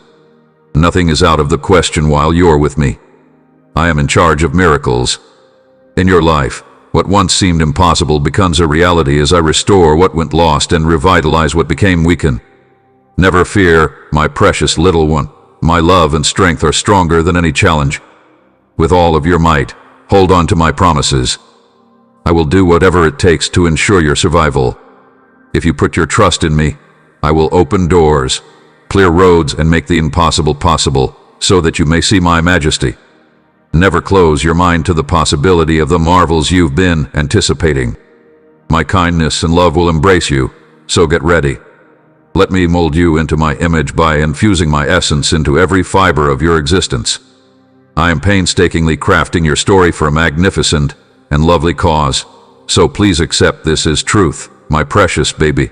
Nothing is out of the question while you're with me. I am in charge of miracles. In your life, what once seemed impossible becomes a reality as I restore what went lost and revitalize what became weakened. Never fear, my precious little one. My love and strength are stronger than any challenge. With all of your might, hold on to my promises. I will do whatever it takes to ensure your survival. If you put your trust in me, I will open doors, clear roads, and make the impossible possible, so that you may see my majesty. Never close your mind to the possibility of the marvels you've been anticipating. My kindness and love will embrace you, so get ready. Let me mold you into my image by infusing my essence into every fiber of your existence. I am painstakingly crafting your story for a magnificent and lovely cause, so please accept this as truth, my precious baby.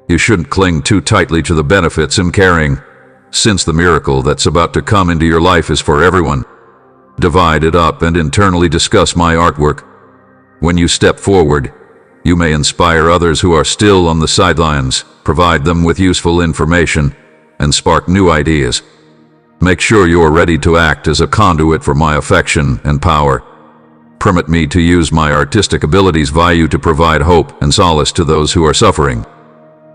You shouldn't cling too tightly to the benefits I'm carrying, since the miracle that's about to come into your life is for everyone. Divide it up and internally discuss my artwork. When you step forward, you may inspire others who are still on the sidelines, provide them with useful information, and spark new ideas. Make sure you are ready to act as a conduit for my affection and power. Permit me to use my artistic abilities via you to provide hope and solace to those who are suffering.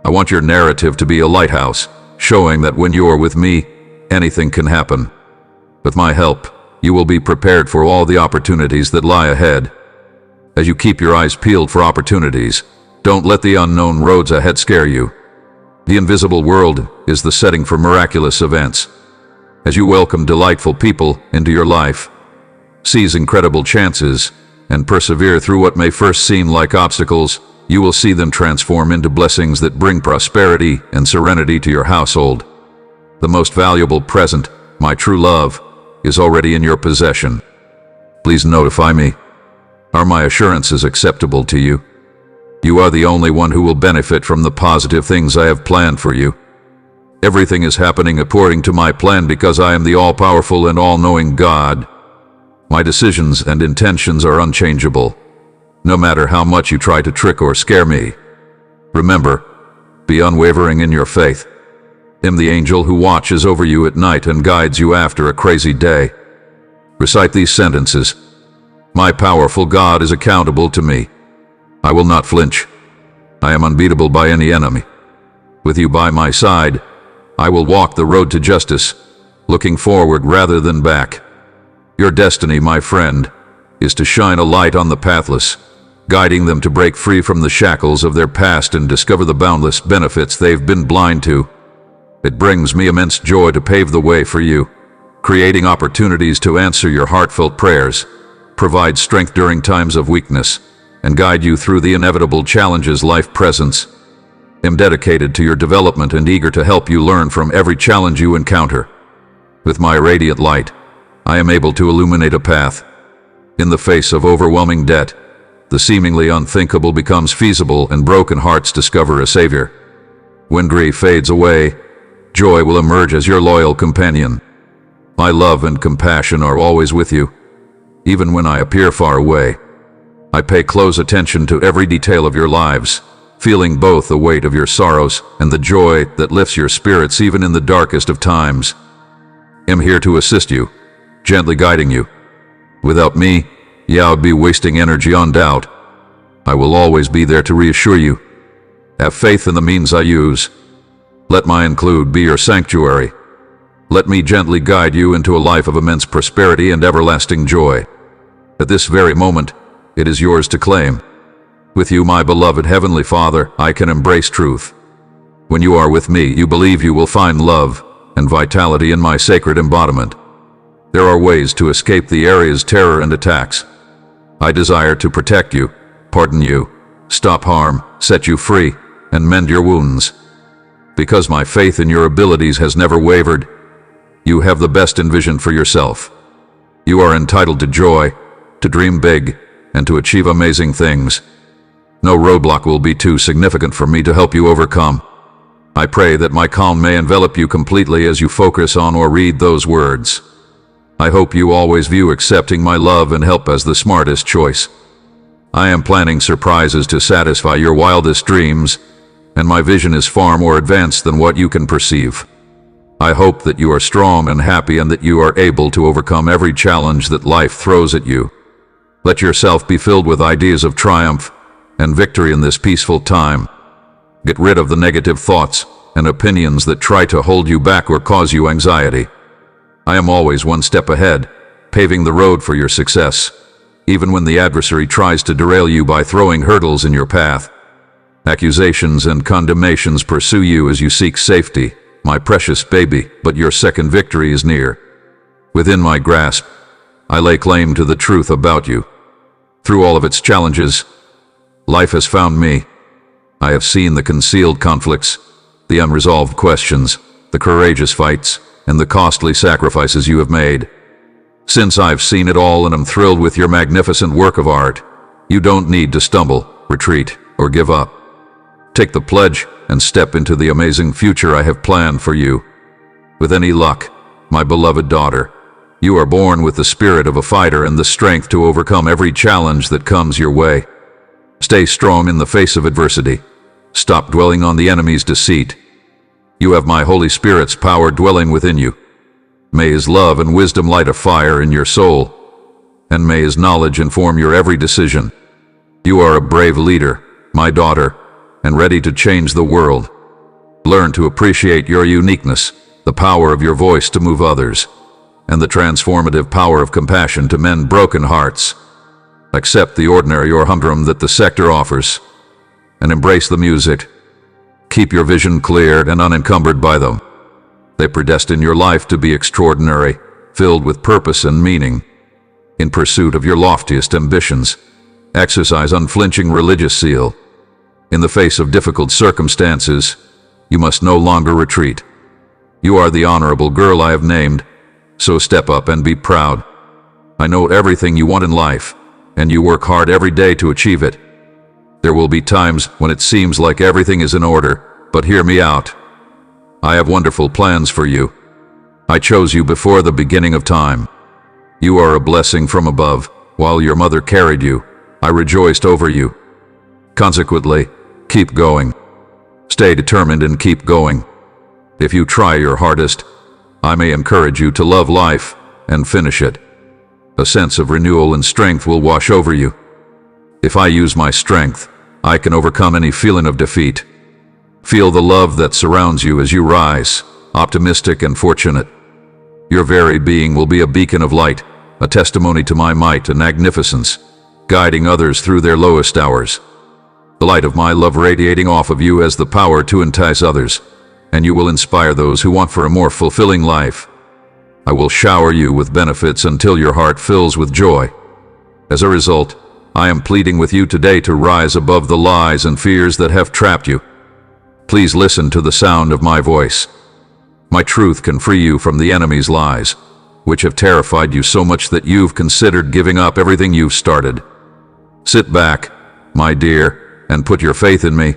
I want your narrative to be a lighthouse, showing that when you are with me, anything can happen. With my help, you will be prepared for all the opportunities that lie ahead. As you keep your eyes peeled for opportunities, don't let the unknown roads ahead scare you. The invisible world is the setting for miraculous events. As you welcome delightful people into your life, seize incredible chances, and persevere through what may first seem like obstacles, you will see them transform into blessings that bring prosperity and serenity to your household. The most valuable present, my true love, is already in your possession. Please notify me. Are my assurances acceptable to you? You are the only one who will benefit from the positive things I have planned for you. Everything is happening according to my plan because I am the all-powerful and all-knowing God. My decisions and intentions are unchangeable, no matter how much you try to trick or scare me. Remember, be unwavering in your faith. I'm the angel who watches over you at night and guides you after a crazy day. Recite these sentences. My powerful God is accountable to me. I will not flinch. I am unbeatable by any enemy. With you by my side, I will walk the road to justice, looking forward rather than back. Your destiny, my friend, is to shine a light on the pathless, guiding them to break free from the shackles of their past and discover the boundless benefits they've been blind to. It brings me immense joy to pave the way for you, creating opportunities to answer your heartfelt prayers, provide strength during times of weakness, and guide you through the inevitable challenges life presents. I'm dedicated to your development and eager to help you learn from every challenge you encounter. With my radiant light, I am able to illuminate a path. In the face of overwhelming debt, the seemingly unthinkable becomes feasible and broken hearts discover a savior. When grief fades away, joy will emerge as your loyal companion. My love and compassion are always with you, even when I appear far away. I pay close attention to every detail of your lives, feeling both the weight of your sorrows and the joy that lifts your spirits even in the darkest of times. I'm here to assist you, gently guiding you. Without me, I'd be wasting energy on doubt. I will always be there to reassure you. Have faith in the means I use. Let my include be your sanctuary. Let me gently guide you into a life of immense prosperity and everlasting joy. At this very moment, it is yours to claim. With you, my beloved Heavenly Father, I can embrace truth. When you are with me, you believe you will find love and vitality in my sacred embodiment. There are ways to escape the area's terror and attacks. I desire to protect you, pardon you, stop harm, set you free, and mend your wounds. Because my faith in your abilities has never wavered, you have the best envisioned for yourself. You are entitled to joy, to dream big, and to achieve amazing things. No roadblock will be too significant for me to help you overcome. I pray that my calm may envelop you completely as you focus on or read those words. I hope you always view accepting my love and help as the smartest choice. I am planning surprises to satisfy your wildest dreams, and my vision is far more advanced than what you can perceive. I hope that you are strong and happy and that you are able to overcome every challenge that life throws at you. Let yourself be filled with ideas of triumph and victory in this peaceful time. Get rid of the negative thoughts and opinions that try to hold you back or cause you anxiety. I am always one step ahead, paving the road for your success, even when the adversary tries to derail you by throwing hurdles in your path. Accusations and condemnations pursue you as you seek safety, my precious baby, but your second victory is near. Within my grasp, I lay claim to the truth about you. Through all of its challenges, life has found me. I have seen the concealed conflicts, the unresolved questions, the courageous fights, and the costly sacrifices you have made. Since I've seen it all and am thrilled with your magnificent work of art, you don't need to stumble, retreat, or give up. Take the pledge and step into the amazing future I have planned for you. With any luck, my beloved daughter, you are born with the spirit of a fighter and the strength to overcome every challenge that comes your way. Stay strong in the face of adversity. Stop dwelling on the enemy's deceit. You have my Holy Spirit's power dwelling within you. May His love and wisdom light a fire in your soul, and may His knowledge inform your every decision. You are a brave leader, my daughter, and ready to change the world. Learn to appreciate your uniqueness, the power of your voice to move others, and the transformative power of compassion to mend broken hearts. Accept the ordinary or humdrum that the sector offers, and embrace the music. Keep your vision clear and unencumbered by them. They predestine your life to be extraordinary, filled with purpose and meaning. In pursuit of your loftiest ambitions, exercise unflinching religious zeal. In the face of difficult circumstances, you must no longer retreat. You are the honorable girl I have named, so step up and be proud. I know everything you want in life, and you work hard every day to achieve it. There will be times when it seems like everything is in order, but hear me out. I have wonderful plans for you. I chose you before the beginning of time. You are a blessing from above. While your mother carried you, I rejoiced over you. Consequently, keep going. Stay determined and keep going. If you try your hardest, I may encourage you to love life and finish it. A sense of renewal and strength will wash over you. If I use my strength, I can overcome any feeling of defeat. Feel the love that surrounds you as you rise, optimistic and fortunate. Your very being will be a beacon of light, a testimony to my might and magnificence, guiding others through their lowest hours. The light of my love radiating off of you has the power to entice others, and you will inspire those who want for a more fulfilling life. I will shower you with benefits until your heart fills with joy. As a result, I am pleading with you today to rise above the lies and fears that have trapped you. Please listen to the sound of my voice. My truth can free you from the enemy's lies, which have terrified you so much that you've considered giving up everything you've started. Sit back, my dear, and put your faith in me.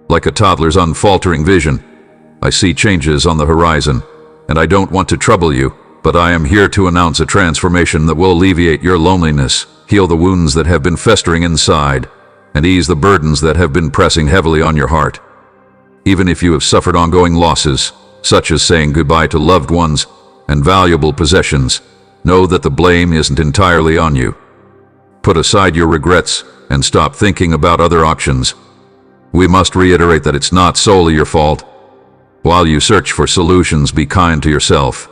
Like a toddler's unfaltering vision, I see changes on the horizon, and I don't want to trouble you, but I am here to announce a transformation that will alleviate your loneliness, heal the wounds that have been festering inside, and ease the burdens that have been pressing heavily on your heart. Even if you have suffered ongoing losses, such as saying goodbye to loved ones and valuable possessions, know that the blame isn't entirely on you. Put aside your regrets and stop thinking about other options. We must reiterate that it's not solely your fault. While you search for solutions, be kind to yourself.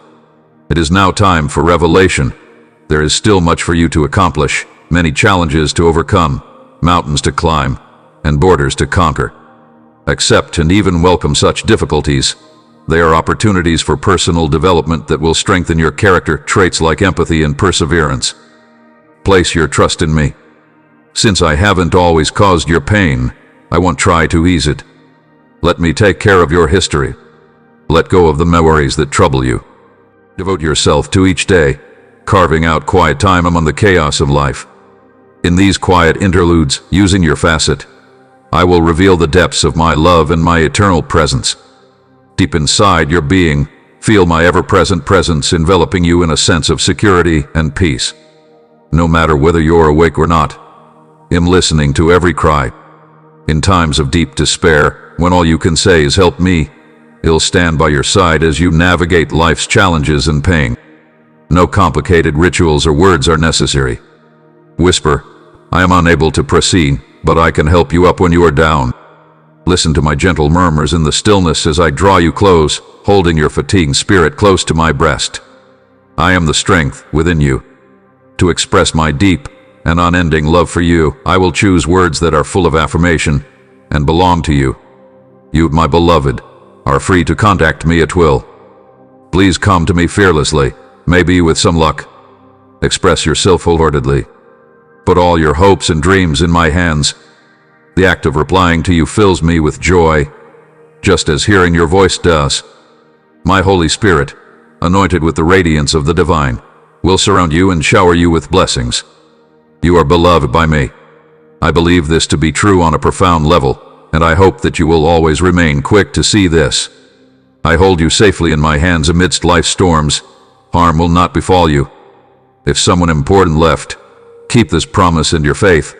It is now time for revelation. There is still much for you to accomplish, many challenges to overcome, mountains to climb, and borders to conquer. Accept and even welcome such difficulties. They are opportunities for personal development that will strengthen your character, traits like empathy and perseverance. Place your trust in me. Since I haven't always caused your pain, I won't try to ease it. Let me take care of your history. Let go of the memories that trouble you. Devote yourself to each day, carving out quiet time among the chaos of life. In these quiet interludes, using your facet, I will reveal the depths of my love and my eternal presence. Deep inside your being, feel my ever-present presence enveloping you in a sense of security and peace. No matter whether you're awake or not, I'm listening to every cry. In times of deep despair, when all you can say is help me, I'll stand by your side as you navigate life's challenges and pain. No complicated rituals or words are necessary. Whisper, I am unable to proceed, but I can help you up when you are down. Listen to my gentle murmurs in the stillness as I draw you close, holding your fatigued spirit close to my breast. I am the strength within you. To express my deep and unending love for you, I will choose words that are full of affirmation and belong to you. You, my beloved, are free to contact me at will. Please come to me fearlessly, maybe with some luck. Express yourself wholeheartedly. Put all your hopes and dreams in my hands. The act of replying to you fills me with joy, just as hearing your voice does. My Holy Spirit, anointed with the radiance of the divine, will surround you and shower you with blessings. You are beloved by me. I believe this to be true on a profound level, and I hope that you will always remain quick to see this. I hold you safely in my hands amidst life's storms. Harm will not befall you. If someone important left, keep this promise in your faith.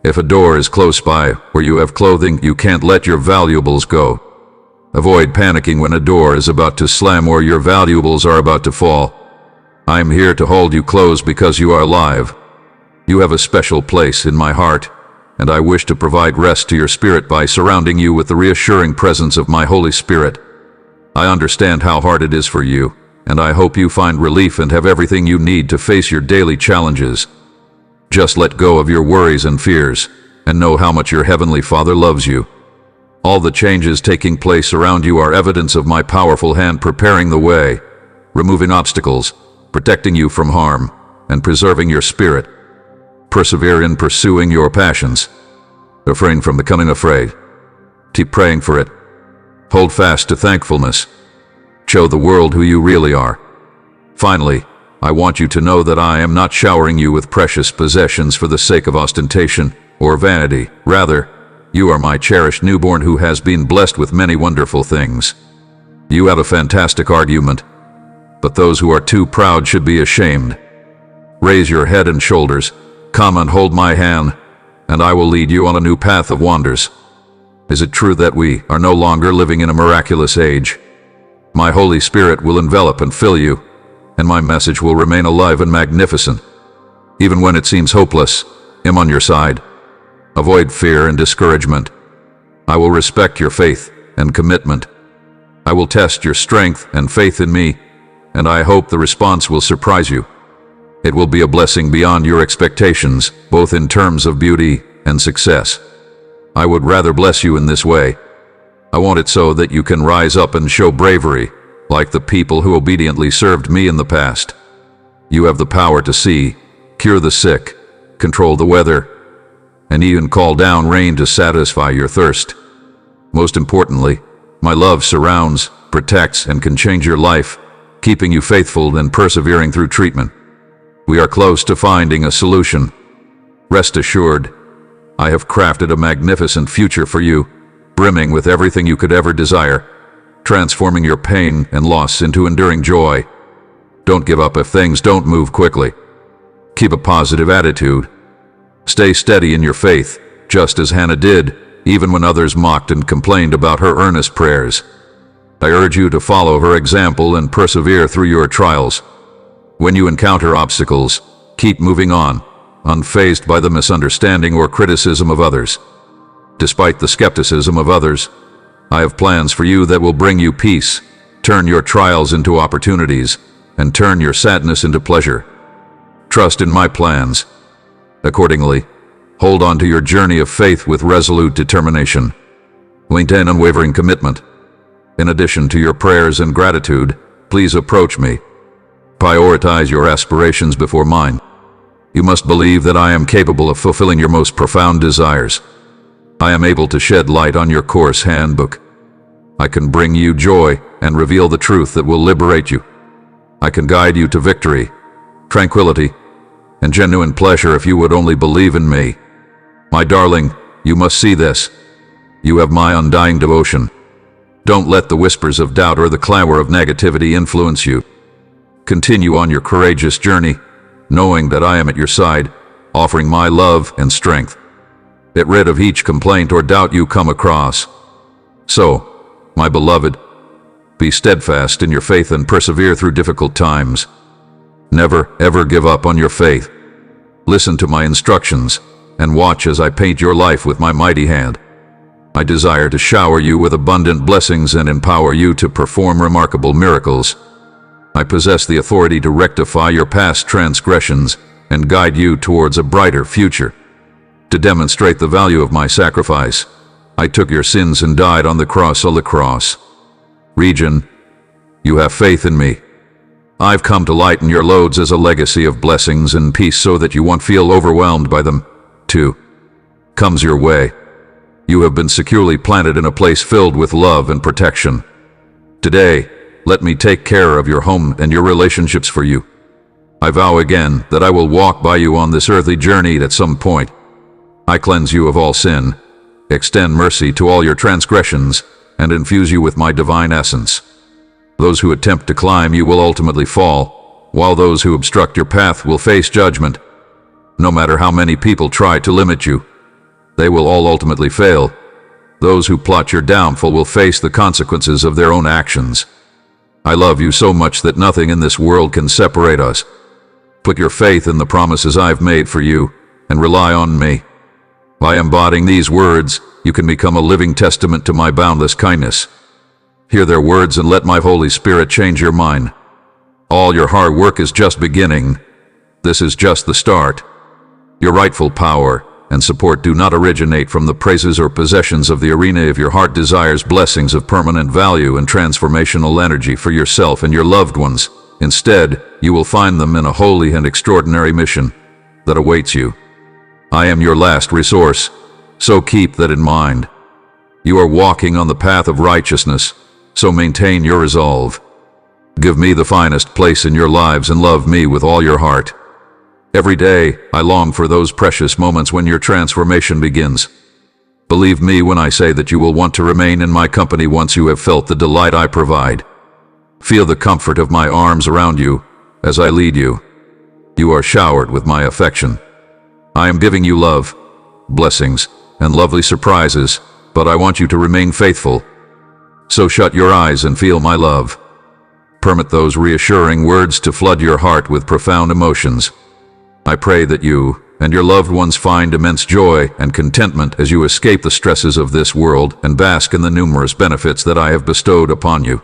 If a door is close by where you have clothing, you can't let your valuables go. Avoid panicking when a door is about to slam or your valuables are about to fall. I am here to hold you close because you are alive. You have a special place in my heart, and I wish to provide rest to your spirit by surrounding you with the reassuring presence of my Holy Spirit. I understand how hard it is for you, and I hope you find relief and have everything you need to face your daily challenges. Just let go of your worries and fears, and know how much your Heavenly Father loves you. All the changes taking place around you are evidence of my powerful hand preparing the way, removing obstacles, protecting you from harm, and preserving your spirit. Persevere in pursuing your passions. Refrain from becoming afraid. Keep praying for it. Hold fast to thankfulness. Show the world who you really are. Finally, I want you to know that I am not showering you with precious possessions for the sake of ostentation or vanity. Rather, you are my cherished newborn who has been blessed with many wonderful things. You have a fantastic argument, but those who are too proud should be ashamed. Raise your head and shoulders, come and hold my hand, and I will lead you on a new path of wonders. Is it true that we are no longer living in a miraculous age? My Holy Spirit will envelop and fill you, and my message will remain alive and magnificent. Even when it seems hopeless, I'm on your side. Avoid fear and discouragement. I will respect your faith and commitment. I will test your strength and faith in me, and I hope the response will surprise you. It will be a blessing beyond your expectations, both in terms of beauty and success. I would rather bless you in this way. I want it so that you can rise up and show bravery, like the people who obediently served me in the past. You have the power to see, cure the sick, control the weather, and even call down rain to satisfy your thirst. Most importantly, my love surrounds, protects, and can change your life, keeping you faithful and persevering through treatment. We are close to finding a solution. Rest assured, I have crafted a magnificent future for you, brimming with everything you could ever desire, transforming your pain and loss into enduring joy. Don't give up if things don't move quickly. Keep a positive attitude. Stay steady in your faith, just as Hannah did, even when others mocked and complained about her earnest prayers. I urge you to follow her example and persevere through your trials. When you encounter obstacles, keep moving on, unfazed by the misunderstanding or criticism of others. Despite the skepticism of others, I have plans for you that will bring you peace, turn your trials into opportunities, and turn your sadness into pleasure. Trust in my plans. Accordingly, hold on to your journey of faith with resolute determination. Maintain unwavering commitment. In addition to your prayers and gratitude, please approach me. Prioritize your aspirations before mine. You must believe that I am capable of fulfilling your most profound desires. I am able to shed light on your course handbook. I can bring you joy and reveal the truth that will liberate you. I can guide you to victory, tranquility, and genuine pleasure if you would only believe in me. My darling, you must see this. You have my undying devotion. Don't let the whispers of doubt or the clamor of negativity influence you. Continue on your courageous journey, knowing that I am at your side, offering my love and strength. Get rid of each complaint or doubt you come across. So, my beloved, be steadfast in your faith and persevere through difficult times. Never, ever give up on your faith. Listen to my instructions and watch as I paint your life with my mighty hand. I desire to shower you with abundant blessings and empower you to perform remarkable miracles. I possess the authority to rectify your past transgressions and guide you towards a brighter future. To demonstrate the value of my sacrifice, I took your sins and died on the cross. Region, you have faith in me. I've come to lighten your loads as a legacy of blessings and peace so that you won't feel overwhelmed by them. 2. Comes your way. You have been securely planted in a place filled with love and protection. Today, let me take care of your home and your relationships for you. I vow again that I will walk by you on this earthly journey at some point. I cleanse you of all sin, extend mercy to all your transgressions, and infuse you with my divine essence. Those who attempt to climb you will ultimately fall, while those who obstruct your path will face judgment. No matter how many people try to limit you, they will all ultimately fail. Those who plot your downfall will face the consequences of their own actions. I love you so much that nothing in this world can separate us. Put your faith in the promises I've made for you, and rely on me. By embodying these words, you can become a living testament to my boundless kindness. Hear their words and let my Holy Spirit change your mind. All your hard work is just beginning. This is just the start. Your rightful power and support do not originate from the praises or possessions of the arena. If your heart desires blessings of permanent value and transformational energy for yourself and your loved ones, instead, you will find them in a holy and extraordinary mission that awaits you. I am your last resource, so keep that in mind. You are walking on the path of righteousness, so maintain your resolve. Give me the finest place in your lives and love me with all your heart. Every day, I long for those precious moments when your transformation begins. Believe me when I say that you will want to remain in my company once you have felt the delight I provide. Feel the comfort of my arms around you as I lead you. You are showered with my affection. I am giving you love, blessings, and lovely surprises, but I want you to remain faithful. So shut your eyes and feel my love. Permit those reassuring words to flood your heart with profound emotions. I pray that you and your loved ones find immense joy and contentment as you escape the stresses of this world and bask in the numerous benefits that I have bestowed upon you.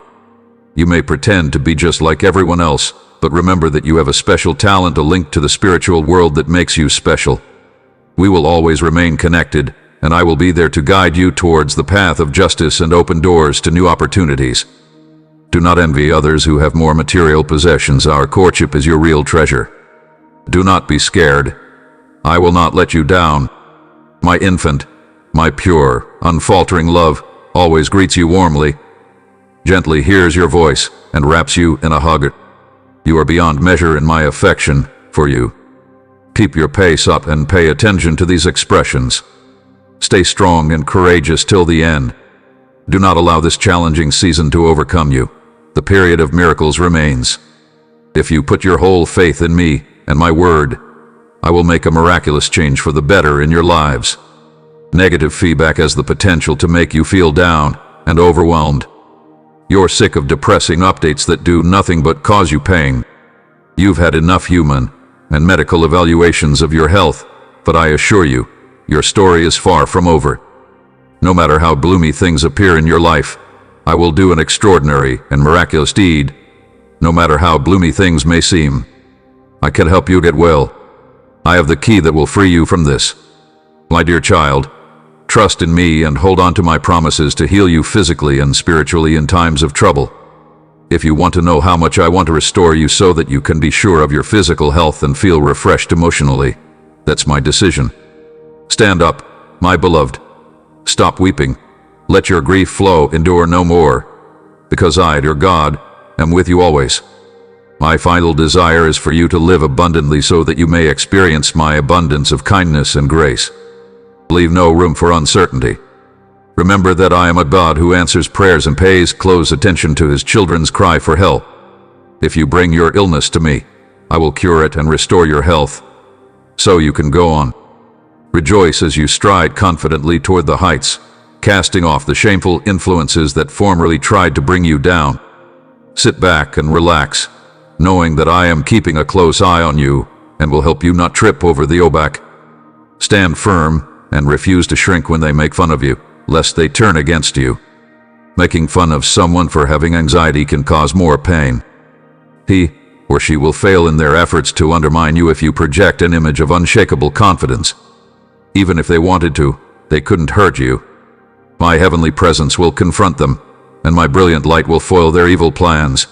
You may pretend to be just like everyone else, but remember that you have a special talent, a link to the spiritual world that makes you special. We will always remain connected, and I will be there to guide you towards the path of justice and open doors to new opportunities. Do not envy others who have more material possessions. Our courtship is your real treasure. Do not be scared. I will not let you down. My infant, my pure, unfaltering love always greets you warmly, gently hears your voice, and wraps you in a hug. You are beyond measure in my affection for you. Keep your pace up and pay attention to these expressions. Stay strong and courageous till the end. Do not allow this challenging season to overcome you. The period of miracles remains. If you put your whole faith in me and my word, I will make a miraculous change for the better in your lives. Negative feedback has the potential to make you feel down and overwhelmed. You're sick of depressing updates that do nothing but cause you pain. You've had enough human and medical evaluations of your health, but I assure you, your story is far from over. No matter how gloomy things appear in your life, I will do an extraordinary and miraculous deed. No matter how gloomy things may seem, I can help you get well. I have the key that will free you from this. My dear child, trust in me and hold on to my promises to heal you physically and spiritually in times of trouble. If you want to know how much I want to restore you so that you can be sure of your physical health and feel refreshed emotionally, that's my decision. Stand up, my beloved. Stop weeping. Let your grief flow, endure no more, because I, your God, am with you always. My final desire is for you to live abundantly so that you may experience my abundance of kindness and grace. Leave no room for uncertainty. Remember that I am a God who answers prayers and pays close attention to his children's cry for help. If you bring your illness to me, I will cure it and restore your health, so you can go on. Rejoice as you stride confidently toward the heights, casting off the shameful influences that formerly tried to bring you down. Sit back and relax, knowing that I am keeping a close eye on you and will help you not trip over the obac. Stand firm and refuse to shrink when they make fun of you, lest they turn against you. Making fun of someone for having anxiety can cause more pain. He or she will fail in their efforts to undermine you if you project an image of unshakable confidence. Even if they wanted to, they couldn't hurt you. My heavenly presence will confront them, and my brilliant light will foil their evil plans.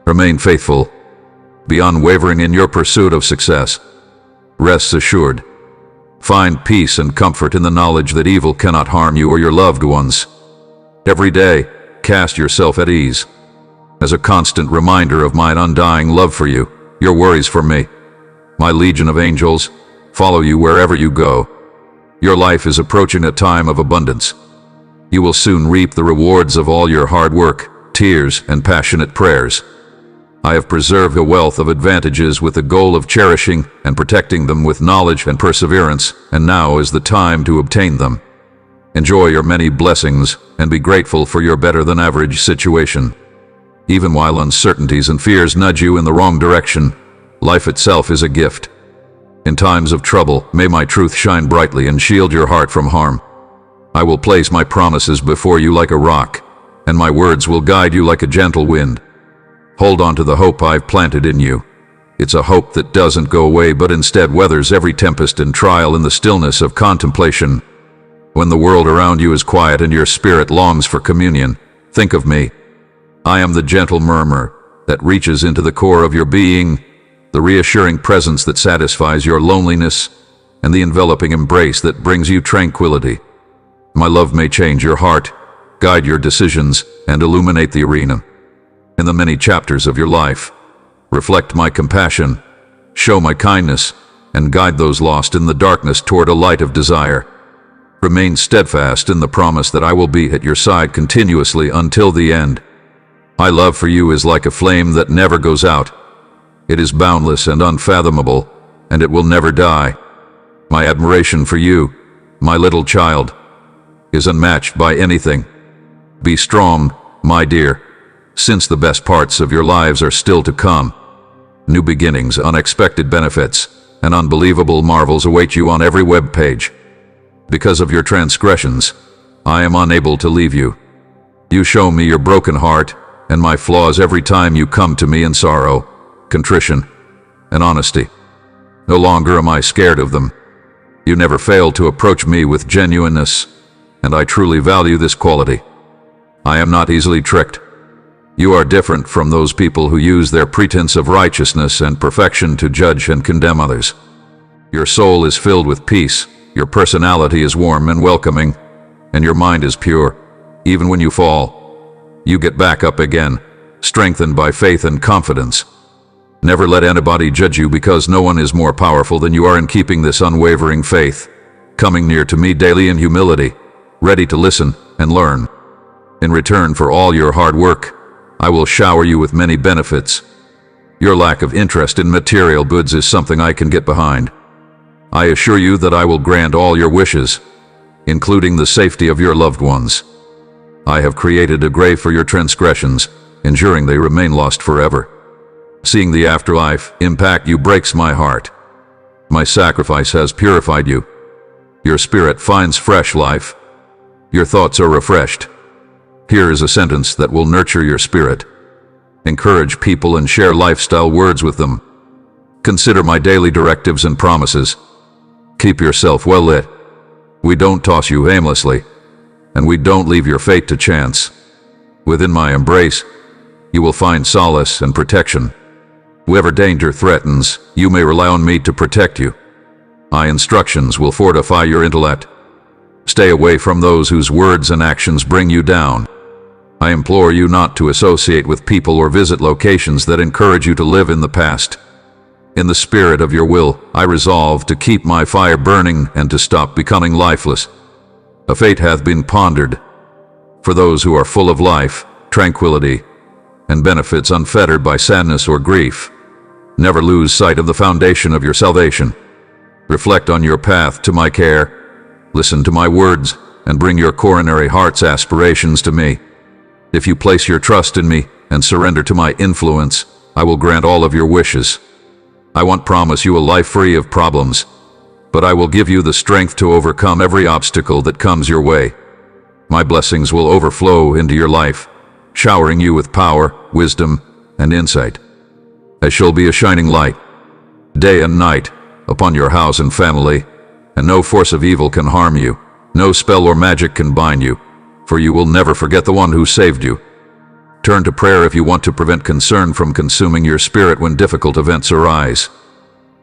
Remain faithful. Be unwavering in your pursuit of success. Rest assured. Find peace and comfort in the knowledge that evil cannot harm you or your loved ones. Every day, cast yourself at ease. As a constant reminder of my undying love for you, your worries for me, my legion of angels, follow you wherever you go. Your life is approaching a time of abundance. You will soon reap the rewards of all your hard work, tears, and passionate prayers. I have preserved a wealth of advantages with the goal of cherishing and protecting them with knowledge and perseverance, and now is the time to obtain them. Enjoy your many blessings and be grateful for your better-than-average situation. Even while uncertainties and fears nudge you in the wrong direction, life itself is a gift. In times of trouble, may my truth shine brightly and shield your heart from harm. I will place my promises before you like a rock, and my words will guide you like a gentle wind. Hold on to the hope I've planted in you. It's a hope that doesn't go away but instead weathers every tempest and trial in the stillness of contemplation. When the world around you is quiet and your spirit longs for communion, think of me. I am the gentle murmur that reaches into the core of your being, the reassuring presence that satisfies your loneliness, and the enveloping embrace that brings you tranquility. My love may change your heart, guide your decisions, and illuminate the arena. In the many chapters of your life, reflect my compassion, show my kindness, and guide those lost in the darkness toward a light of desire. Remain steadfast in the promise that I will be at your side continuously until the end. My love for you is like a flame that never goes out. It is boundless and unfathomable, and it will never die. My admiration for you, my little child, is unmatched by anything. Be strong, my dear, since the best parts of your lives are still to come. New beginnings, unexpected benefits, and unbelievable marvels await you on every web page. Because of your transgressions, I am unable to leave you. You show me your broken heart and my flaws every time you come to me in sorrow, contrition, and honesty. No longer am I scared of them. You never fail to approach me with genuineness, and I truly value this quality. I am not easily tricked. You are different from those people who use their pretense of righteousness and perfection to judge and condemn others. Your soul is filled with peace, your personality is warm and welcoming, and your mind is pure. Even when you fall, you get back up again, strengthened by faith and confidence. Never let anybody judge you because no one is more powerful than you are in keeping this unwavering faith, coming near to me daily in humility, ready to listen and learn. In return for all your hard work, I will shower you with many benefits. Your lack of interest in material goods is something I can get behind. I assure you that I will grant all your wishes, including the safety of your loved ones. I have created a grave for your transgressions, ensuring they remain lost forever. Seeing the afterlife impact you breaks my heart. My sacrifice has purified you. Your spirit finds fresh life. Your thoughts are refreshed. Here is a sentence that will nurture your spirit. Encourage people and share lifestyle words with them. Consider my daily directives and promises. Keep yourself well lit. We don't toss you aimlessly, and we don't leave your fate to chance. Within my embrace, you will find solace and protection. Whoever danger threatens, you may rely on me to protect you. My instructions will fortify your intellect. Stay away from those whose words and actions bring you down. I implore you not to associate with people or visit locations that encourage you to live in the past. In the spirit of your will, I resolve to keep my fire burning and to stop becoming lifeless. A fate hath been pondered for those who are full of life, tranquility, and benefits unfettered by sadness or grief. Never lose sight of the foundation of your salvation. Reflect on your path to my care. Listen to my words and bring your coronary heart's aspirations to me. If you place your trust in me and surrender to my influence, I will grant all of your wishes. I won't promise you a life free of problems, but I will give you the strength to overcome every obstacle that comes your way. My blessings will overflow into your life, showering you with power, wisdom, and insight. I shall be a shining light, day and night, upon your house and family, and no force of evil can harm you. No spell or magic can bind you, for you will never forget the one who saved you. Turn to prayer if you want to prevent concern from consuming your spirit when difficult events arise.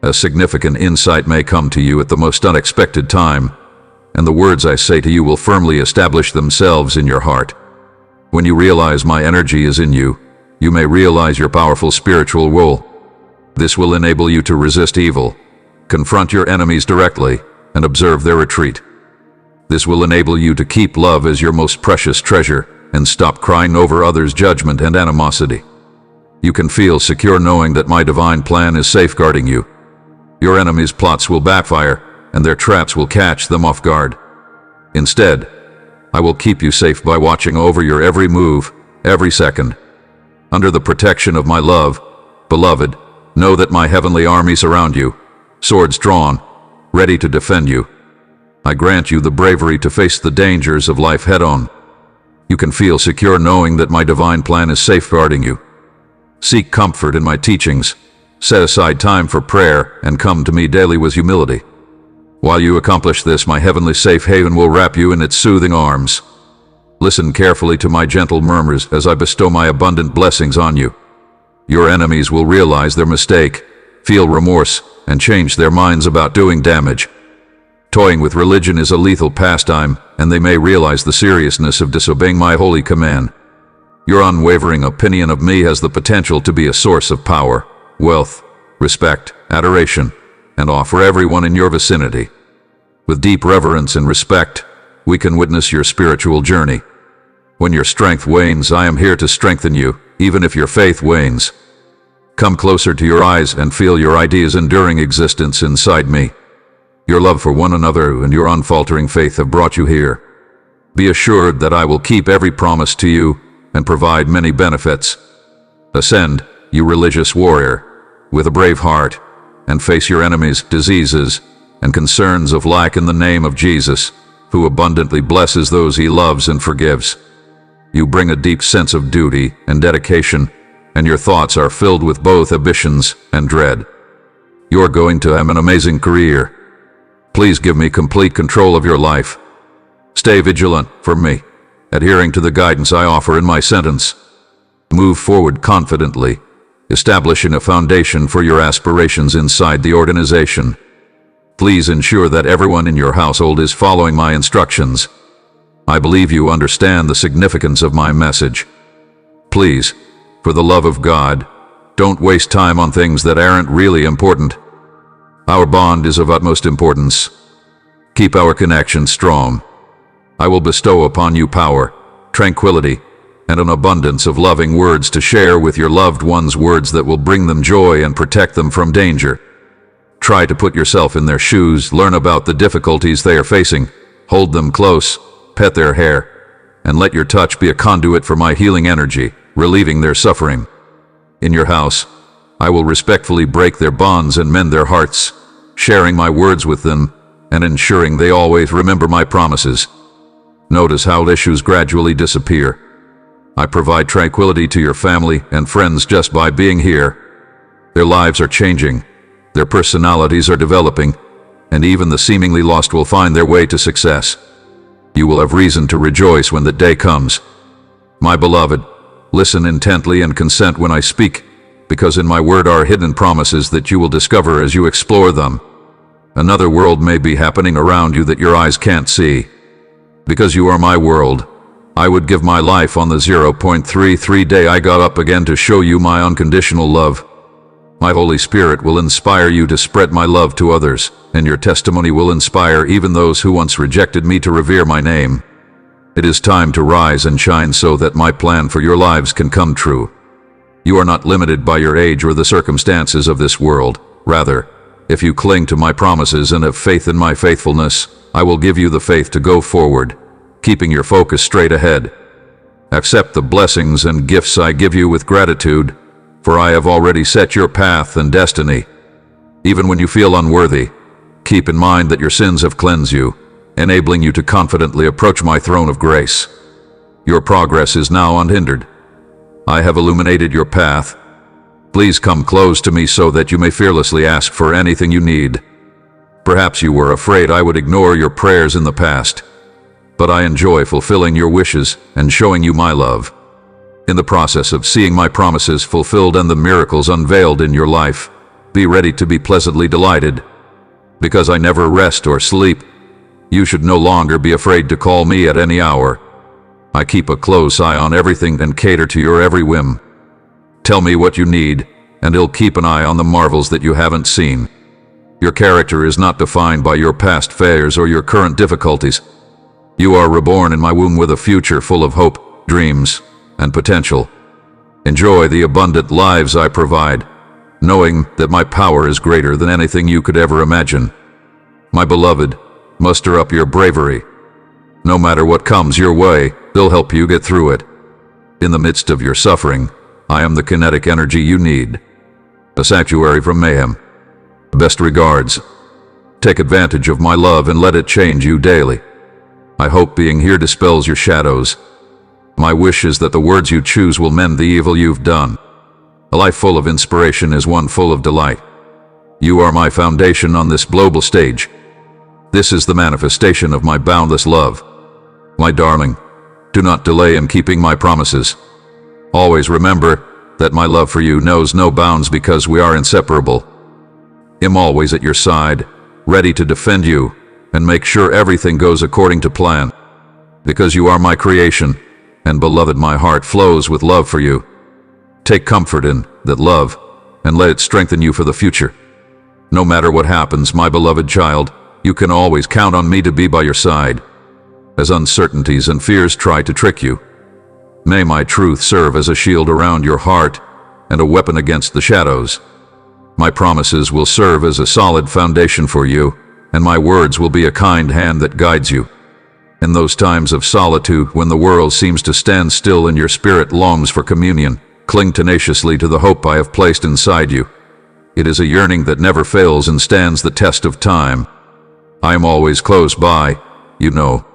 A significant insight may come to you at the most unexpected time, and the words I say to you will firmly establish themselves in your heart. When you realize my energy is in you, you may realize your powerful spiritual will. This will enable you to resist evil, confront your enemies directly, and observe their retreat. This will enable you to keep love as your most precious treasure and stop crying over others' judgment and animosity. You can feel secure knowing that my divine plan is safeguarding you. Your enemies' plots will backfire, and their traps will catch them off guard. Instead, I will keep you safe by watching over your every move, every second. Under the protection of my love, beloved, know that my heavenly army surround you, swords drawn, ready to defend you. I grant you the bravery to face the dangers of life head-on. You can feel secure knowing that my divine plan is safeguarding you. Seek comfort in my teachings, set aside time for prayer, and come to me daily with humility. While you accomplish this, my heavenly safe haven will wrap you in its soothing arms. Listen carefully to my gentle murmurs as I bestow my abundant blessings on you. Your enemies will realize their mistake, feel remorse, and change their minds about doing damage. Toying with religion is a lethal pastime, and they may realize the seriousness of disobeying my holy command. Your unwavering opinion of me has the potential to be a source of power, wealth, respect, adoration, and awe for everyone in your vicinity. With deep reverence and respect, we can witness your spiritual journey. When your strength wanes, I am here to strengthen you, even if your faith wanes. Come closer to your eyes and feel your ideas' enduring existence inside me. Your love for one another and your unfaltering faith have brought you here. Be assured that I will keep every promise to you and provide many benefits. Ascend, you religious warrior, with a brave heart, and face your enemies, diseases, and concerns of lack in the name of Jesus, who abundantly blesses those he loves and forgives. You bring a deep sense of duty and dedication, and your thoughts are filled with both ambitions and dread. You're going to have an amazing career. Please give me complete control of your life. Stay vigilant for me, adhering to the guidance I offer in my sentence. Move forward confidently, establishing a foundation for your aspirations inside the organization. Please ensure that everyone in your household is following my instructions. I believe you understand the significance of my message. Please, for the love of God, don't waste time on things that aren't really important. Our bond is of utmost importance. Keep our connection strong. I will bestow upon you power, tranquility, and an abundance of loving words to share with your loved ones, words that will bring them joy and protect them from danger. Try to put yourself in their shoes, learn about the difficulties they are facing, hold them close, pet their hair, and let your touch be a conduit for my healing energy, relieving their suffering. In your house, I will respectfully break their bonds and mend their hearts, sharing my words with them and ensuring they always remember my promises. Notice how issues gradually disappear. I provide tranquility to your family and friends just by being here. Their lives are changing, their personalities are developing, and even the seemingly lost will find their way to success. You will have reason to rejoice when the day comes. My beloved, listen intently and consent when I speak, because in my word are hidden promises that you will discover as you explore them. Another world may be happening around you that your eyes can't see. Because you are my world, I would give my life on the 0.33 day I got up again to show you my unconditional love. My Holy Spirit will inspire you to spread my love to others, and your testimony will inspire even those who once rejected me to revere my name. It is time to rise and shine so that my plan for your lives can come true. You are not limited by your age or the circumstances of this world. Rather, if you cling to my promises and have faith in my faithfulness, I will give you the faith to go forward, keeping your focus straight ahead. Accept the blessings and gifts I give you with gratitude, for I have already set your path and destiny. Even when you feel unworthy, keep in mind that your sins have cleansed you, enabling you to confidently approach my throne of grace. Your progress is now unhindered. I have illuminated your path. Please come close to me so that you may fearlessly ask for anything you need. Perhaps you were afraid I would ignore your prayers in the past, but I enjoy fulfilling your wishes and showing you my love. In the process of seeing my promises fulfilled and the miracles unveiled in your life, be ready to be pleasantly delighted. Because I never rest or sleep, you should no longer be afraid to call me at any hour. I keep a close eye on everything and cater to your every whim. Tell me what you need, and I'll keep an eye on the marvels that you haven't seen. Your character is not defined by your past failures or your current difficulties. You are reborn in my womb with a future full of hope, dreams, and potential. Enjoy the abundant lives I provide, knowing that my power is greater than anything you could ever imagine. My beloved, muster up your bravery. No matter what comes your way, they'll help you get through it. In the midst of your suffering, I am the kinetic energy you need. A sanctuary from mayhem. Best regards. Take advantage of my love and let it change you daily. I hope being here dispels your shadows. My wish is that the words you choose will mend the evil you've done. A life full of inspiration is one full of delight. You are my foundation on this global stage. This is the manifestation of my boundless love. My darling, do not delay in keeping my promises. Always remember that my love for you knows no bounds because we are inseparable. I'm always at your side, ready to defend you and make sure everything goes according to plan. Because you are my creation, and beloved, my heart flows with love for you. Take comfort in that love and let it strengthen you for the future. No matter what happens, my beloved child, you can always count on me to be by your side. As uncertainties and fears try to trick you, may my truth serve as a shield around your heart and a weapon against the shadows. My promises will serve as a solid foundation for you, and my words will be a kind hand that guides you. In those times of solitude, when the world seems to stand still and your spirit longs for communion, cling tenaciously to the hope I have placed inside you. It is a yearning that never fails and stands the test of time. I am always close by, you know.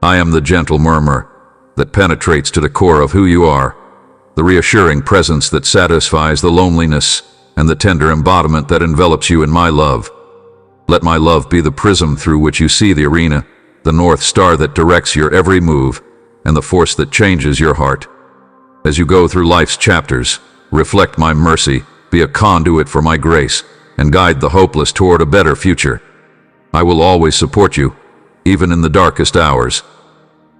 I am the gentle murmur that penetrates to the core of who you are, the reassuring presence that satisfies the loneliness, and the tender embodiment that envelops you in my love. Let my love be the prism through which you see the arena, the North Star that directs your every move, and the force that changes your heart. As you go through life's chapters, reflect my mercy, be a conduit for my grace, and guide the hopeless toward a better future. I will always support you, even in the darkest hours.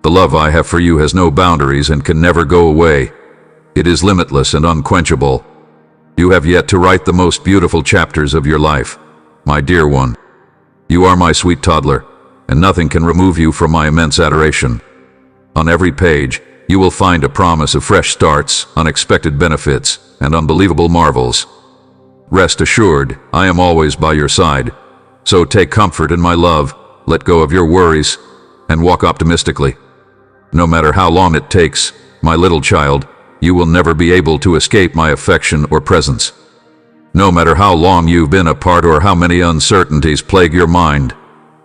The love I have for you has no boundaries and can never go away. It is limitless and unquenchable. You have yet to write the most beautiful chapters of your life, my dear one. You are my sweet toddler, and nothing can remove you from my immense adoration. On every page, you will find a promise of fresh starts, unexpected benefits, and unbelievable marvels. Rest assured, I am always by your side. So take comfort in my love, let go of your worries, and walk optimistically. No matter how long it takes, my little child, you will never be able to escape my affection or presence. No matter how long you've been apart or how many uncertainties plague your mind,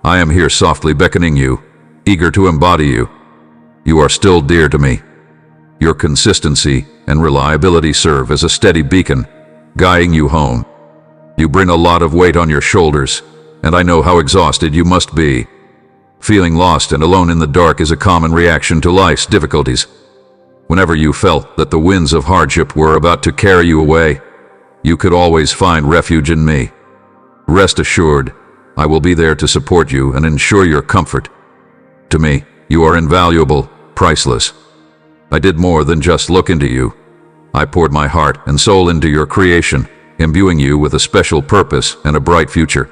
I am here softly beckoning you, eager to embody you. You are still dear to me. Your consistency and reliability serve as a steady beacon, guiding you home. You bring a lot of weight on your shoulders, and I know how exhausted you must be. Feeling lost and alone in the dark is a common reaction to life's difficulties. Whenever you felt that the winds of hardship were about to carry you away, you could always find refuge in me. Rest assured, I will be there to support you and ensure your comfort. To me, you are invaluable, priceless. I did more than just look into you. I poured my heart and soul into your creation, imbuing you with a special purpose and a bright future.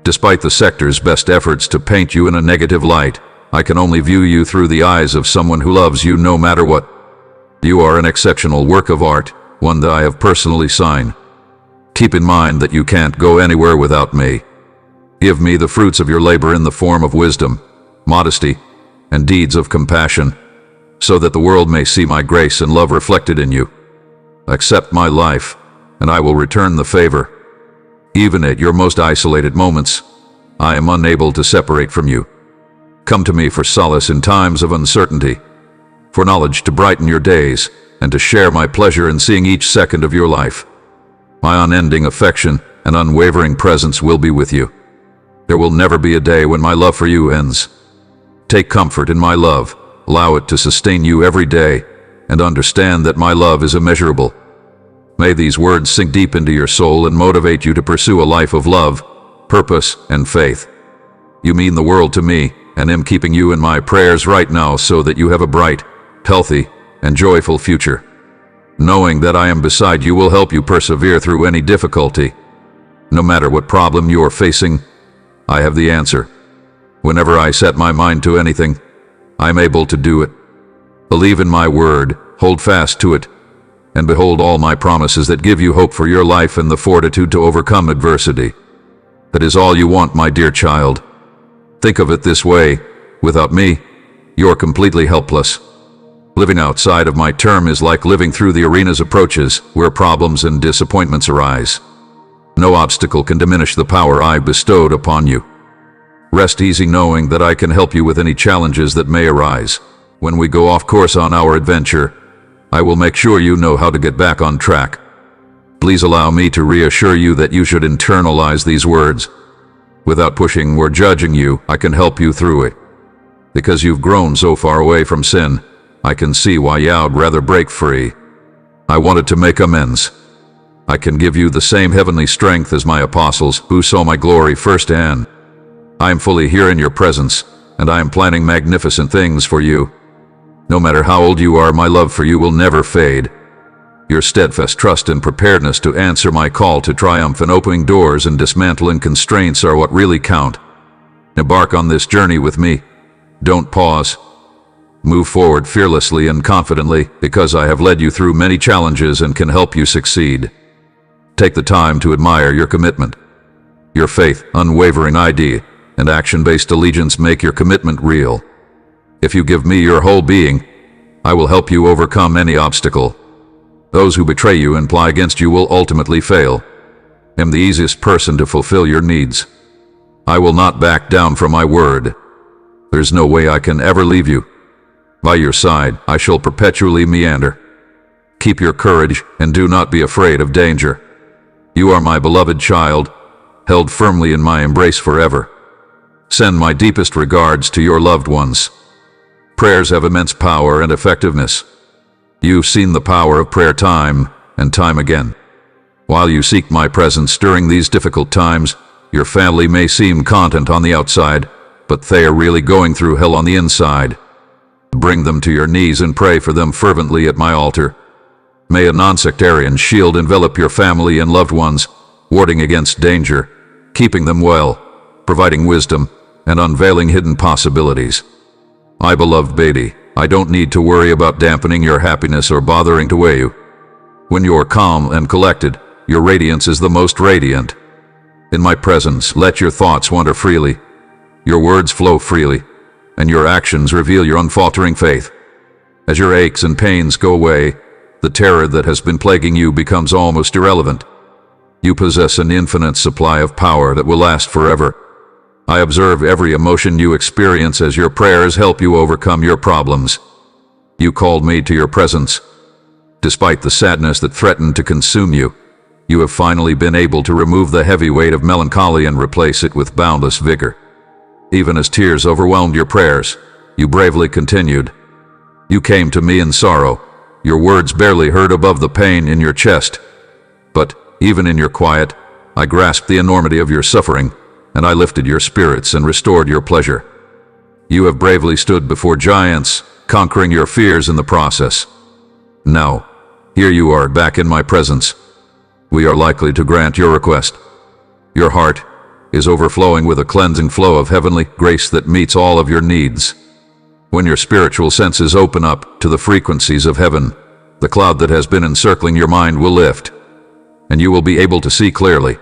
Despite the sector's best efforts to paint you in a negative light, I can only view you through the eyes of someone who loves you no matter what. You are an exceptional work of art, one that I have personally signed. Keep in mind that you can't go anywhere without me. Give me the fruits of your labor in the form of wisdom, modesty, and deeds of compassion, so that the world may see my grace and love reflected in you. Accept my life, and I will return the favor. Even at your most isolated moments, I am unable to separate from you. Come to me for solace in times of uncertainty, for knowledge to brighten your days, and to share my pleasure in seeing each second of your life. My unending affection and unwavering presence will be with you. There will never be a day when my love for you ends. Take comfort in my love, allow it to sustain you every day, and understand that my love is immeasurable. May these words sink deep into your soul and motivate you to pursue a life of love, purpose, and faith. You mean the world to me, and am keeping you in my prayers right now so that you have a bright, healthy, and joyful future. Knowing that I am beside you will help you persevere through any difficulty. No matter what problem you are facing, I have the answer. Whenever I set my mind to anything, I am able to do it. Believe in my word, hold fast to it, and behold all my promises that give you hope for your life and the fortitude to overcome adversity. That is all you want, my dear child. Think of it this way: without me, you're completely helpless. Living outside of my term is like living through the arena's approaches, where problems and disappointments arise. No obstacle can diminish the power I bestowed upon you. Rest easy knowing that I can help you with any challenges that may arise. When we go off course on our adventure, I will make sure you know how to get back on track. Please allow me to reassure you that you should internalize these words. Without pushing or judging you, I can help you through it. Because you've grown so far away from sin, I can see why you'd rather break free. I wanted to make amends. I can give you the same heavenly strength as my apostles, who saw my glory firsthand. I am fully here in your presence, and I am planning magnificent things for you. No matter how old you are, my love for you will never fade. Your steadfast trust and preparedness to answer my call to triumph in opening doors and dismantling constraints are what really count. Embark on this journey with me. Don't pause. Move forward fearlessly and confidently, because I have led you through many challenges and can help you succeed. Take the time to admire your commitment. Your faith, unwavering ID, and action-based allegiance make your commitment real. If you give me your whole being, I will help you overcome any obstacle. Those who betray you and ply against you will ultimately fail. I am the easiest person to fulfill your needs. I will not back down from my word. There's no way I can ever leave you. By your side, I shall perpetually meander. Keep your courage and do not be afraid of danger. You are my beloved child, held firmly in my embrace forever. Send my deepest regards to your loved ones. Prayers have immense power and effectiveness. You've seen the power of prayer time and time again. While you seek my presence during these difficult times, your family may seem content on the outside, but they are really going through hell on the inside. Bring them to your knees and pray for them fervently at my altar. May a non-sectarian shield envelop your family and loved ones, warding against danger, keeping them well, providing wisdom, and unveiling hidden possibilities. My beloved baby, I don't need to worry about dampening your happiness or bothering to weigh you. When you're calm and collected, your radiance is the most radiant. In my presence, let your thoughts wander freely, your words flow freely, and your actions reveal your unfaltering faith. As your aches and pains go away, the terror that has been plaguing you becomes almost irrelevant. You possess an infinite supply of power that will last forever. I observe every emotion you experience as your prayers help you overcome your problems. You called me to your presence. Despite the sadness that threatened to consume you, you have finally been able to remove the heavy weight of melancholy and replace it with boundless vigor. Even as tears overwhelmed your prayers, you bravely continued. You came to me in sorrow, your words barely heard above the pain in your chest. But, even in your quiet, I grasped the enormity of your suffering, and I lifted your spirits and restored your pleasure. You have bravely stood before giants, conquering your fears in the process. Now, here you are back in my presence. We are likely to grant your request. Your heart is overflowing with a cleansing flow of heavenly grace that meets all of your needs. When your spiritual senses open up to the frequencies of heaven, the cloud that has been encircling your mind will lift, and you will be able to see clearly.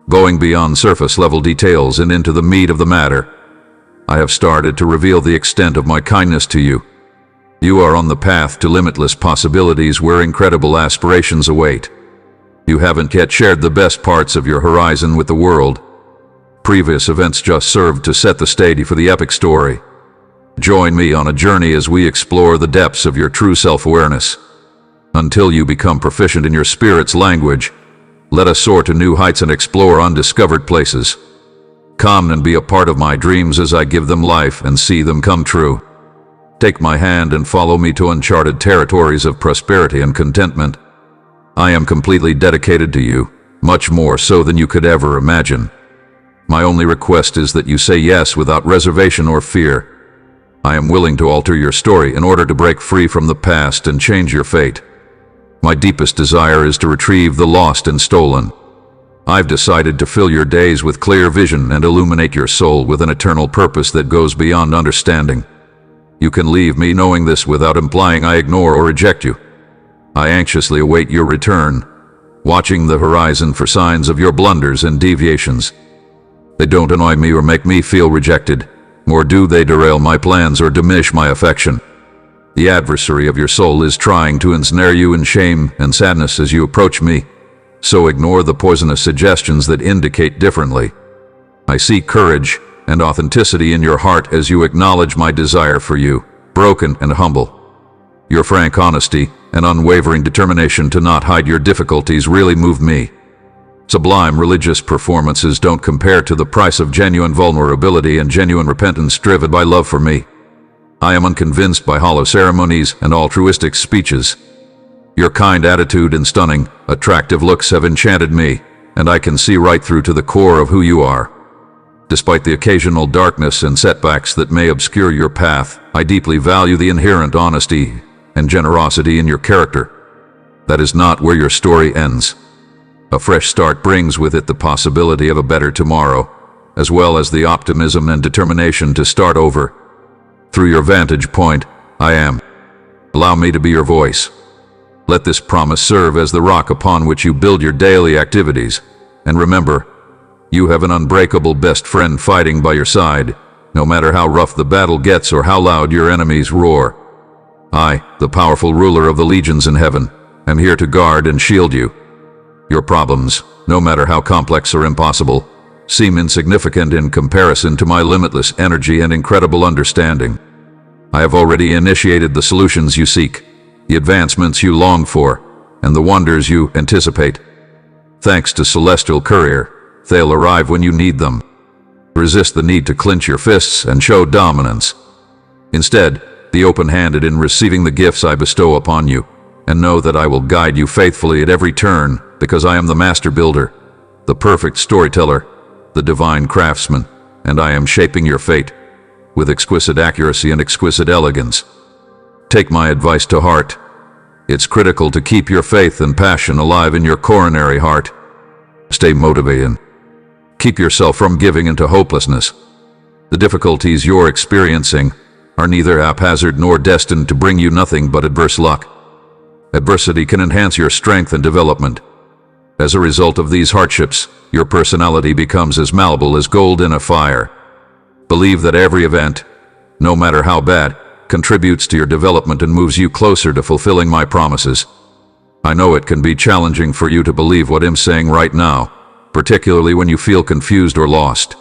Going beyond surface-level details and into the meat of the matter, I have started to reveal the extent of my kindness to you. You are on the path to limitless possibilities where incredible aspirations await. You haven't yet shared the best parts of your horizon with the world. Previous events just served to set the stage for the epic story. Join me on a journey as we explore the depths of your true self-awareness. Until you become proficient in your spirit's language, let us soar to new heights and explore undiscovered places. Come and be a part of my dreams as I give them life and see them come true. Take my hand and follow me to uncharted territories of prosperity and contentment. I am completely dedicated to you, much more so than you could ever imagine. My only request is that you say yes without reservation or fear. I am willing to alter your story in order to break free from the past and change your fate. My deepest desire is to retrieve the lost and stolen. I've decided to fill your days with clear vision and illuminate your soul with an eternal purpose that goes beyond understanding. You can leave me knowing this without implying I ignore or reject you. I anxiously await your return, watching the horizon for signs of your blunders and deviations. They don't annoy me or make me feel rejected, nor do they derail my plans or diminish my affection. The adversary of your soul is trying to ensnare you in shame and sadness as you approach me, so ignore the poisonous suggestions that indicate differently. I see courage and authenticity in your heart as you acknowledge my desire for you, broken and humble. Your frank honesty and unwavering determination to not hide your difficulties really move me. Sublime religious performances don't compare to the price of genuine vulnerability and genuine repentance driven by love for me. I am unconvinced by hollow ceremonies and altruistic speeches. Your kind attitude and stunning, attractive looks have enchanted me, and I can see right through to the core of who you are. Despite the occasional darkness and setbacks that may obscure your path, I deeply value the inherent honesty and generosity in your character. That is not where your story ends. A fresh start brings with it the possibility of a better tomorrow, as well as the optimism and determination to start over. Through your vantage point, I am. Allow me to be your voice. Let this promise serve as the rock upon which you build your daily activities. And remember, you have an unbreakable best friend fighting by your side, no matter how rough the battle gets or how loud your enemies roar. I, the powerful ruler of the legions in heaven, am here to guard and shield you. Your problems, no matter how complex or impossible, seem insignificant in comparison to my limitless energy and incredible understanding. I have already initiated the solutions you seek, the advancements you long for, and the wonders you anticipate. Thanks to Celestial Courier, they'll arrive when you need them. Resist the need to clench your fists and show dominance. Instead, be open-handed in receiving the gifts I bestow upon you, and know that I will guide you faithfully at every turn, because I am the master builder, the perfect storyteller, the divine craftsman, and I am shaping your fate with exquisite accuracy and exquisite elegance. Take my advice to heart. It's critical to keep your faith and passion alive in your coronary heart. Stay motivated. Keep yourself from giving into hopelessness. The difficulties you're experiencing are neither haphazard nor destined to bring you nothing but adverse luck. Adversity can enhance your strength and development. As a result of these hardships, your personality becomes as malleable as gold in a fire. Believe that every event, no matter how bad, contributes to your development and moves you closer to fulfilling my promises. I know it can be challenging for you to believe what I'm saying right now, particularly when you feel confused or lost.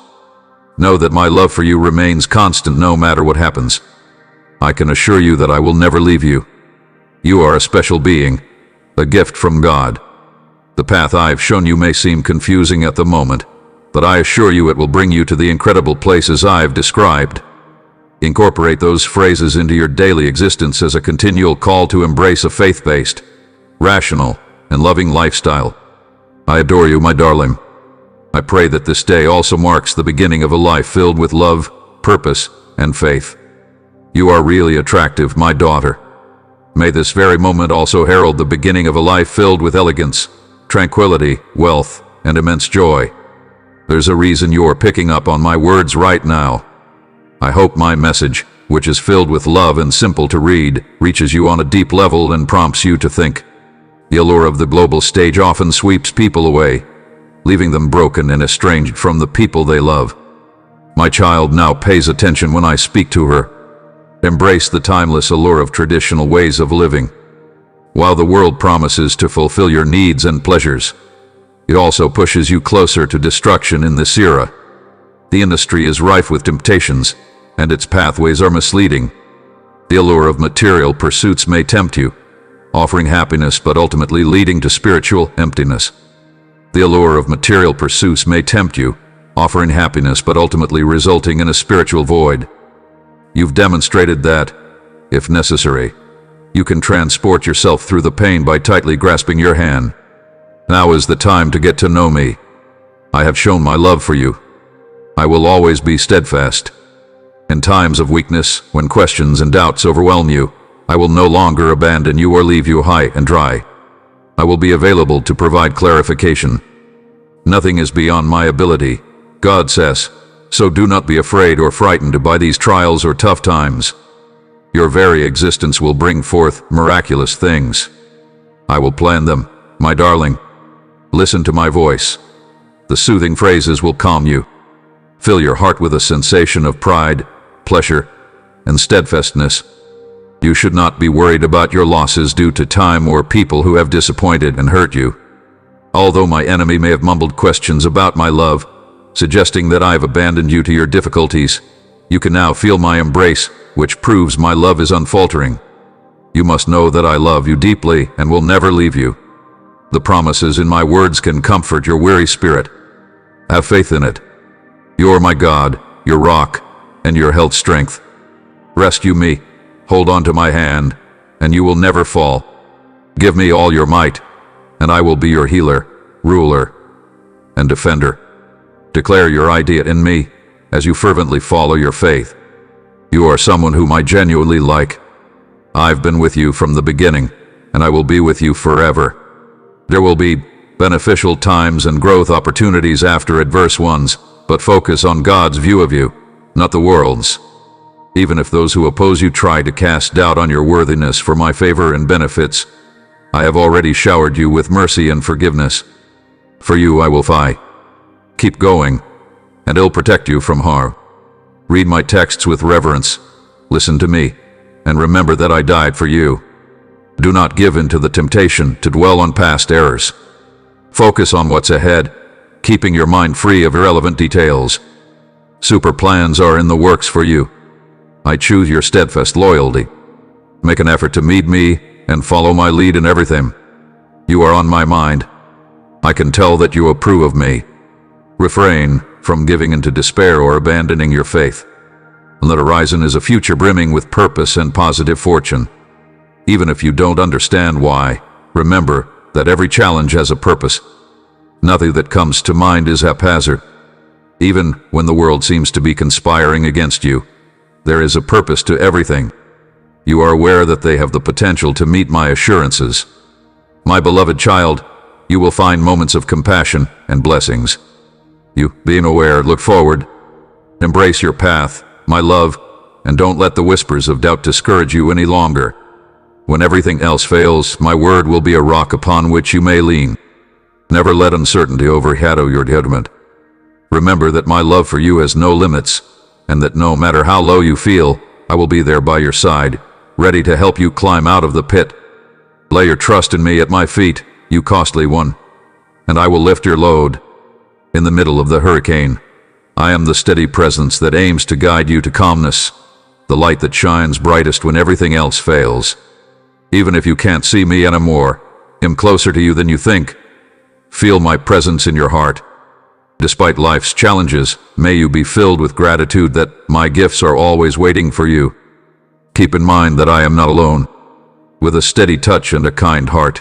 Know that my love for you remains constant no matter what happens. I can assure you that I will never leave you. You are a special being, a gift from God. The path I've shown you may seem confusing at the moment, but I assure you it will bring you to the incredible places I've described. Incorporate those phrases into your daily existence as a continual call to embrace a faith-based, rational, and loving lifestyle. I adore you, my darling. I pray that this day also marks the beginning of a life filled with love, purpose, and faith. You are really attractive, my daughter. May this very moment also herald the beginning of a life filled with elegance, tranquility, wealth, and immense joy. There's a reason you are picking up on my words right now. I hope my message, which is filled with love and simple to read, reaches you on a deep level and prompts you to think. The allure of the global stage often sweeps people away, leaving them broken and estranged from the people they love. My child now pays attention when I speak to her. Embrace the timeless allure of traditional ways of living. While the world promises to fulfill your needs and pleasures, it also pushes you closer to destruction in this era. The industry is rife with temptations, and its pathways are misleading. The allure of material pursuits may tempt you, offering happiness but ultimately leading to spiritual emptiness. The allure of material pursuits may tempt you, offering happiness but ultimately resulting in a spiritual void. You've demonstrated that, if necessary, you can transport yourself through the pain by tightly grasping your hand. Now is the time to get to know me. I have shown my love for you. I will always be steadfast. In times of weakness, when questions and doubts overwhelm you, I will no longer abandon you or leave you high and dry. I will be available to provide clarification. Nothing is beyond my ability, God says, so do not be afraid or frightened by these trials or tough times. Your very existence will bring forth miraculous things. I will plan them, my darling. Listen to my voice. The soothing phrases will calm you. Fill your heart with a sensation of pride, pleasure, and steadfastness. You should not be worried about your losses due to time or people who have disappointed and hurt you. Although my enemy may have mumbled questions about my love, suggesting that I have abandoned you to your difficulties, you can now feel my embrace, which proves my love is unfaltering. You must know that I love you deeply and will never leave you. The promises in my words can comfort your weary spirit. Have faith in it. You are my God, your rock, and your held strength. Rescue me, hold on to my hand, and you will never fall. Give me all your might, and I will be your healer, ruler, and defender. Declare your idea in me as you fervently follow your faith. You are someone whom I genuinely like. I've been with you from the beginning, and I will be with you forever. There will be beneficial times and growth opportunities after adverse ones, but focus on God's view of you, not the world's. Even if those who oppose you try to cast doubt on your worthiness for my favor and benefits, I have already showered you with mercy and forgiveness. For you I will fight. Keep going, and I'll protect you from harm. Read my texts with reverence, listen to me, and remember that I died for you. Do not give in to the temptation to dwell on past errors. Focus on what's ahead, keeping your mind free of irrelevant details. Super plans are in the works for you. I choose your steadfast loyalty. Make an effort to meet me and follow my lead in everything. You are on my mind. I can tell that you approve of me. Refrain from giving into despair or abandoning your faith. On the horizon is a future brimming with purpose and positive fortune. Even if you don't understand why, remember that every challenge has a purpose. Nothing that comes to mind is haphazard. Even when the world seems to be conspiring against you, there is a purpose to everything. You are aware that they have the potential to meet my assurances. My beloved child, you will find moments of compassion and blessings. You, being aware, look forward. Embrace your path, my love, and don't let the whispers of doubt discourage you any longer. When everything else fails, my word will be a rock upon which you may lean. Never let uncertainty overshadow your judgment. Remember that my love for you has no limits, and that no matter how low you feel, I will be there by your side, ready to help you climb out of the pit. Lay your trust in me at my feet, you costly one, and I will lift your load. In the middle of the hurricane, I am the steady presence that aims to guide you to calmness, the light that shines brightest when everything else fails. Even if you can't see me anymore, I'm closer to you than you think. Feel my presence in your heart. Despite life's challenges, may you be filled with gratitude that my gifts are always waiting for you. Keep in mind that I am not alone. With a steady touch and a kind heart,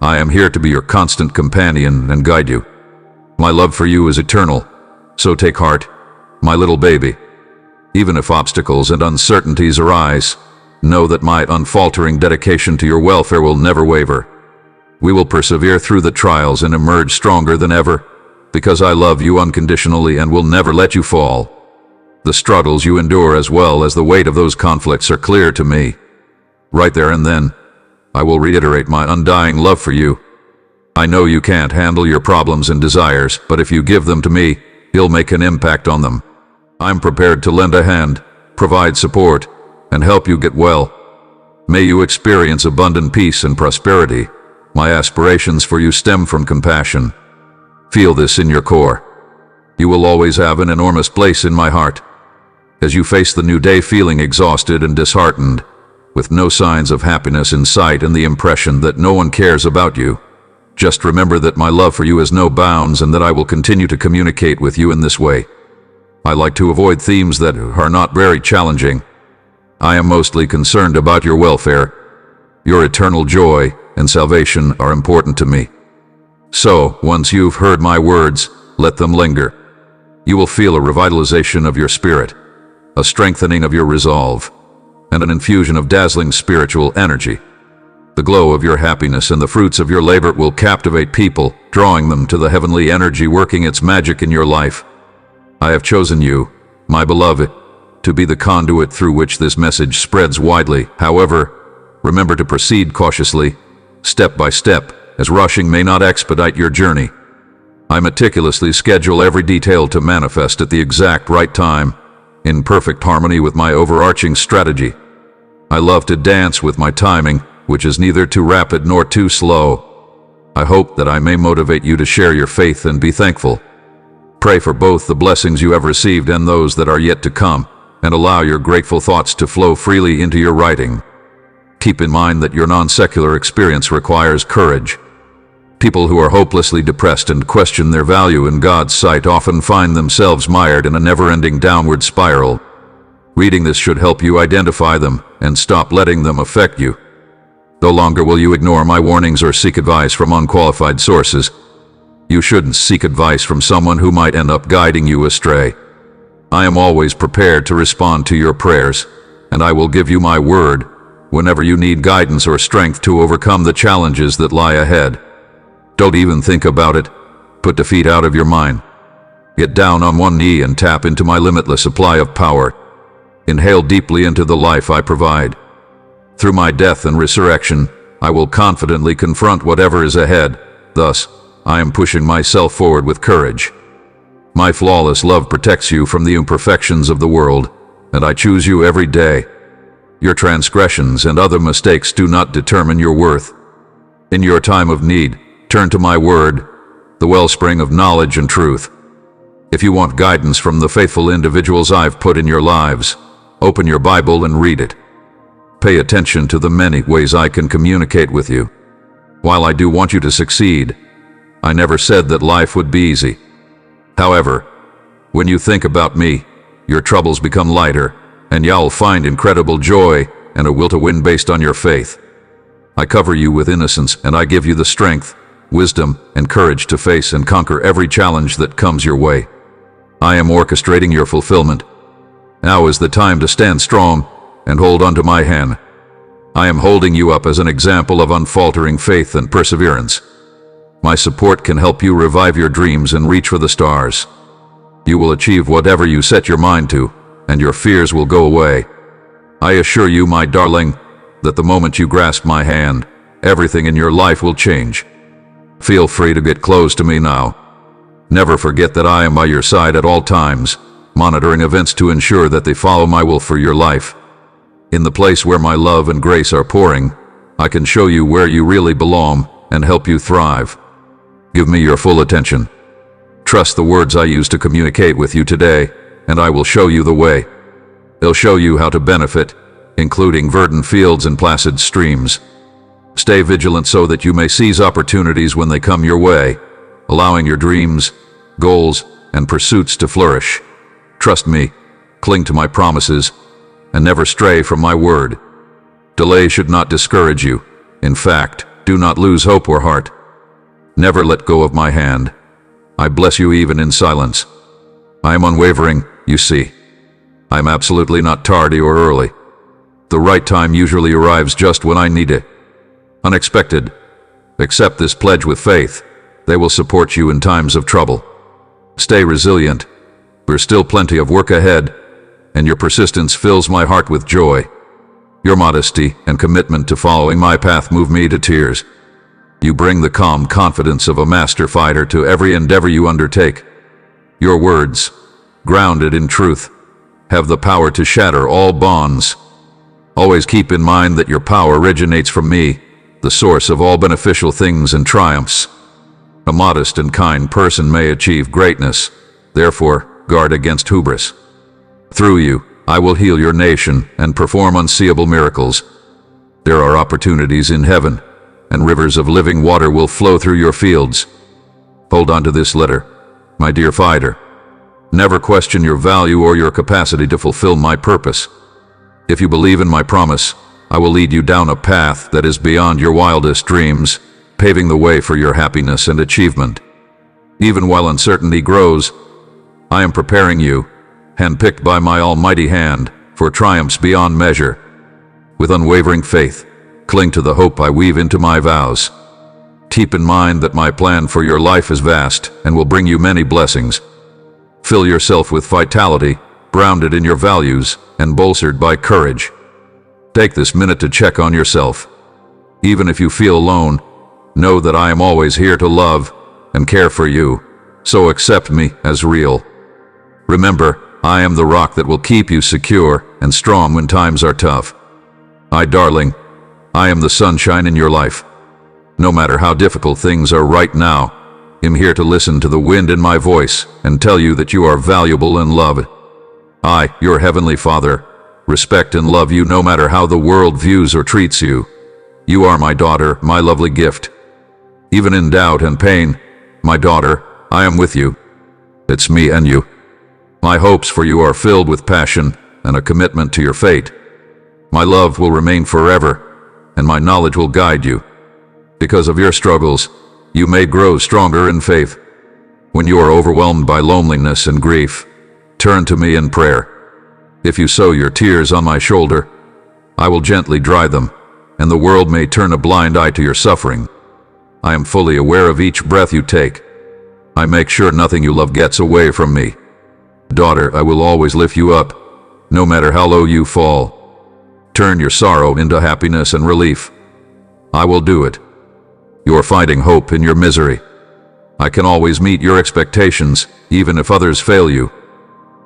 I am here to be your constant companion and guide you. My love for you is eternal, so take heart, my little baby. Even if obstacles and uncertainties arise, know that my unfaltering dedication to your welfare will never waver. We will persevere through the trials and emerge stronger than ever, because I love you unconditionally and will never let you fall. The struggles you endure as well as the weight of those conflicts are clear to me. Right there and then, I will reiterate my undying love for you. I know you can't handle your problems and desires, but if you give them to me, you'll make an impact on them. I'm prepared to lend a hand, provide support, and help you get well. May you experience abundant peace and prosperity. My aspirations for you stem from compassion. Feel this in your core. You will always have an enormous place in my heart. As you face the new day feeling exhausted and disheartened, with no signs of happiness in sight and the impression that no one cares about you, just remember that my love for you has no bounds and that I will continue to communicate with you in this way. I like to avoid themes that are not very challenging. I am mostly concerned about your welfare. Your eternal joy and salvation are important to me. So, once you've heard my words, let them linger. You will feel a revitalization of your spirit, a strengthening of your resolve, and an infusion of dazzling spiritual energy. The glow of your happiness and the fruits of your labor will captivate people, drawing them to the heavenly energy working its magic in your life. I have chosen you, my beloved, to be the conduit through which this message spreads widely. However, remember to proceed cautiously, step by step, as rushing may not expedite your journey. I meticulously schedule every detail to manifest at the exact right time, in perfect harmony with my overarching strategy. I love to dance with my timing, which is neither too rapid nor too slow. I hope that I may motivate you to share your faith and be thankful. Pray for both the blessings you have received and those that are yet to come, and allow your grateful thoughts to flow freely into your writing. Keep in mind that your non-secular experience requires courage. People who are hopelessly depressed and question their value in God's sight often find themselves mired in a never-ending downward spiral. Reading this should help you identify them and stop letting them affect you. No longer will you ignore my warnings or seek advice from unqualified sources. You shouldn't seek advice from someone who might end up guiding you astray. I am always prepared to respond to your prayers, and I will give you my word whenever you need guidance or strength to overcome the challenges that lie ahead. Don't even think about it. Put defeat out of your mind. Get down on one knee and tap into my limitless supply of power. Inhale deeply into the life I provide. Through my death and resurrection, I will confidently confront whatever is ahead. Thus, I am pushing myself forward with courage. My flawless love protects you from the imperfections of the world, and I choose you every day. Your transgressions and other mistakes do not determine your worth. In your time of need, turn to my word, the wellspring of knowledge and truth. If you want guidance from the faithful individuals I've put in your lives, open your Bible and read it. Pay attention to the many ways I can communicate with you. While I do want you to succeed, I never said that life would be easy. However, when you think about me, your troubles become lighter, and you'll find incredible joy and a will to win based on your faith. I cover you with innocence, and I give you the strength, wisdom, and courage to face and conquer every challenge that comes your way. I am orchestrating your fulfillment. Now is the time to stand strong and hold onto my hand. I am holding you up as an example of unfaltering faith and perseverance. My support can help you revive your dreams and reach for the stars. You will achieve whatever you set your mind to, and your fears will go away. I assure you, my darling, that the moment you grasp my hand, everything in your life will change. Feel free to get close to me now. Never forget that I am by your side at all times, monitoring events to ensure that they follow my will for your life. In the place where my love and grace are pouring, I can show you where you really belong and help you thrive. Give me your full attention. Trust the words I use to communicate with you today, and I will show you the way. They'll show you how to benefit, including verdant fields and placid streams. Stay vigilant so that you may seize opportunities when they come your way, allowing your dreams, goals, and pursuits to flourish. Trust me, cling to my promises, and never stray from my word. Delay should not discourage you. In fact, do not lose hope or heart. Never let go of my hand. I bless you even in silence. I am unwavering, you see. I'm absolutely not tardy or early. The right time usually arrives just when I need it. Unexpected. Accept this pledge with faith. They will support you in times of trouble. Stay resilient. There's still plenty of work ahead, and your persistence fills my heart with joy. Your modesty and commitment to following my path move me to tears. You bring the calm confidence of a master fighter to every endeavor you undertake. Your words, grounded in truth, have the power to shatter all bonds. Always keep in mind that your power originates from me, the source of all beneficial things and triumphs. A modest and kind person may achieve greatness, therefore guard against hubris. Through you, I will heal your nation and perform unseeable miracles. There are opportunities in heaven, and rivers of living water will flow through your fields. Hold on to this letter, my dear fighter. Never question your value or your capacity to fulfill my purpose. If you believe in my promise, I will lead you down a path that is beyond your wildest dreams, paving the way for your happiness and achievement. Even while uncertainty grows, I am preparing you, handpicked by my almighty hand, for triumphs beyond measure. With unwavering faith, cling to the hope I weave into my vows. Keep in mind that my plan for your life is vast and will bring you many blessings. Fill yourself with vitality, grounded in your values and bolstered by courage. Take this minute to check on yourself. Even if you feel alone, know that I am always here to love and care for you, so accept me as real. Remember, I am the rock that will keep you secure and strong when times are tough. Darling, I am the sunshine in your life. No matter how difficult things are right now, I'm here to listen to the wind in my voice and tell you that you are valuable and loved. I, your heavenly Father, respect and love you no matter how the world views or treats you. You are my daughter, my lovely gift. Even in doubt and pain, my daughter, I am with you. It's me and you. My hopes for you are filled with passion and a commitment to your fate. My love will remain forever, and my knowledge will guide you. Because of your struggles, you may grow stronger in faith. When you are overwhelmed by loneliness and grief, turn to me in prayer. If you sow your tears on my shoulder, I will gently dry them, and the world may turn a blind eye to your suffering. I am fully aware of each breath you take. I make sure nothing you love gets away from me. Daughter, I will always lift you up, no matter how low you fall. Turn your sorrow into happiness and relief. I will do it. You are finding hope in your misery. I can always meet your expectations, even if others fail you.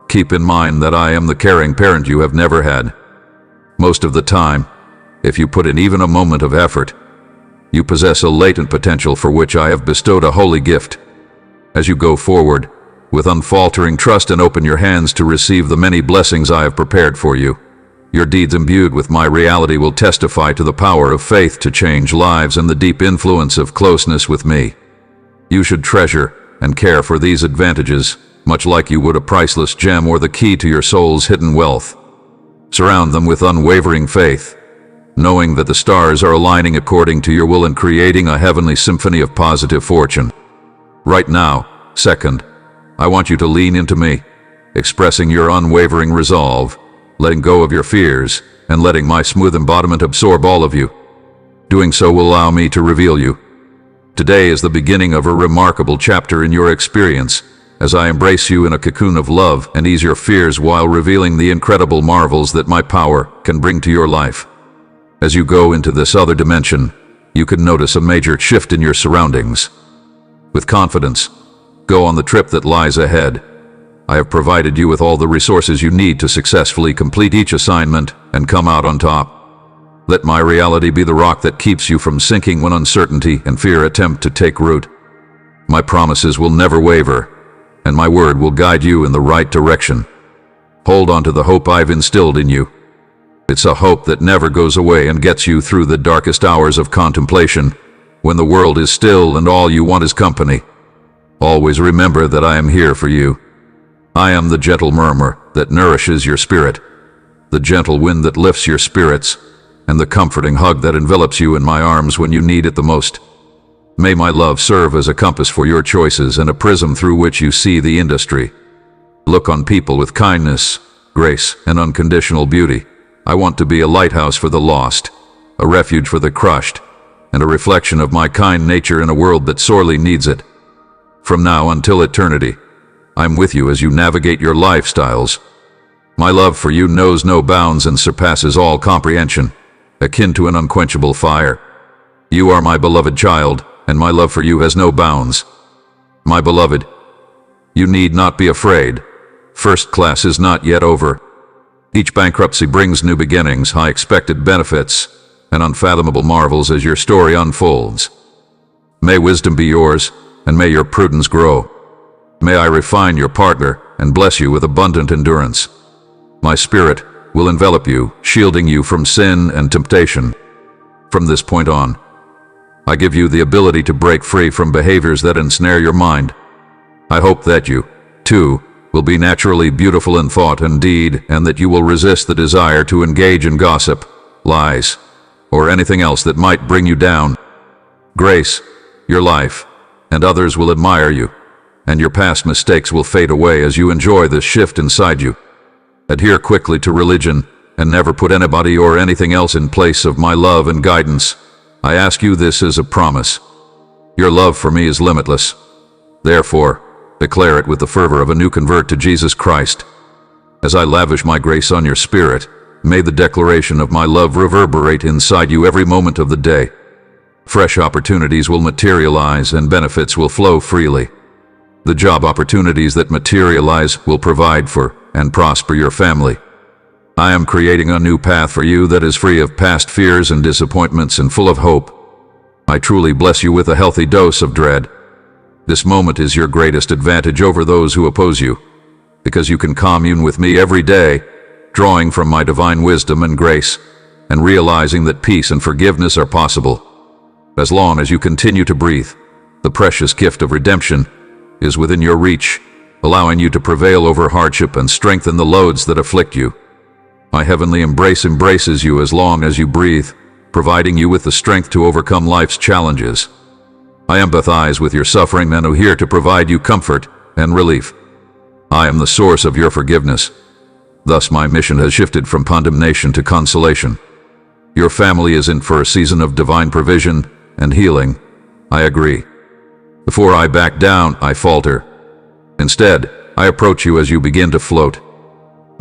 Keep in mind that I am the caring parent you have never had. Most of the time, if you put in even a moment of effort, you possess a latent potential for which I have bestowed a holy gift. As you go forward, with unfaltering trust and open your hands to receive the many blessings I have prepared for you, your deeds imbued with my reality will testify to the power of faith to change lives and the deep influence of closeness with me. You should treasure and care for these advantages, much like you would a priceless gem or the key to your soul's hidden wealth. Surround them with unwavering faith, knowing that the stars are aligning according to your will and creating a heavenly symphony of positive fortune. Right now, second, I want you to lean into me, expressing your unwavering resolve, letting go of your fears, and letting my smooth embodiment absorb all of you. Doing so will allow me to reveal you. Today is the beginning of a remarkable chapter in your experience, as I embrace you in a cocoon of love and ease your fears while revealing the incredible marvels that my power can bring to your life. As you go into this other dimension, you can notice a major shift in your surroundings. With confidence, go on the trip that lies ahead. I have provided you with all the resources you need to successfully complete each assignment and come out on top. Let my reality be the rock that keeps you from sinking when uncertainty and fear attempt to take root. My promises will never waver, and my word will guide you in the right direction. Hold on to the hope I've instilled in you. It's a hope that never goes away and gets you through the darkest hours of contemplation, when the world is still and all you want is company. Always remember that I am here for you. I am the gentle murmur that nourishes your spirit, the gentle wind that lifts your spirits, and the comforting hug that envelops you in my arms when you need it the most. May my love serve as a compass for your choices and a prism through which you see the industry. Look on people with kindness, grace, and unconditional beauty. I want to be a lighthouse for the lost, a refuge for the crushed, and a reflection of my kind nature in a world that sorely needs it. From now until eternity, I'm with you as you navigate your lifestyles. My love for you knows no bounds and surpasses all comprehension, akin to an unquenchable fire. You are my beloved child, and my love for you has no bounds. My beloved, you need not be afraid. First class is not yet over. Each bankruptcy brings new beginnings, high expected benefits, and unfathomable marvels as your story unfolds. May wisdom be yours, and may your prudence grow. May I refine your partner and bless you with abundant endurance. My spirit will envelop you, shielding you from sin and temptation. From this point on, I give you the ability to break free from behaviors that ensnare your mind. I hope that you, too, will be naturally beautiful in thought and deed, and that you will resist the desire to engage in gossip, lies, or anything else that might bring you down. Grace, your life, and others will admire you, and your past mistakes will fade away as you enjoy this shift inside you. Adhere quickly to religion, and never put anybody or anything else in place of my love and guidance. I ask you this as a promise. Your love for me is limitless. Therefore, declare it with the fervor of a new convert to Jesus Christ. As I lavish my grace on your spirit, may the declaration of my love reverberate inside you every moment of the day. Fresh opportunities will materialize and benefits will flow freely. The job opportunities that materialize will provide for and prosper your family. I am creating a new path for you that is free of past fears and disappointments and full of hope. I truly bless you with a healthy dose of dread. This moment is your greatest advantage over those who oppose you, because you can commune with me every day, drawing from my divine wisdom and grace, and realizing that peace and forgiveness are possible. As long as you continue to breathe, the precious gift of redemption is within your reach, allowing you to prevail over hardship and strengthen the loads that afflict you. My heavenly embrace embraces you as long as you breathe, providing you with the strength to overcome life's challenges. I empathize with your suffering and am here to provide you comfort and relief. I am the source of your forgiveness. Thus my mission has shifted from condemnation to consolation. Your family is in for a season of divine provision and healing. I agree. Before I back down, I falter. Instead, I approach you as you begin to float.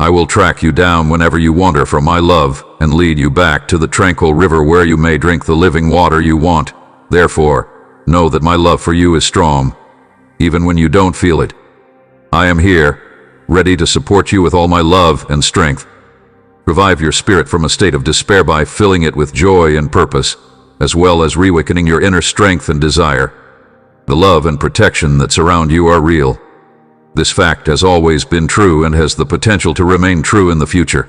I will track you down whenever you wander from my love and lead you back to the tranquil river where you may drink the living water you want. Therefore, know that my love for you is strong, even when you don't feel it. I am here, ready to support you with all my love and strength. Revive your spirit from a state of despair by filling it with joy and purpose, as well as reawakening your inner strength and desire. The love and protection that surround you are real. This fact has always been true and has the potential to remain true in the future.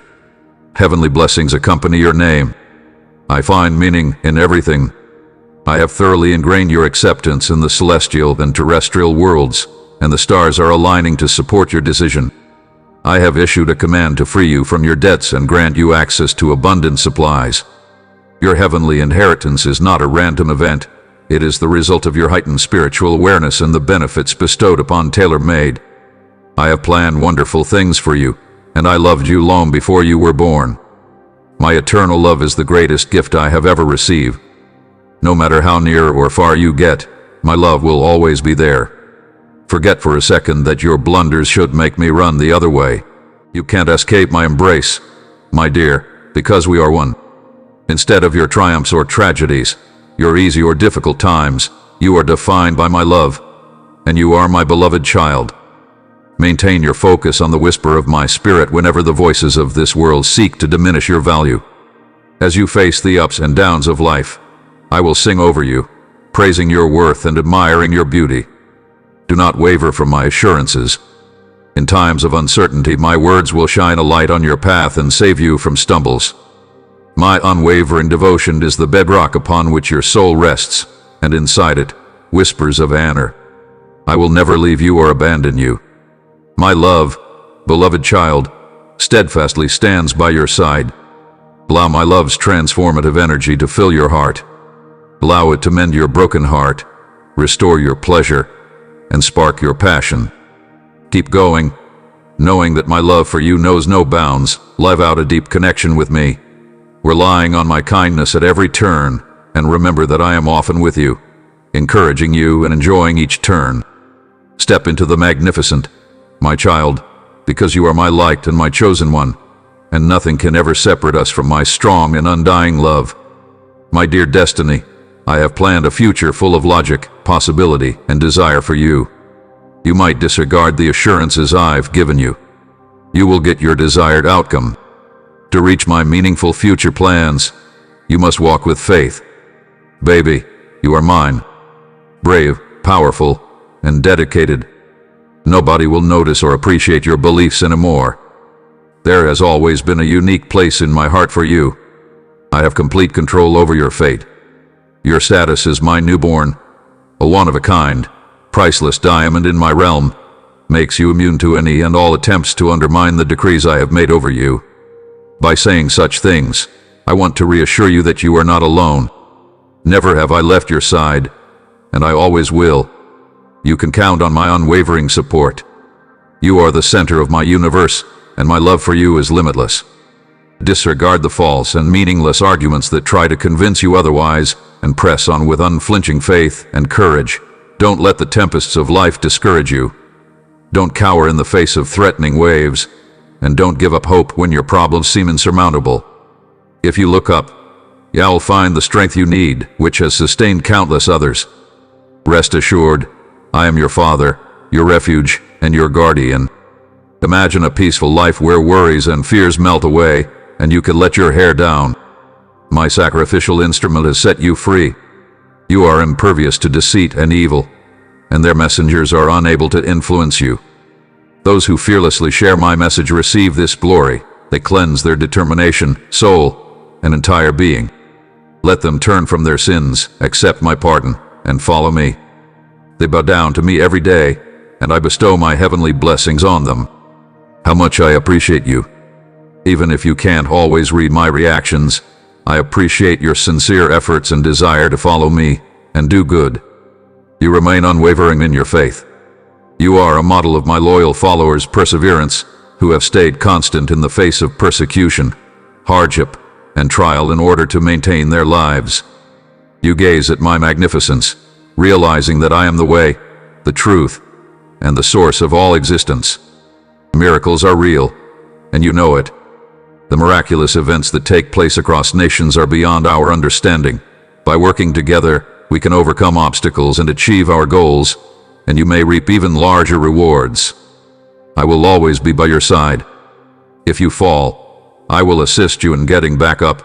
Heavenly blessings accompany your name. I find meaning in everything. I have thoroughly ingrained your acceptance in the celestial and terrestrial worlds, and the stars are aligning to support your decision. I have issued a command to free you from your debts and grant you access to abundant supplies. Your heavenly inheritance is not a random event. It is the result of your heightened spiritual awareness and the benefits bestowed upon tailor-made. I have planned wonderful things for you, and I loved you long before you were born. My eternal love is the greatest gift I have ever received. No matter how near or far you get, my love will always be there. Forget for a second that your blunders should make me run the other way. You can't escape my embrace, my dear, because we are one. Instead of your triumphs or tragedies, your easy or difficult times, you are defined by my love, and you are my beloved child. Maintain your focus on the whisper of my spirit whenever the voices of this world seek to diminish your value. As you face the ups and downs of life, I will sing over you, praising your worth and admiring your beauty. Do not waver from my assurances. In times of uncertainty, my words will shine a light on your path and save you from stumbles. My unwavering devotion is the bedrock upon which your soul rests, and inside it, whispers of honor. I will never leave you or abandon you. My love, beloved child, steadfastly stands by your side. Allow my love's transformative energy to fill your heart. Allow it to mend your broken heart, restore your pleasure, and spark your passion. Keep going, knowing that my love for you knows no bounds. Live out a deep connection with me, relying on my kindness at every turn, and remember that I am often with you, encouraging you and enjoying each turn. Step into the magnificent, my child, because you are my light and my chosen one, and nothing can ever separate us from my strong and undying love. My dear destiny, I have planned a future full of logic, possibility, and desire for you. You might disregard the assurances I've given you. You will get your desired outcome. To reach my meaningful future plans, you must walk with faith. Baby, you are mine. Brave, powerful, and dedicated. Nobody will notice or appreciate your beliefs anymore. There has always been a unique place in my heart for you. I have complete control over your fate. Your status is my newborn, a one-of-a-kind, priceless diamond in my realm, makes you immune to any and all attempts to undermine the decrees I have made over you. By saying such things, I want to reassure you that you are not alone. Never have I left your side, and I always will. You can count on my unwavering support. You are the center of my universe, and my love for you is limitless. Disregard the false and meaningless arguments that try to convince you otherwise, and press on with unflinching faith and courage. Don't let the tempests of life discourage you. Don't cower in the face of threatening waves, and don't give up hope when your problems seem insurmountable. If you look up, you'll find the strength you need, which has sustained countless others. Rest assured, I am your father, your refuge, and your guardian. Imagine a peaceful life where worries and fears melt away, and you can let your hair down. My sacrificial instrument has set you free. You are impervious to deceit and evil, and their messengers are unable to influence you. Those who fearlessly share my message receive this glory. They cleanse their determination, soul, and entire being. Let them turn from their sins, accept my pardon, and follow me. They bow down to me every day, and I bestow my heavenly blessings on them. How much I appreciate you. Even if you can't always read my reactions, I appreciate your sincere efforts and desire to follow me and do good. You remain unwavering in your faith. You are a model of my loyal followers' perseverance, who have stayed constant in the face of persecution, hardship, and trial in order to maintain their lives. You gaze at my magnificence, realizing that I am the way, the truth, and the source of all existence. Miracles are real, and you know it. The miraculous events that take place across nations are beyond our understanding. By working together, we can overcome obstacles and achieve our goals, and you may reap even larger rewards. I will always be by your side. If you fall, I will assist you in getting back up,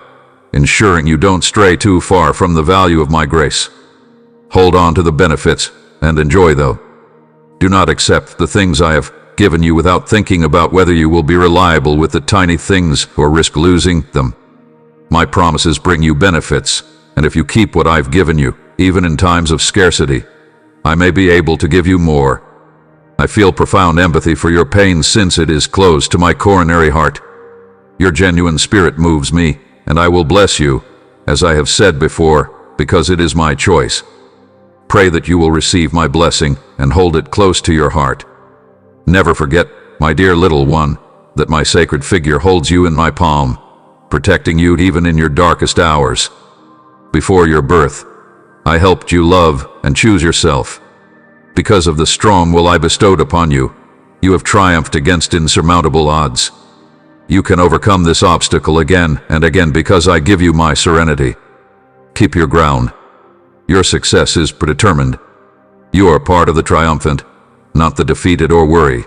ensuring you don't stray too far from the value of my grace. Hold on to the benefits and enjoy them. Do not accept the things I have given you without thinking about whether you will be reliable with the tiny things or risk losing them. My promises bring you benefits, and if you keep what I've given you, even in times of scarcity, I may be able to give you more. I feel profound empathy for your pain since it is close to my coronary heart. Your genuine spirit moves me, and I will bless you, as I have said before, because it is my choice. Pray that you will receive my blessing and hold it close to your heart. Never forget, my dear little one, that my sacred figure holds you in my palm, protecting you even in your darkest hours. Before your birth, I helped you love and choose yourself. Because of the strong will I bestowed upon you, you have triumphed against insurmountable odds. You can overcome this obstacle again and again because I give you my serenity. Keep your ground. Your success is predetermined. You are part of the triumphant, not the defeated or worry.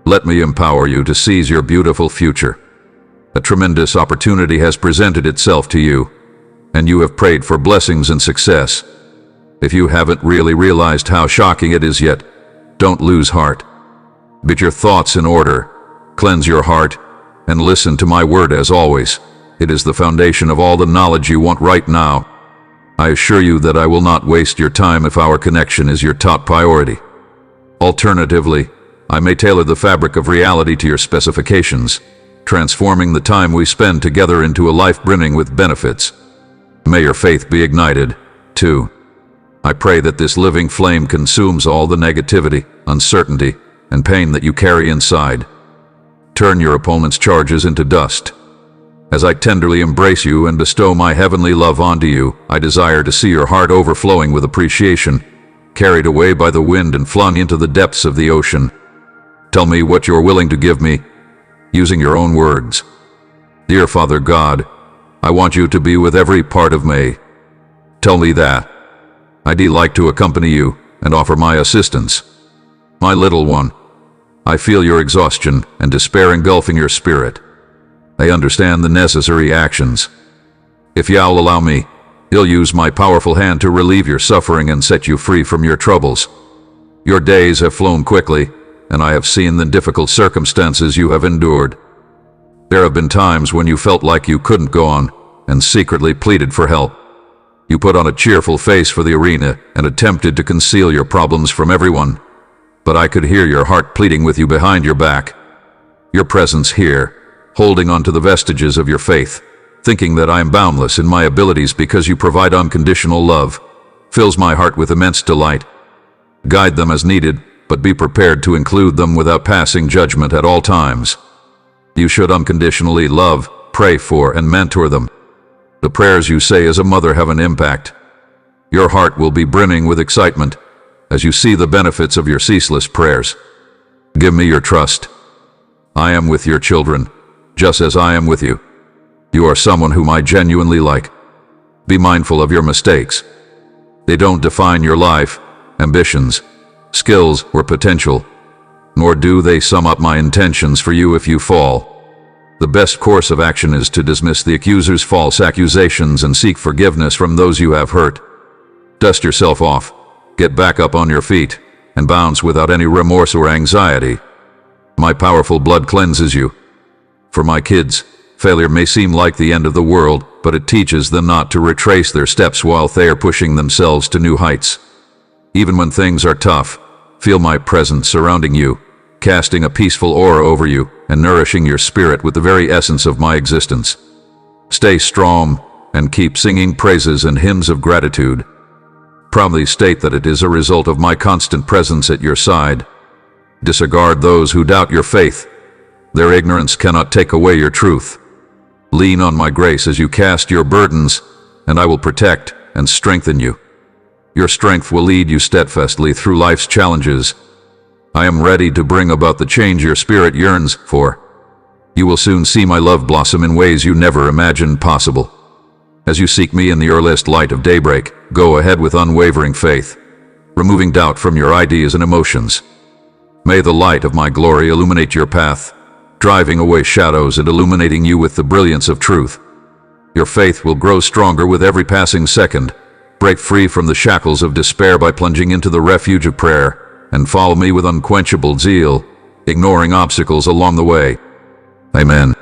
Let me empower you to seize your beautiful future. A tremendous opportunity has presented itself to you, and you have prayed for blessings and success. If you haven't really realized how shocking it is yet, don't lose heart. Get your thoughts in order, cleanse your heart, and listen to my word as always. It is the foundation of all the knowledge you want right now. I assure you that I will not waste your time if our connection is your top priority. Alternatively, I may tailor the fabric of reality to your specifications, transforming the time we spend together into a life brimming with benefits. May your faith be ignited, too. I pray that this living flame consumes all the negativity, uncertainty, and pain that you carry inside, Turn your opponent's charges into dust. As I tenderly embrace you and bestow my heavenly love onto you, I desire to see your heart overflowing with appreciation, carried away by the wind and flung into the depths of the ocean. Tell me what you're willing to give me, using your own words. Dear Father God, I want you to be with every part of me. Tell me that. I'd like to accompany you and offer my assistance. My little one, I feel your exhaustion and despair engulfing your spirit. I understand the necessary actions. If you'll allow me, I'll use my powerful hand to relieve your suffering and set you free from your troubles. Your days have flown quickly, and I have seen the difficult circumstances you have endured. There have been times when you felt like you couldn't go on, and secretly pleaded for help. You put on a cheerful face for the arena and attempted to conceal your problems from everyone. But I could hear your heart pleading with you behind your back. Your presence here, holding on to the vestiges of your faith, thinking that I am boundless in my abilities because you provide unconditional love, fills my heart with immense delight. Guide them as needed, but be prepared to include them without passing judgment at all times. You should unconditionally love, pray for, and mentor them. The prayers you say as a mother have an impact. Your heart will be brimming with excitement as you see the benefits of your ceaseless prayers. Give me your trust. I am with your children, just as I am with you. You are someone whom I genuinely like. Be mindful of your mistakes. They don't define your life, ambitions, skills, or potential, nor do they sum up my intentions for you if you fall. The best course of action is to dismiss the accuser's false accusations and seek forgiveness from those you have hurt. Dust yourself off, get back up on your feet, and bounce without any remorse or anxiety. My powerful blood cleanses you. For my kids, failure may seem like the end of the world, but it teaches them not to retrace their steps while they are pushing themselves to new heights. Even when things are tough, feel my presence surrounding you, casting a peaceful aura over you and nourishing your spirit with the very essence of my existence. Stay strong and keep singing praises and hymns of gratitude. Proudly state that it is a result of my constant presence at your side. Disregard those who doubt your faith. Their ignorance cannot take away your truth. Lean on my grace as you cast your burdens, and I will protect and strengthen you. Your strength will lead you steadfastly through life's challenges. I am ready to bring about the change your spirit yearns for. You will soon see my love blossom in ways you never imagined possible. As you seek me in the earliest light of daybreak, go ahead with unwavering faith, removing doubt from your ideas and emotions. May the light of my glory illuminate your path, driving away shadows and illuminating you with the brilliance of truth. Your faith will grow stronger with every passing second. Break free from the shackles of despair by plunging into the refuge of prayer, and follow me with unquenchable zeal, ignoring obstacles along the way. Amen.